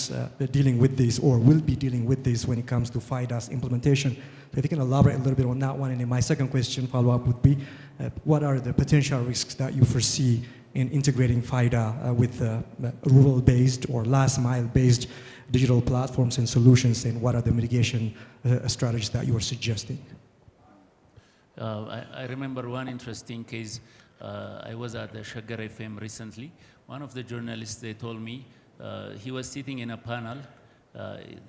I: dealing with this or will be dealing with this when it comes to FIDA's implementation. So if you can elaborate a little bit on that one. And then my second question, follow-up, would be what are the potential risks that you foresee in integrating FIDA with rural-based or last-mile-based digital platforms and solutions, and what are the mitigation strategies that you are suggesting?
J: I remember one interesting case. I was at the Shaggar FM recently. One of the journalists, they told me, he was sitting in a panel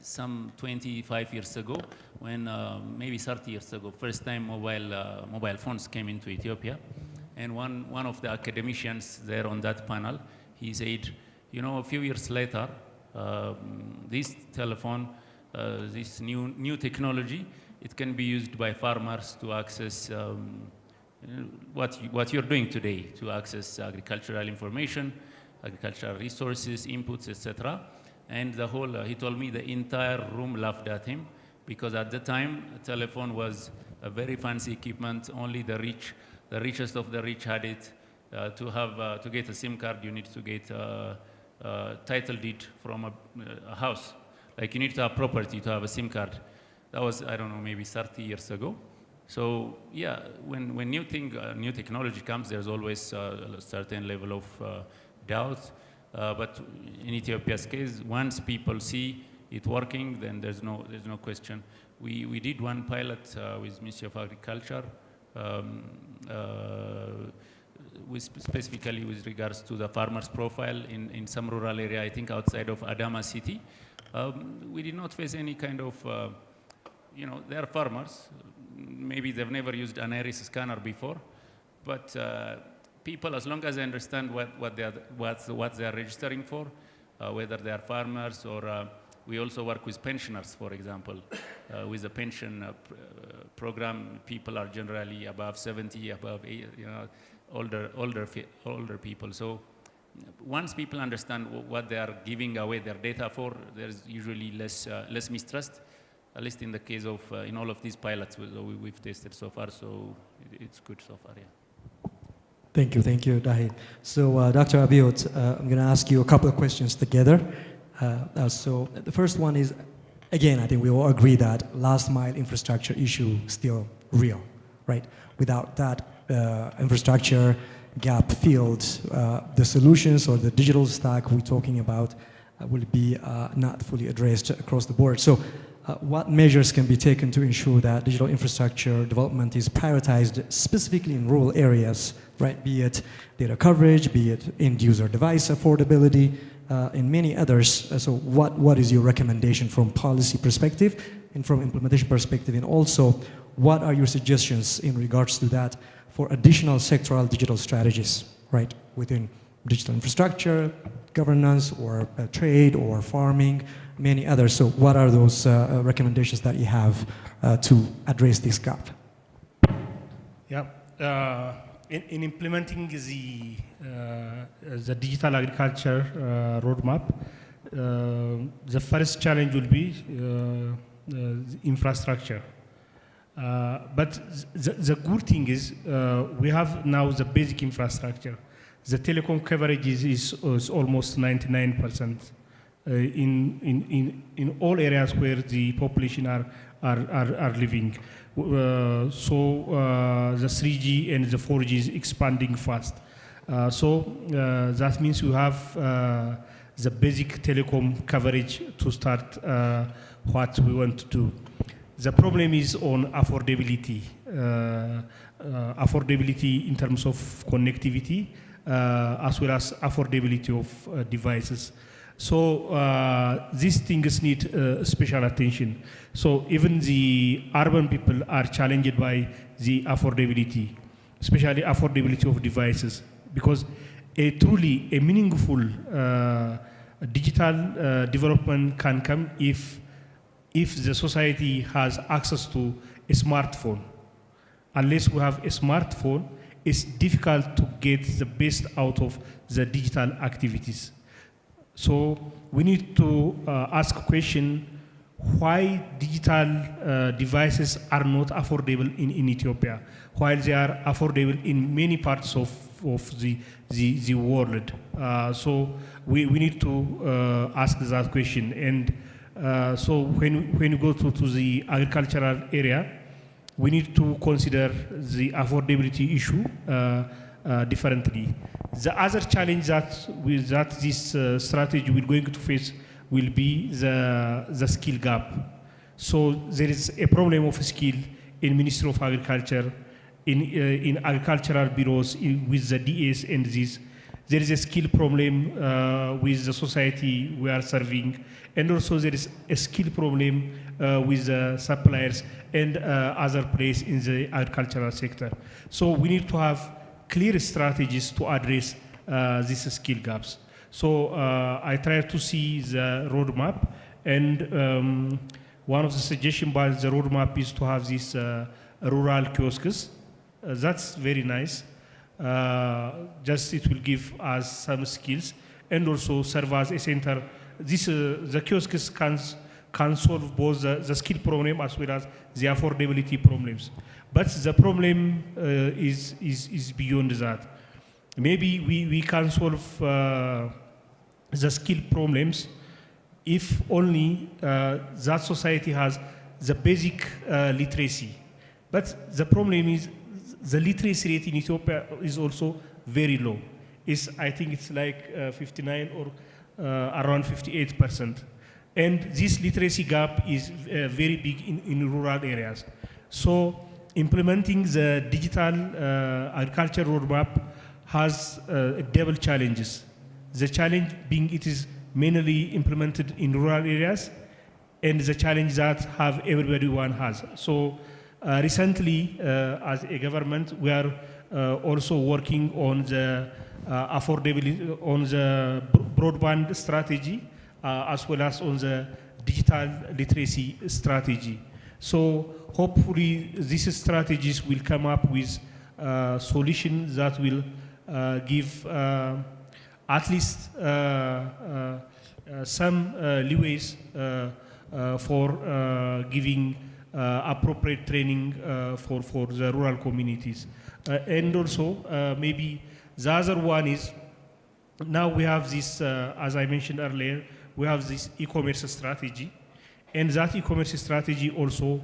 J: some 25 years ago, when maybe 30 years ago, first time mobile phones came into Ethiopia. And one of the academicians there on that panel, he said, a few years later, this telephone, this new technology, it can be used by farmers to access what you're doing today, to access agricultural information, agricultural resources, inputs, etc. And the whole, he told me the entire room laughed at him, because at the time, a telephone was a very fancy equipment. Only the richest of the rich had it. To get a SIM card, you need to get a title deed from a house. Like you need to have property to have a SIM card. That was, I don't know, maybe 30 years ago. So yeah, when new technology comes, there's always a certain level of doubt. But in Ethiopia's case, once people see it working, then there's no question. We did one pilot with Ministry of Agriculture, specifically with regards to the farmer's profile in some rural area, I think outside of Adama city. We did not face any kind of, they are farmers. Maybe they've never used an iris scanner before, but people, as long as they understand what they are registering for, whether they are farmers or we also work with pensioners, for example. With the pension program, people are generally above 70, above 80, older people. So once people understand what they are giving away their data for, there's usually less mistrust. At least in the case of, in all of these pilots we've tested so far, so it's good so far, yeah.
I: Thank you, Dahid. So Dr. Abiot, I'm going to ask you a couple of questions together. So the first one is, again, I think we all agree that last mile infrastructure issue is still real, right? Without that infrastructure gap filled, the solutions or the digital stack we're talking about will be not fully addressed across the board. So what measures can be taken to ensure that digital infrastructure development is prioritized specifically in rural areas, right? Be it data coverage, be it end-user device affordability, and many others. So what is your recommendation from policy perspective and from implementation perspective? And also, what are your suggestions in regards to that for additional sectoral digital strategies, right? Within digital infrastructure, governance, or trade, or farming, many others. So what are those recommendations that you have to address this gap?
K: Yeah, in implementing the digital agriculture roadmap, the first challenge will be infrastructure. But the good thing is we have now the basic infrastructure. The telecom coverage is almost 99%. In all areas where the population are living. So the 3G and the 4G is expanding fast. So that means you have the basic telecom coverage to start what we want to do. The problem is on affordability. Affordability in terms of connectivity, as well as affordability of devices. So these things need special attention. So even the urban people are challenged by the affordability, especially affordability of devices, because truly a meaningful digital development can come if the society has access to a smartphone. Unless we have a smartphone, it's difficult to get the best out of the digital activities. So we need to ask a question, why digital devices are not affordable in Ethiopia, while they are affordable in many parts of the world. So we need to ask that question. And so when you go to the agricultural area, we need to consider the affordability issue differently. The other challenge that this strategy we're going to face will be the skill gap. So there is a problem of skill in Ministry of Agriculture, in agricultural bureaus, with the DAs and this. There is a skill problem with the society we are serving, and also there is a skill problem with the suppliers and other players in the agricultural sector. So we need to have clear strategies to address these skill gaps. So I try to see the roadmap, and one of the suggestions by the roadmap is to have these rural kiosks. That's very nice. Just it will give us some skills and also serve as a center. The kiosks can solve both the skill problem as well as the affordability problems. But the problem is beyond that. Maybe we can solve the skill problems if only that society has the basic literacy. But the problem is the literacy rate in Ethiopia is also very low. I think it's like 59 or around 58%. And this literacy gap is very big in rural areas. So implementing the digital agriculture roadmap has double challenges. The challenge being it is mainly implemented in rural areas, and the challenge that everyone has. So recently, as a government, we are also working on the affordability, on the broadband strategy, as well as on the digital literacy strategy. So hopefully these strategies will come up with solutions that will give at least some leeways for giving appropriate training for the rural communities. And also maybe the other one is, now we have this, as I mentioned earlier, we have this e-commerce strategy, and that e-commerce strategy also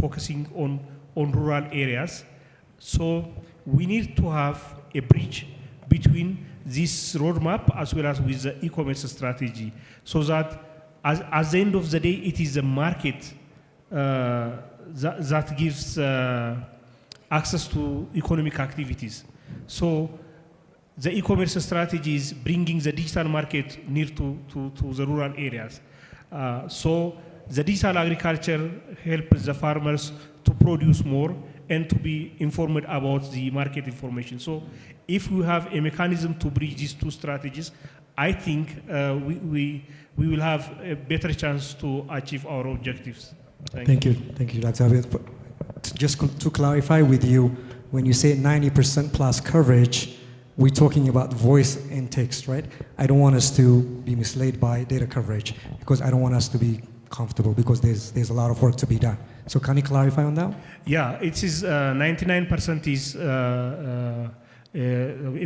K: focusing on rural areas. So we need to have a bridge between this roadmap as well as with the e-commerce strategy, so that at the end of the day, it is the market that gives access to economic activities. So the e-commerce strategy is bringing the digital market near to the rural areas. So the digital agriculture helps the farmers to produce more and to be informed about the market information. So if we have a mechanism to bridge these two strategies, I think we will have a better chance to achieve our objectives.
I: Thank you, Dr. Abed. Just to clarify with you, when you say 90% plus coverage, we're talking about voice and text, right? I don't want us to be misled by data coverage, because I don't want us to be comfortable, because there's a lot of work to be done. So can you clarify on that?
K: Yeah, it is 99% is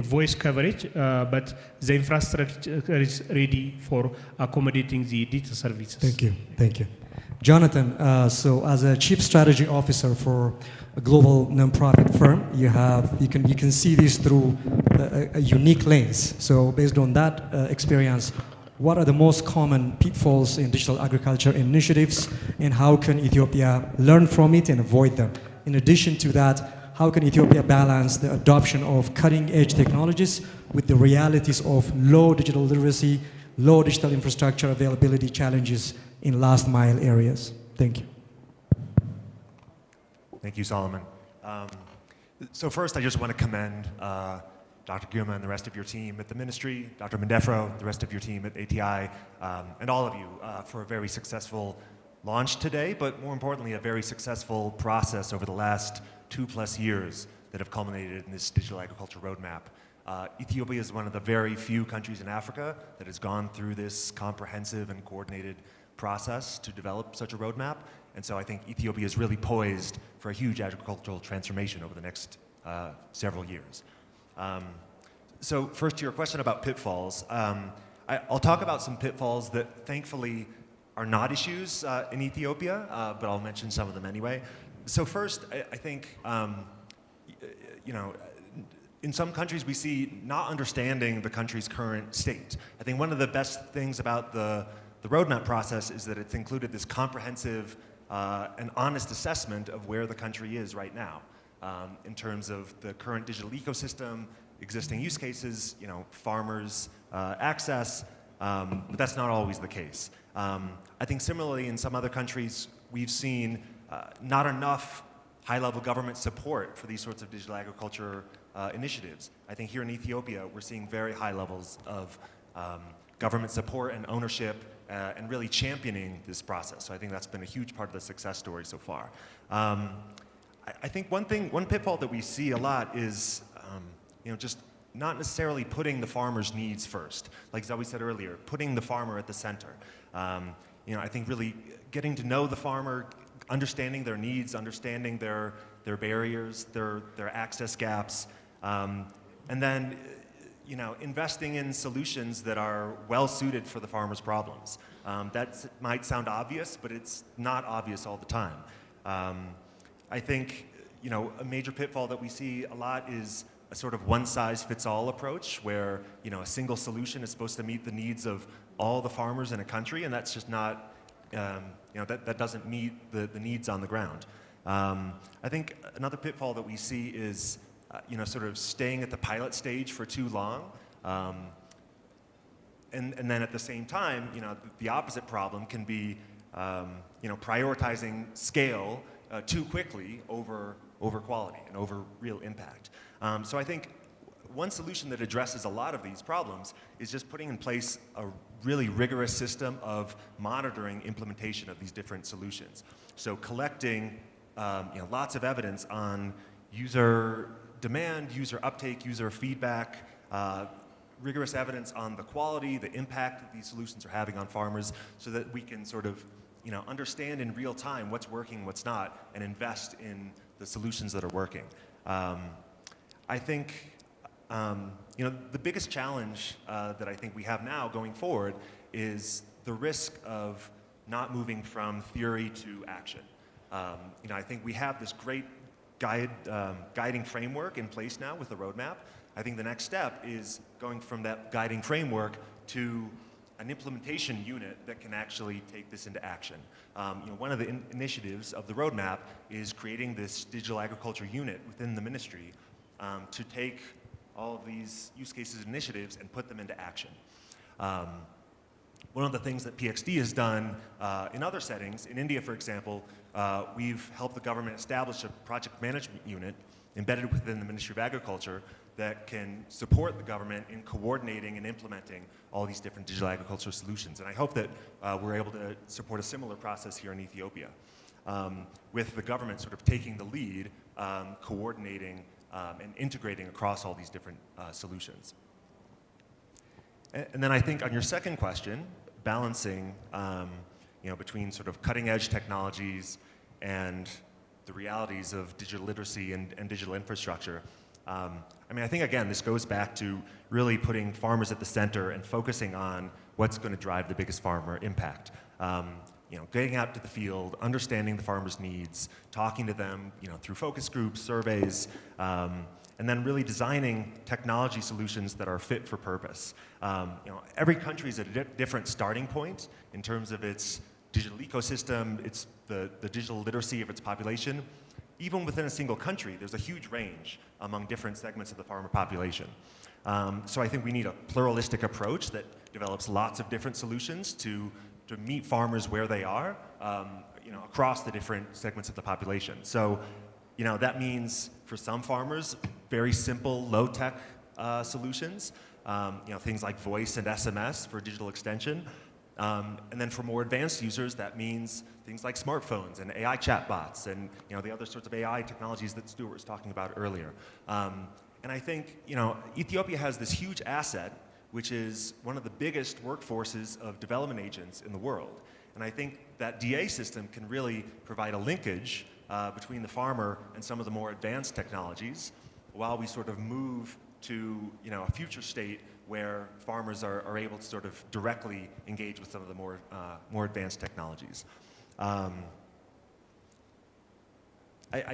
K: voice coverage, but the infrastructure is ready for accommodating the data services.
I: Thank you. Jonathan, so as a Chief Strategy Officer for a global nonprofit firm, you can see this through a unique lens. So based on that experience, what are the most common pitfalls in digital agriculture initiatives, and how can Ethiopia learn from it and avoid them? In addition to that, how can Ethiopia balance the adoption of cutting-edge technologies with the realities of low digital literacy, low digital infrastructure availability challenges in last-mile areas? Thank you.
N: Thank you, Solomon. So first, I just want to commend Dr. Girma and the rest of your team at the ministry, Dr. Mendefro, the rest of your team at ATI, and all of you for a very successful launch today, but more importantly, a very successful process over the last 2+ years that have culminated in this digital agriculture roadmap. Ethiopia is one of the very few countries in Africa that has gone through this comprehensive and coordinated process to develop such a roadmap. And so I think Ethiopia is really poised for a huge agricultural transformation over the next several years. So first to your question about pitfalls. I'll talk about some pitfalls that thankfully are not issues in Ethiopia, but I'll mention some of them anyway. So first, I think, in some countries we see not understanding the country's current state. I think one of the best things about the roadmap process is that it's included this comprehensive and honest assessment of where the country is right now in terms of the current digital ecosystem, existing use cases, farmers' access, but that's not always the case. I think similarly in some other countries we've seen not enough high-level government support for these sorts of digital agriculture initiatives. I think here in Ethiopia we're seeing very high levels of government support and ownership and really championing this process. So I think that's been a huge part of the success story so far. I think one pitfall that we see a lot is just not necessarily putting the farmer's needs first. Like Zoe said earlier, putting the farmer at the center. I think really getting to know the farmer, understanding their needs, understanding their barriers, their access gaps, and then investing in solutions that are well suited for the farmer's problems. That might sound obvious, but it's not obvious all the time. I think a major pitfall that we see a lot is a sort of one-size-fits-all approach where a single solution is supposed to meet the needs of all the farmers in a country, and that's just not that doesn't meet the needs on the ground. I think another pitfall that we see is sort of staying at the pilot stage for too long, and then at the same time, the opposite problem can be prioritizing scale too quickly over quality and over real impact. So I think one solution that addresses a lot of these problems is just putting in place a really rigorous system of monitoring implementation of these different solutions. So collecting lots of evidence on user demand, user uptake, user feedback, rigorous evidence on the quality, the impact that these solutions are having on farmers, so that we can sort of understand in real time what's working, what's not, and invest in the solutions that are working. I think the biggest challenge that I think we have now going forward is the risk of not moving from theory to action. I think we have this great guiding framework in place now with the roadmap, I think the next step is going from that guiding framework to an implementation unit that can actually take this into action. One of the initiatives of the roadmap is creating this digital agriculture unit within the ministry to take all of these use cases and initiatives and put them into action. One of the things that PXD has done in other settings, in India, for example, we've helped the government establish a project management unit embedded within the Ministry of Agriculture that can support the government in coordinating and implementing all these different digital agriculture solutions. And I hope that we're able to support a similar process here in Ethiopia, with the government sort of taking the lead, coordinating and integrating across all these different solutions. And then I think on your second question, balancing between sort of cutting edge technologies and the realities of digital literacy and digital infrastructure. I think, again, this goes back to really putting farmers at the center and focusing on what's going to drive the biggest farmer impact. Getting out to the field, understanding the farmers' needs, talking to them through focus groups, surveys, and then really designing technology solutions that are fit for purpose. Every country is at a different starting point in terms of its digital ecosystem, its the digital literacy of its population. Even within a single country, there's a huge range among different segments of the farmer population. So I think we need a pluralistic approach that develops lots of different solutions to meet farmers where they are, across the different segments of the population. So, that means for some farmers, very simple, low-tech solutions, things like voice and SMS for digital extension. And then for more advanced users, that means things like smartphones and AI chatbots and the other sorts of AI technologies that Stuart was talking about earlier. And I think Ethiopia has this huge asset, which is one of the biggest workforces of development agents in the world. And I think that DA system can really provide a linkage between the farmer and some of the more advanced technologies, while we sort of move to a future state where farmers are able to sort of directly engage with some of the more advanced technologies. I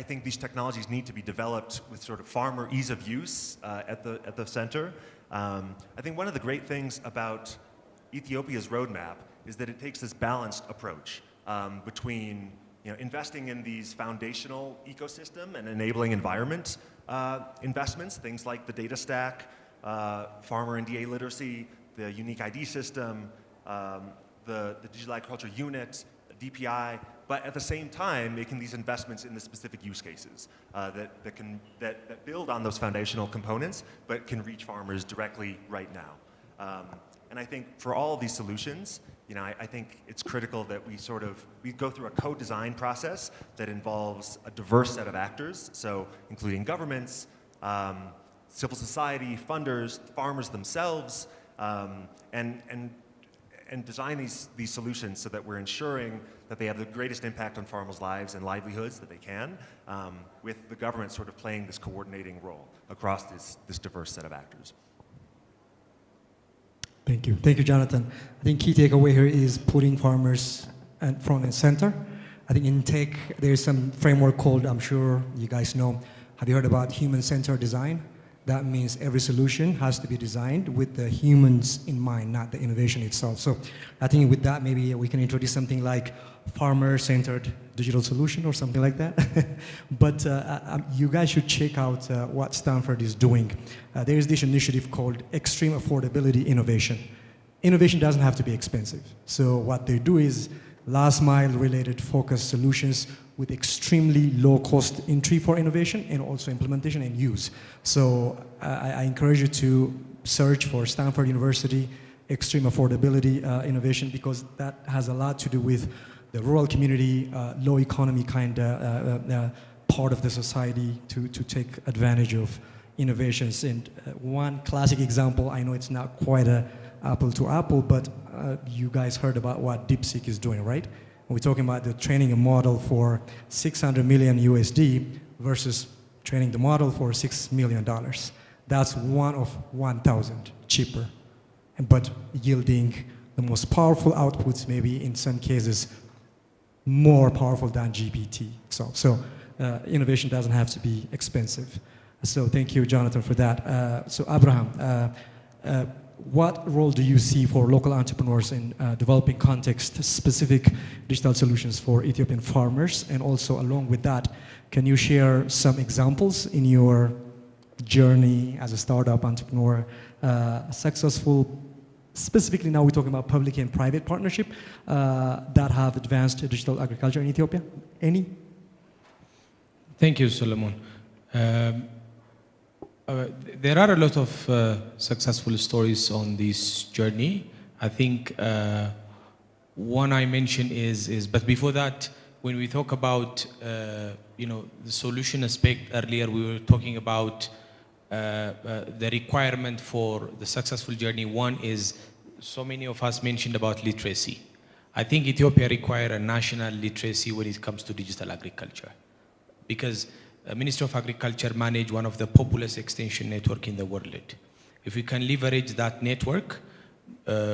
N: think these technologies need to be developed with sort of farmer ease of use at the center. I think one of the great things about Ethiopia's roadmap is that it takes this balanced approach between investing in these foundational ecosystem and enabling environment investments, things like the data stack, farmer and DA literacy, the unique ID system, the digital agriculture unit, DPI, but at the same time making these investments in the specific use cases that build on those foundational components, but can reach farmers directly right now. And I think for all of these solutions, I think it's critical that we go through a co-design process that involves a diverse set of actors, so including governments, civil society, funders, farmers themselves, and design these solutions so that we're ensuring that they have the greatest impact on farmers' lives and livelihoods that they can, with the government sort of playing this coordinating role across this diverse set of actors.
I: Thank you. Thank you, Jonathan. I think key takeaway here is putting farmers at front and center. I think in tech, there's some framework called, I'm sure you guys know, have you heard about human-centered design? That means every solution has to be designed with the humans in mind, not the innovation itself. So I think with that, maybe we can introduce something like farmer-centered digital solution or something like that. But you guys should check out what Stanford is doing. There is this initiative called Extreme Affordability Innovation. Innovation doesn't have to be expensive. So what they do is last mile related focused solutions with extremely low cost entry for innovation and also implementation and use. So I encourage you to search for Stanford University Extreme Affordability Innovation, because that has a lot to do with the rural community, low economy kind of part of the society to take advantage of innovations. And one classic example, I know it's not quite a apple to apple, but you guys heard about what DeepSeek is doing, right? We're talking about the training a model for 600 million USD versus training the model for $6 million. That's 1 of 1,000 cheaper, but yielding the most powerful outputs, maybe in some cases more powerful than GPT. So innovation doesn't have to be expensive. So thank you, Jonathan, for that. So Abraham, what role do you see for local entrepreneurs in developing context-specific digital solutions for Ethiopian farmers? And also along with that, can you share some examples in your journey as a startup entrepreneur, successful, specifically now we're talking about public and private partnership, that have advanced digital agriculture in Ethiopia? Any?
L: Thank you, Solomon. There are a lot of successful stories on this journey. I think one I mentioned is, but before that, when we talk about, the solution aspect earlier, we were talking about the requirement for the successful journey. One is, so many of us mentioned about literacy. I think Ethiopia requires a national literacy when it comes to digital agriculture, because Ministry of Agriculture manage one of the populous extension network in the world. If we can leverage that network,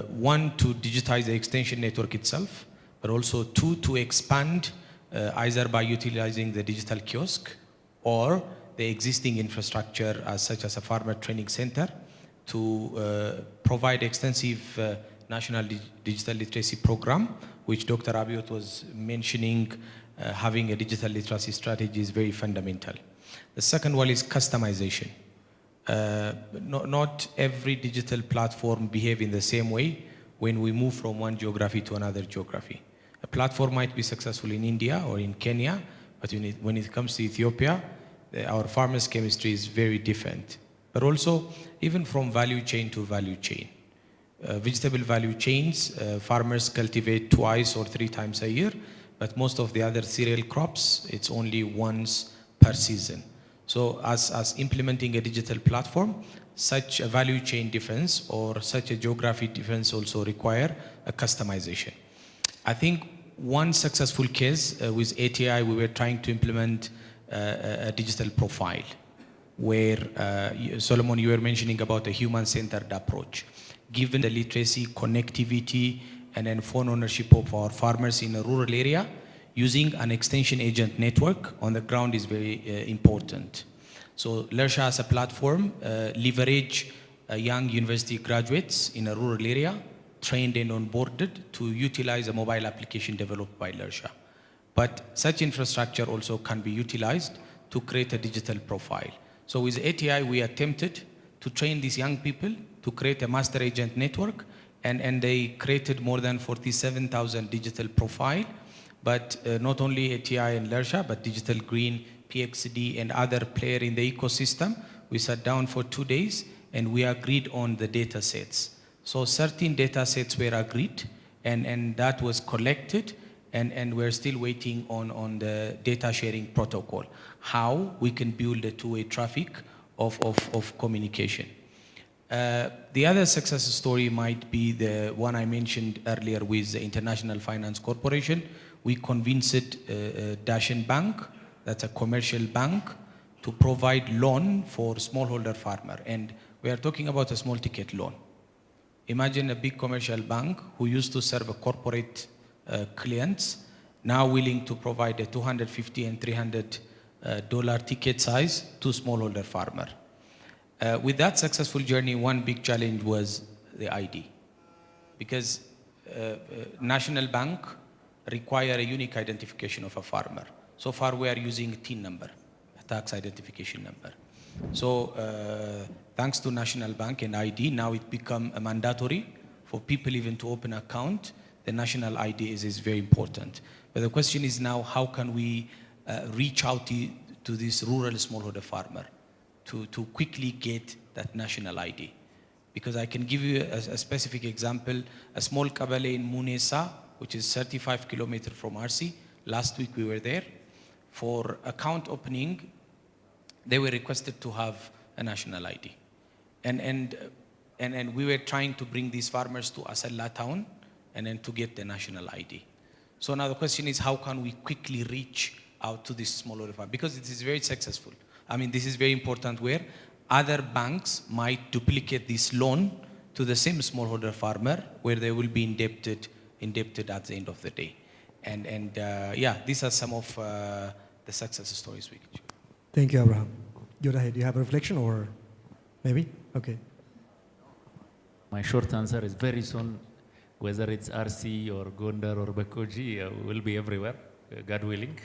L: one, to digitize the extension network itself, but also two, to expand either by utilizing the digital kiosk or the existing infrastructure such as a farmer training center to provide extensive national digital literacy program, which Dr. Abiot was mentioning. Having a digital literacy strategy is very fundamental. The second one is customization. Not every digital platform behave in the same way when we move from one geography to another geography. A platform might be successful in India or in Kenya, but when it comes to Ethiopia, our farmers' chemistry is very different. But also, even from value chain to value chain. Vegetable value chains, farmers cultivate twice or 3 times a year, but most of the other cereal crops, it's only once per season. So as implementing a digital platform, such a value chain difference or such a geography difference also require a customization. I think one successful case with ATI, we were trying to implement a digital profile where, Solomon, you were mentioning about a human-centered approach. Given the literacy, connectivity, and then phone ownership of our farmers in a rural area, using an extension agent network on the ground is very important. So Lersha as a platform leverage young university graduates in a rural area, trained and onboarded to utilize a mobile application developed by Lersha. But such infrastructure also can be utilized to create a digital profile. So with ATI, we attempted to train these young people to create a master agent network, and they created more than 47,000 digital profile. But not only ATI and Lersha, but Digital Green, PXD, and other player in the ecosystem, we sat down for 2 days and we agreed on the data sets. So certain data sets were agreed, and that was collected, and we're still waiting on the data sharing protocol, how we can build a two-way traffic of communication. The other success story might be the one I mentioned earlier with the International Finance Corporation. We convinced Dashen Bank, that's a commercial bank, to provide loan for smallholder farmer. And we are talking about a small ticket loan. Imagine a big commercial bank who used to serve a corporate clients, now willing to provide a $250 and $300 ticket size to smallholder farmer. With that successful journey, one big challenge was the ID, because National Bank require a unique identification of a farmer. So far, we are using a TIN number, a tax identification number. So thanks to National Bank and ID, now it become a mandatory for people even to open account. The national ID is very important. But the question is now, how can we reach out to this rural smallholder farmer to quickly get that national ID? Because I can give you a specific example. A small kabale in Munesa, which is 35 kilometers from RC. Last week we were there. For account opening, they were requested to have a national ID. And we were trying to bring these farmers to Asalla town and then to get the national ID. So now the question is, how can we quickly reach out to this smallholder farmer? Because it is very successful. I mean, this is very important, where other banks might duplicate this loan to the same smallholder farmer, where they will be indebted at the end of the day. And yeah, these are some of the success stories we can share.
I: Thank you, Abraham. Yodahe, do you have a reflection or maybe? Okay.
J: My short answer is very soon, whether it's RC or Gondar or Bakoji, we'll be everywhere, God willing.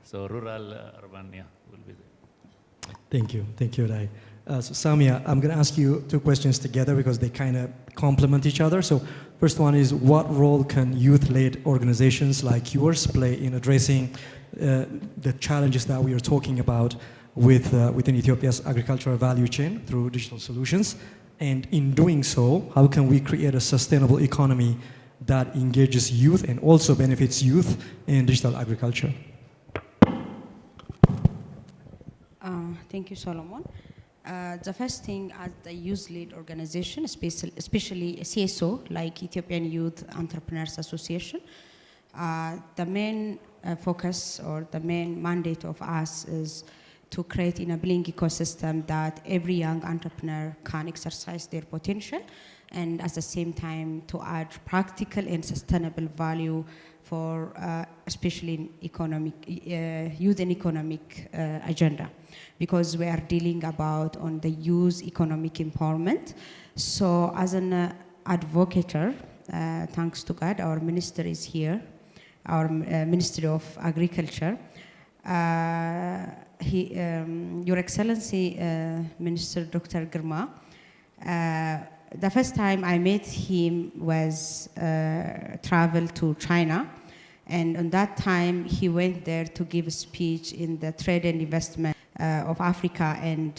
J: So rural, urban, yeah, will be there.
I: Thank you, Yodahe. So Samia, I'm going to ask you two questions together because they kind of complement each other. So first one is, what role can youth-led organizations like yours play in addressing the challenges that we are talking about within Ethiopia's agricultural value chain through digital solutions? And in doing so, how can we create a sustainable economy that engages youth and also benefits youth in digital agriculture?
M: Thank you, Solomon. The first thing, as the youth-led organization, especially CSO, like Ethiopian Youth Entrepreneurs Association, the main focus or the main mandate of us is to create enabling ecosystem that every young entrepreneur can exercise their potential, and at the same time to add practical and sustainable value for especially in economic, youth and economic agenda, because we are dealing about on the youth economic empowerment. So as an advocator, thanks to God, our minister is here, our Ministry of Agriculture. Your Excellency, Minister Dr. Girma, the first time I met him was travel to China, and on that time he went there to give a speech in the trade and investment of Africa and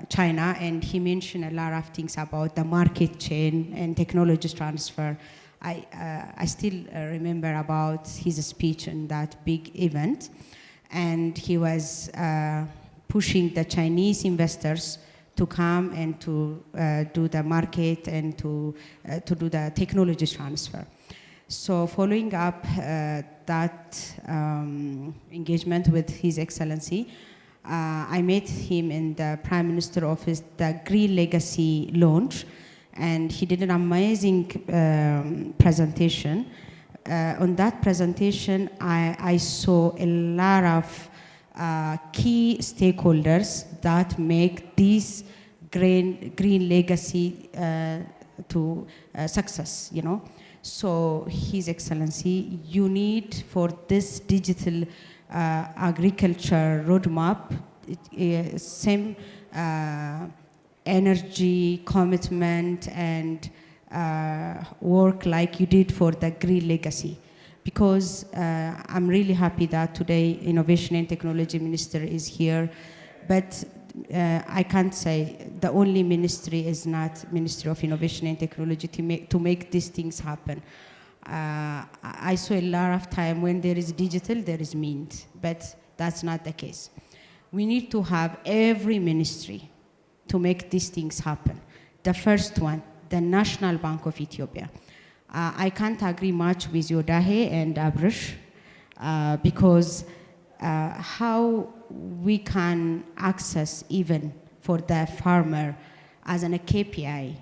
M: China, and he mentioned a lot of things about the market chain and technology transfer. I still remember about his speech in that big event, and he was pushing the Chinese investors to come and to do the market and to do the technology transfer. So following up that engagement with His Excellency, I met him in the Prime Minister office, the Green Legacy launch, and he did an amazing presentation. On that presentation, I saw a lot of key stakeholders that make this green legacy to success, you know. So His Excellency, you need for this digital agriculture roadmap, same energy, commitment, and work like you did for the green legacy. Because I'm really happy that today Innovation and Technology Minister is here, but I can't say the only ministry is not Ministry of Innovation and Technology to make these things happen. I saw a lot of time when there is digital, there is Mint, but that's not the case. We need to have every ministry to make these things happen. The first one, the National Bank of Ethiopia. I can't agree much with Yodahe and Abrish because how we can access even for the farmer as an KPI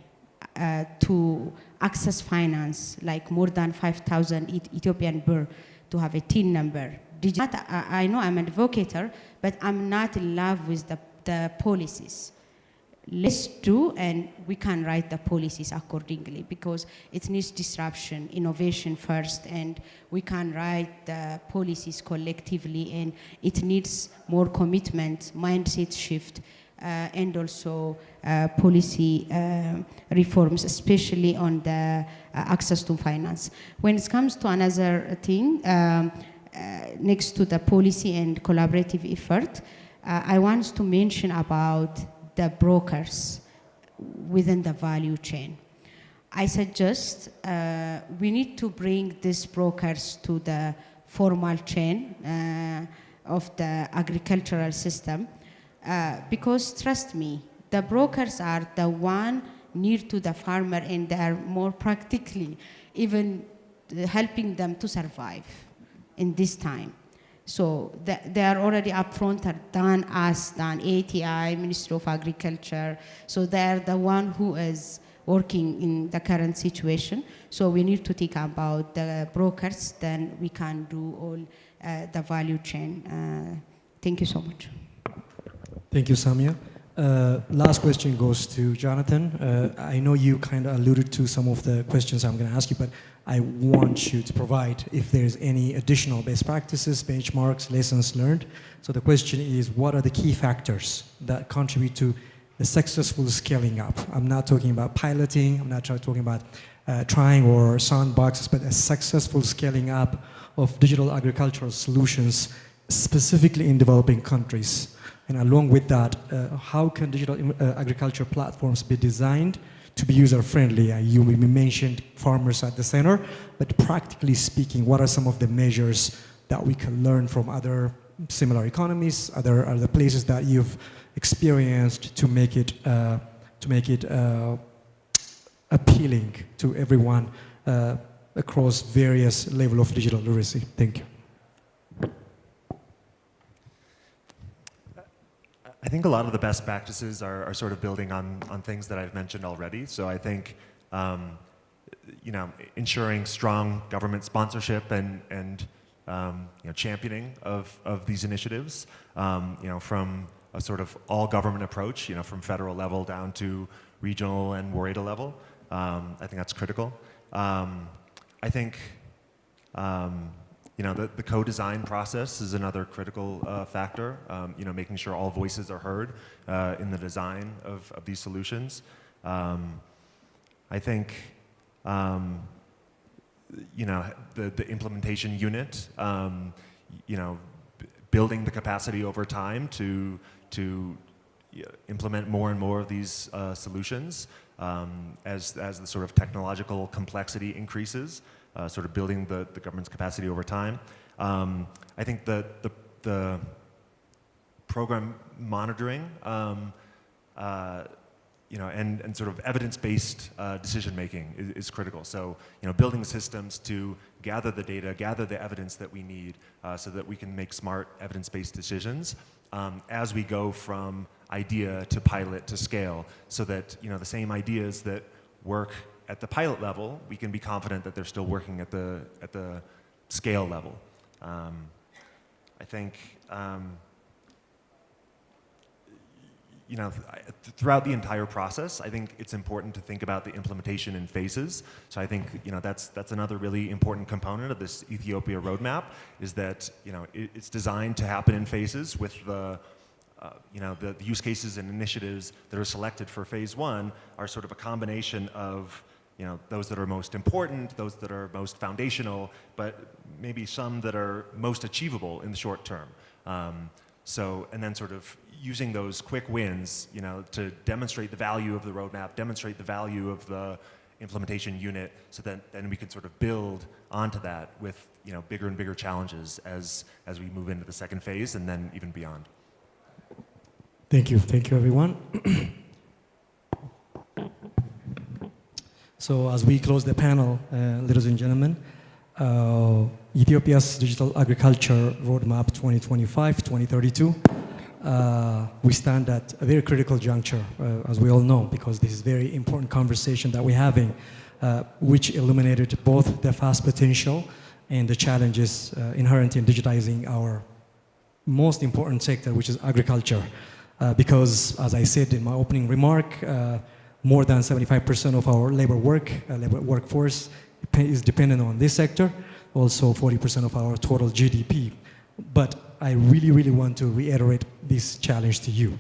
M: to access finance, like more than 5,000 Ethiopian birr to have a TIN number. I know I'm an advocate, but I'm not in love with the policies. Let's do, and we can write the policies accordingly, because it needs disruption, innovation first, and we can write the policies collectively, and it needs more commitment, mindset shift, and also policy reforms, especially on the access to finance. When it comes to another thing, next to the policy and collaborative effort, I want to mention about the brokers within the value chain. I suggest we need to bring these brokers to the formal chain of the agricultural system, because trust me, the brokers are the one near to the farmer, and they are more practically even helping them to survive in this time. So they are already upfront than us, than ATI, Ministry of Agriculture. So they are the one who is working in the current situation. So we need to think about the brokers, then we can do all the value chain Thank you so much.
I: Thank you, Samia. Last question goes to Jonathan. I know you kind of alluded to some of the questions I'm going to ask you, but I want you to provide if there's any additional best practices, benchmarks, lessons learned. So the question is, what are the key factors that contribute to the successful scaling up? I'm not talking about piloting, I'm not talking about trying or sandboxes, but a successful scaling up of digital agricultural solutions, specifically in developing countries. And along with that, how can digital agriculture platforms be designed to be user-friendly? You mentioned farmers at the center, but practically speaking, what are some of the measures that we can learn from other similar economies, other places that you've experienced to make it appealing to everyone across various levels of digital literacy? Thank you.
N: I think a lot of the best practices are sort of building on things that I've mentioned already. So I think, ensuring strong government sponsorship and championing of these initiatives, from a sort of all government approach, from federal level down to regional and Warreda level. I think that's critical. I think, the co-design process is another critical factor, making sure all voices are heard in the design of these solutions. I think, the implementation unit, building the capacity over time to implement more and more of these solutions as the sort of technological complexity increases. Sort of building the government's capacity over time. I think the program monitoring, and sort of evidence-based decision making is critical. So, building systems to gather the data, gather the evidence that we need, so that we can make smart evidence-based decisions as we go from idea to pilot to scale, so that the same ideas that work at the pilot level, we can be confident that they're still working at the scale level. I think, throughout the entire process, I think it's important to think about the implementation in phases. So I think, that's another really important component of this Ethiopia roadmap, is that, it's designed to happen in phases with the use cases and initiatives that are selected for phase one are sort of a combination of those that are most important, those that are most foundational, but maybe some that are most achievable in the short term. And then sort of using those quick wins, to demonstrate the value of the roadmap, demonstrate the value of the implementation unit, so that then we can sort of build onto that with bigger and bigger challenges as we move into the second phase and then even beyond.
I: Thank you, everyone. So as we close the panel, ladies and gentlemen, Ethiopia's Digital Agriculture Roadmap 2025-2032, we stand at a very critical juncture, as we all know, because this is a very important conversation that we're having, which illuminated both the vast potential and the challenges inherent in digitizing our most important sector, which is agriculture. Because, as I said in my opening remark, more than 75% of our labor workforce is dependent on this sector, also 40% of our total GDP. But I really, really want to reiterate this challenge to you,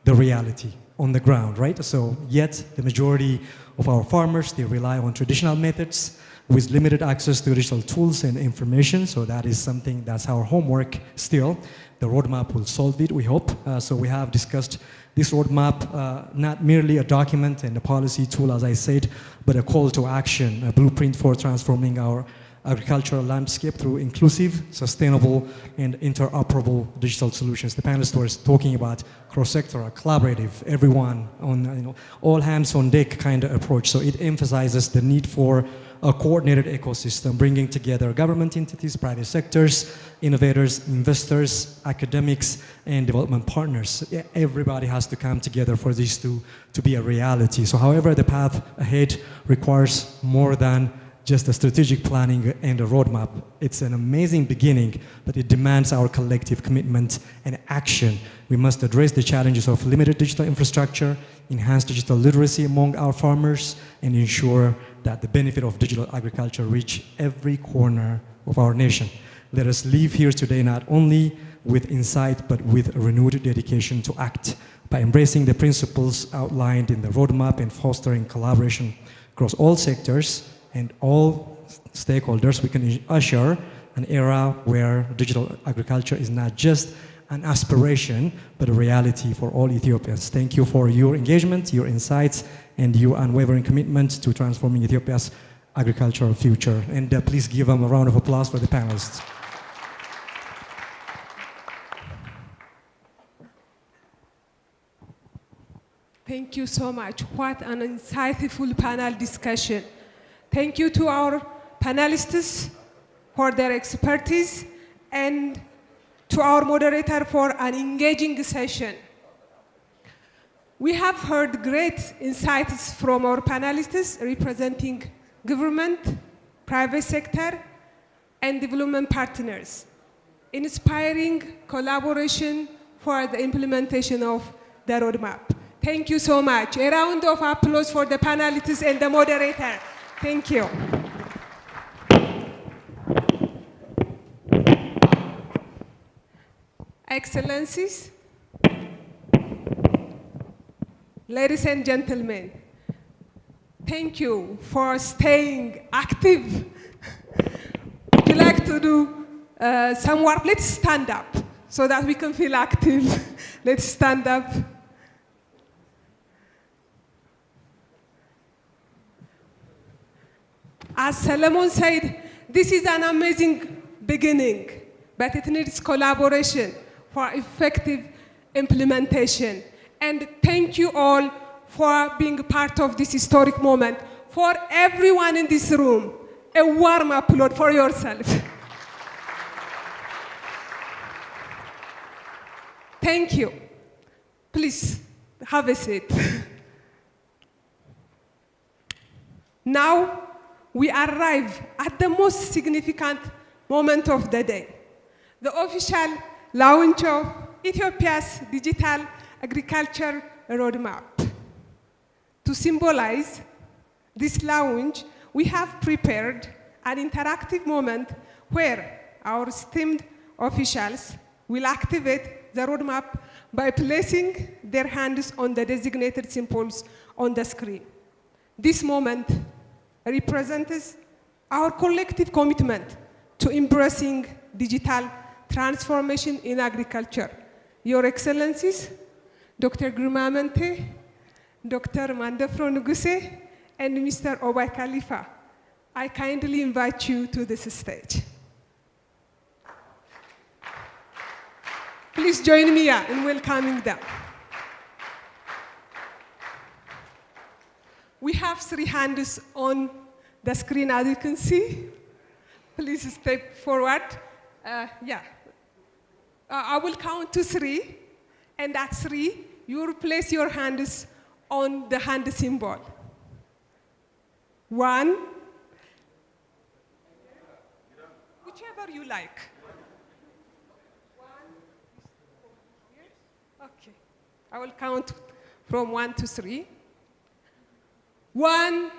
I: the reality on the ground, right? So yet the majority of our farmers, they rely on traditional methods with limited access to digital tools and information. So that is something that's our homework still. The roadmap will solve it, we hope. So we have discussed this roadmap, not merely a document and a policy tool, as I said, but a call to action, a blueprint for transforming our agricultural landscape through inclusive, sustainable, and interoperable digital solutions. The panelists were talking about cross-sectoral, collaborative, everyone on, all hands on deck kind of approach. So it emphasizes the need for a coordinated ecosystem, bringing together government entities, private sectors, innovators, investors, academics, and development partners. Everybody has to come together for this to be a reality. So however, the path ahead requires more than just a strategic planning and a roadmap. It's an amazing beginning, but it demands our collective commitment and action. We must address the challenges of limited digital infrastructure, enhance digital literacy among our farmers, and ensure that the benefit of digital agriculture reach every corner of our nation. Let us leave here today not only with insight, but with a renewed dedication to act. By embracing the principles outlined in the roadmap and fostering collaboration across all sectors and all stakeholders, we can usher an era where digital agriculture is not just an aspiration, but a reality for all Ethiopians. Thank you for your engagement, your insights, and your unwavering commitment to transforming Ethiopia's agricultural future. And please give them a round of applause for the panelists.
A: Thank you so much. What an insightful panel discussion. Thank you to our panelists for their expertise and to our moderator for an engaging session. We have heard great insights from our panelists representing government, private sector, and development partners, inspiring collaboration for the implementation of the roadmap. Thank you so much. A round of applause for the panelists and the moderator. Thank you. Excellencies, ladies and gentlemen, thank you for staying active. Would you like to do some work? Let's stand up so that we can feel active. Let's stand up. As Solomon said, this is an amazing beginning, but it needs collaboration for effective implementation. And thank you all for being part of this historic moment. For everyone in this room, a warm applause for yourself. Thank you. Please, have a seat. Now, we arrive at the most significant moment of the day, the official launch of Ethiopia's digital agriculture roadmap. To symbolize this launch, we have prepared an interactive moment where our esteemed officials will activate the roadmap by placing their hands on the designated symbols on the screen. This moment represents our collective commitment to embracing digital transformation in agriculture. Your Excellencies, Dr. Girma Mente, Dr. Mandefro Nuguse, and Mr. Obay Khalifa, I kindly invite you to this stage. Please join me in welcoming them. We have 3 hands on the screen, as you can see. Please step forward. I will count to 3, and at 3, you will place your hands on the hand symbol. 1, whichever you like. 1, okay. I will count from 1 to 3. 1,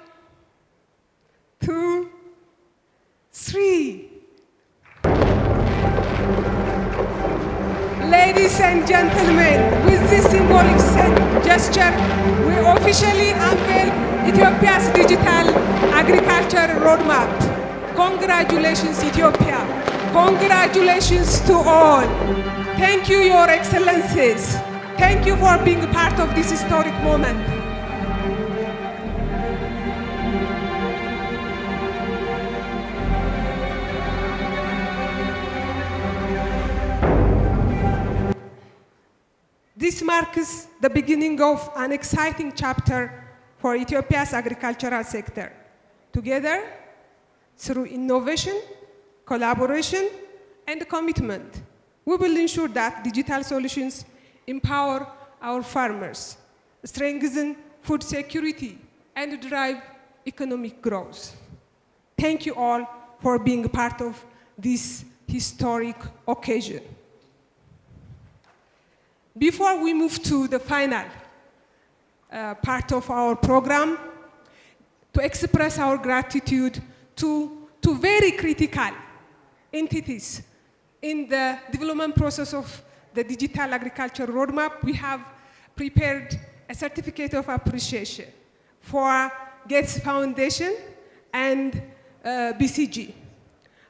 A: 2, 3. Ladies and gentlemen, with this symbolic gesture, we officially unveil Ethiopia's digital agriculture roadmap. Congratulations, Ethiopia. Congratulations to all. Thank you, Your Excellencies. Thank you for being part of this historic moment. This marks the beginning of an exciting chapter for Ethiopia's agricultural sector. Together, through innovation, collaboration, and commitment, we will ensure that digital solutions empower our farmers, strengthen food security, and drive economic growth. Thank you all for being part of this historic occasion. Before we move to the final part of our program, to express our gratitude to very critical entities in the development process of the digital agriculture roadmap, we have prepared a certificate of appreciation for Gates Foundation and BCG.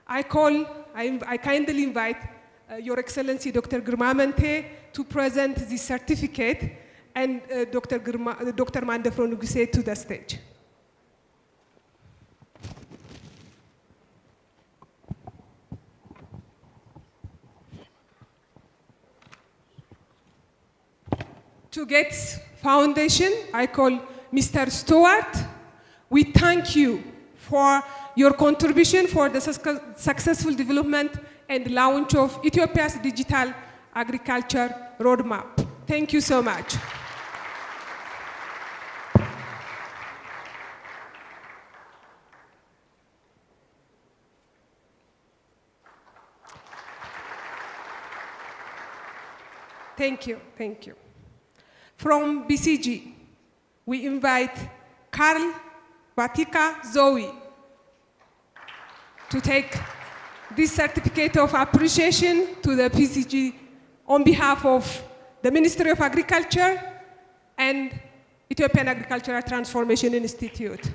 A: I kindly invite Your Excellency Dr. Girmamente to present this certificate and Dr. Mandefro Nuguse to the stage. To Gates Foundation, I call Mr. Stewart. We thank you for your contribution for the successful development and launch of Ethiopia's digital agriculture roadmap. Thank you so much. Thank you, thank you. From BCG, we invite Carl Batika Zoe to take this certificate of appreciation to the BCG on behalf of the Ministry of Agriculture and Ethiopian Agricultural Transformation Institute.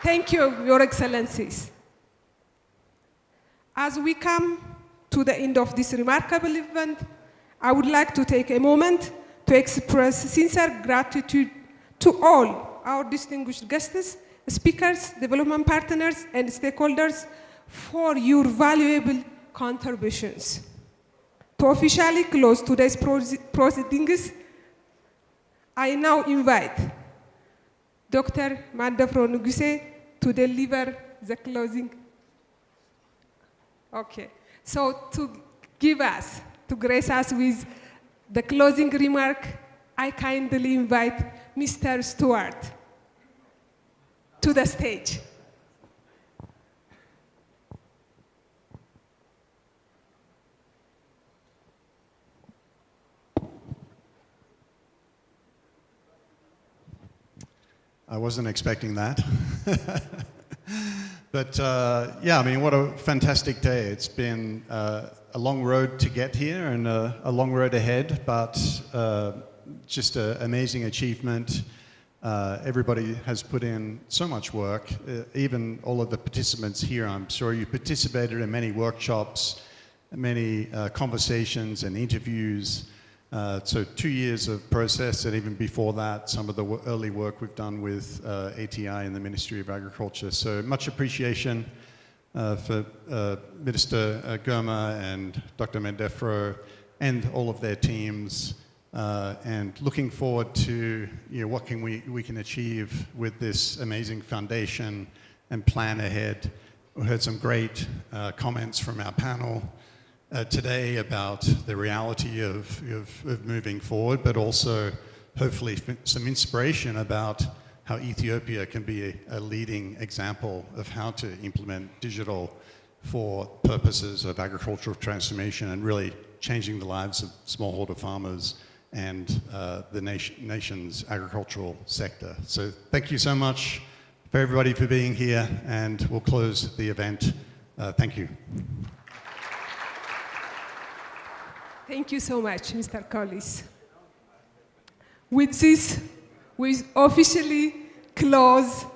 A: Thank you, Your Excellencies. As we come to the end of this remarkable event, I would like to take a moment to express sincere gratitude to all our distinguished guests, speakers, development partners, and stakeholders for your valuable contributions. To officially close today's proceedings, I now invite Dr. Mandefro Nuguse to deliver the closing. Okay, so to grace us with the closing remark, I kindly invite Mr. Stewart to the stage.
F: I wasn't expecting that. But yeah, I mean, what a fantastic day. It's been a long road to get here and a long road ahead, but just an amazing achievement. Everybody has put in so much work, even all of the participants here. I'm sure you participated in many workshops, many conversations and interviews. So 2 years of process, and even before that, some of the early work we've done with ATI and the Ministry of Agriculture. So much appreciation for Minister Goma and Dr. Mandefro and all of their teams, and looking forward to what we can achieve with this amazing foundation and plan ahead. We heard some great comments from our panel today about the reality of moving forward, but also hopefully some inspiration about how Ethiopia can be a leading example of how to implement digital for purposes of agricultural transformation and really changing the lives of smallholder farmers and the nation's agricultural sector. So thank you so much for everybody for being here, and we'll close the event. Thank you.
A: Thank you so much, Mr. Collis. With this, we officially close,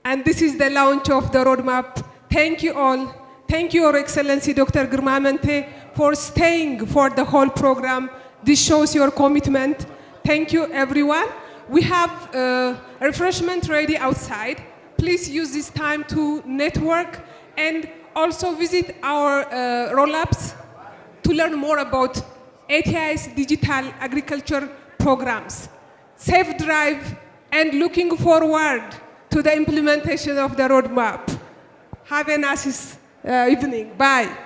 A: and this is the launch of the roadmap. Thank you all. Thank you, Your Excellency Dr. Girmamente, for staying for the whole program. This shows your commitment. Thank you, everyone. We have refreshment ready outside. Please use this time to network and also visit our roll-ups to learn more about ATI's digital agriculture programs. Safe drive and looking forward to the implementation of the roadmap. Have a nice evening. Bye.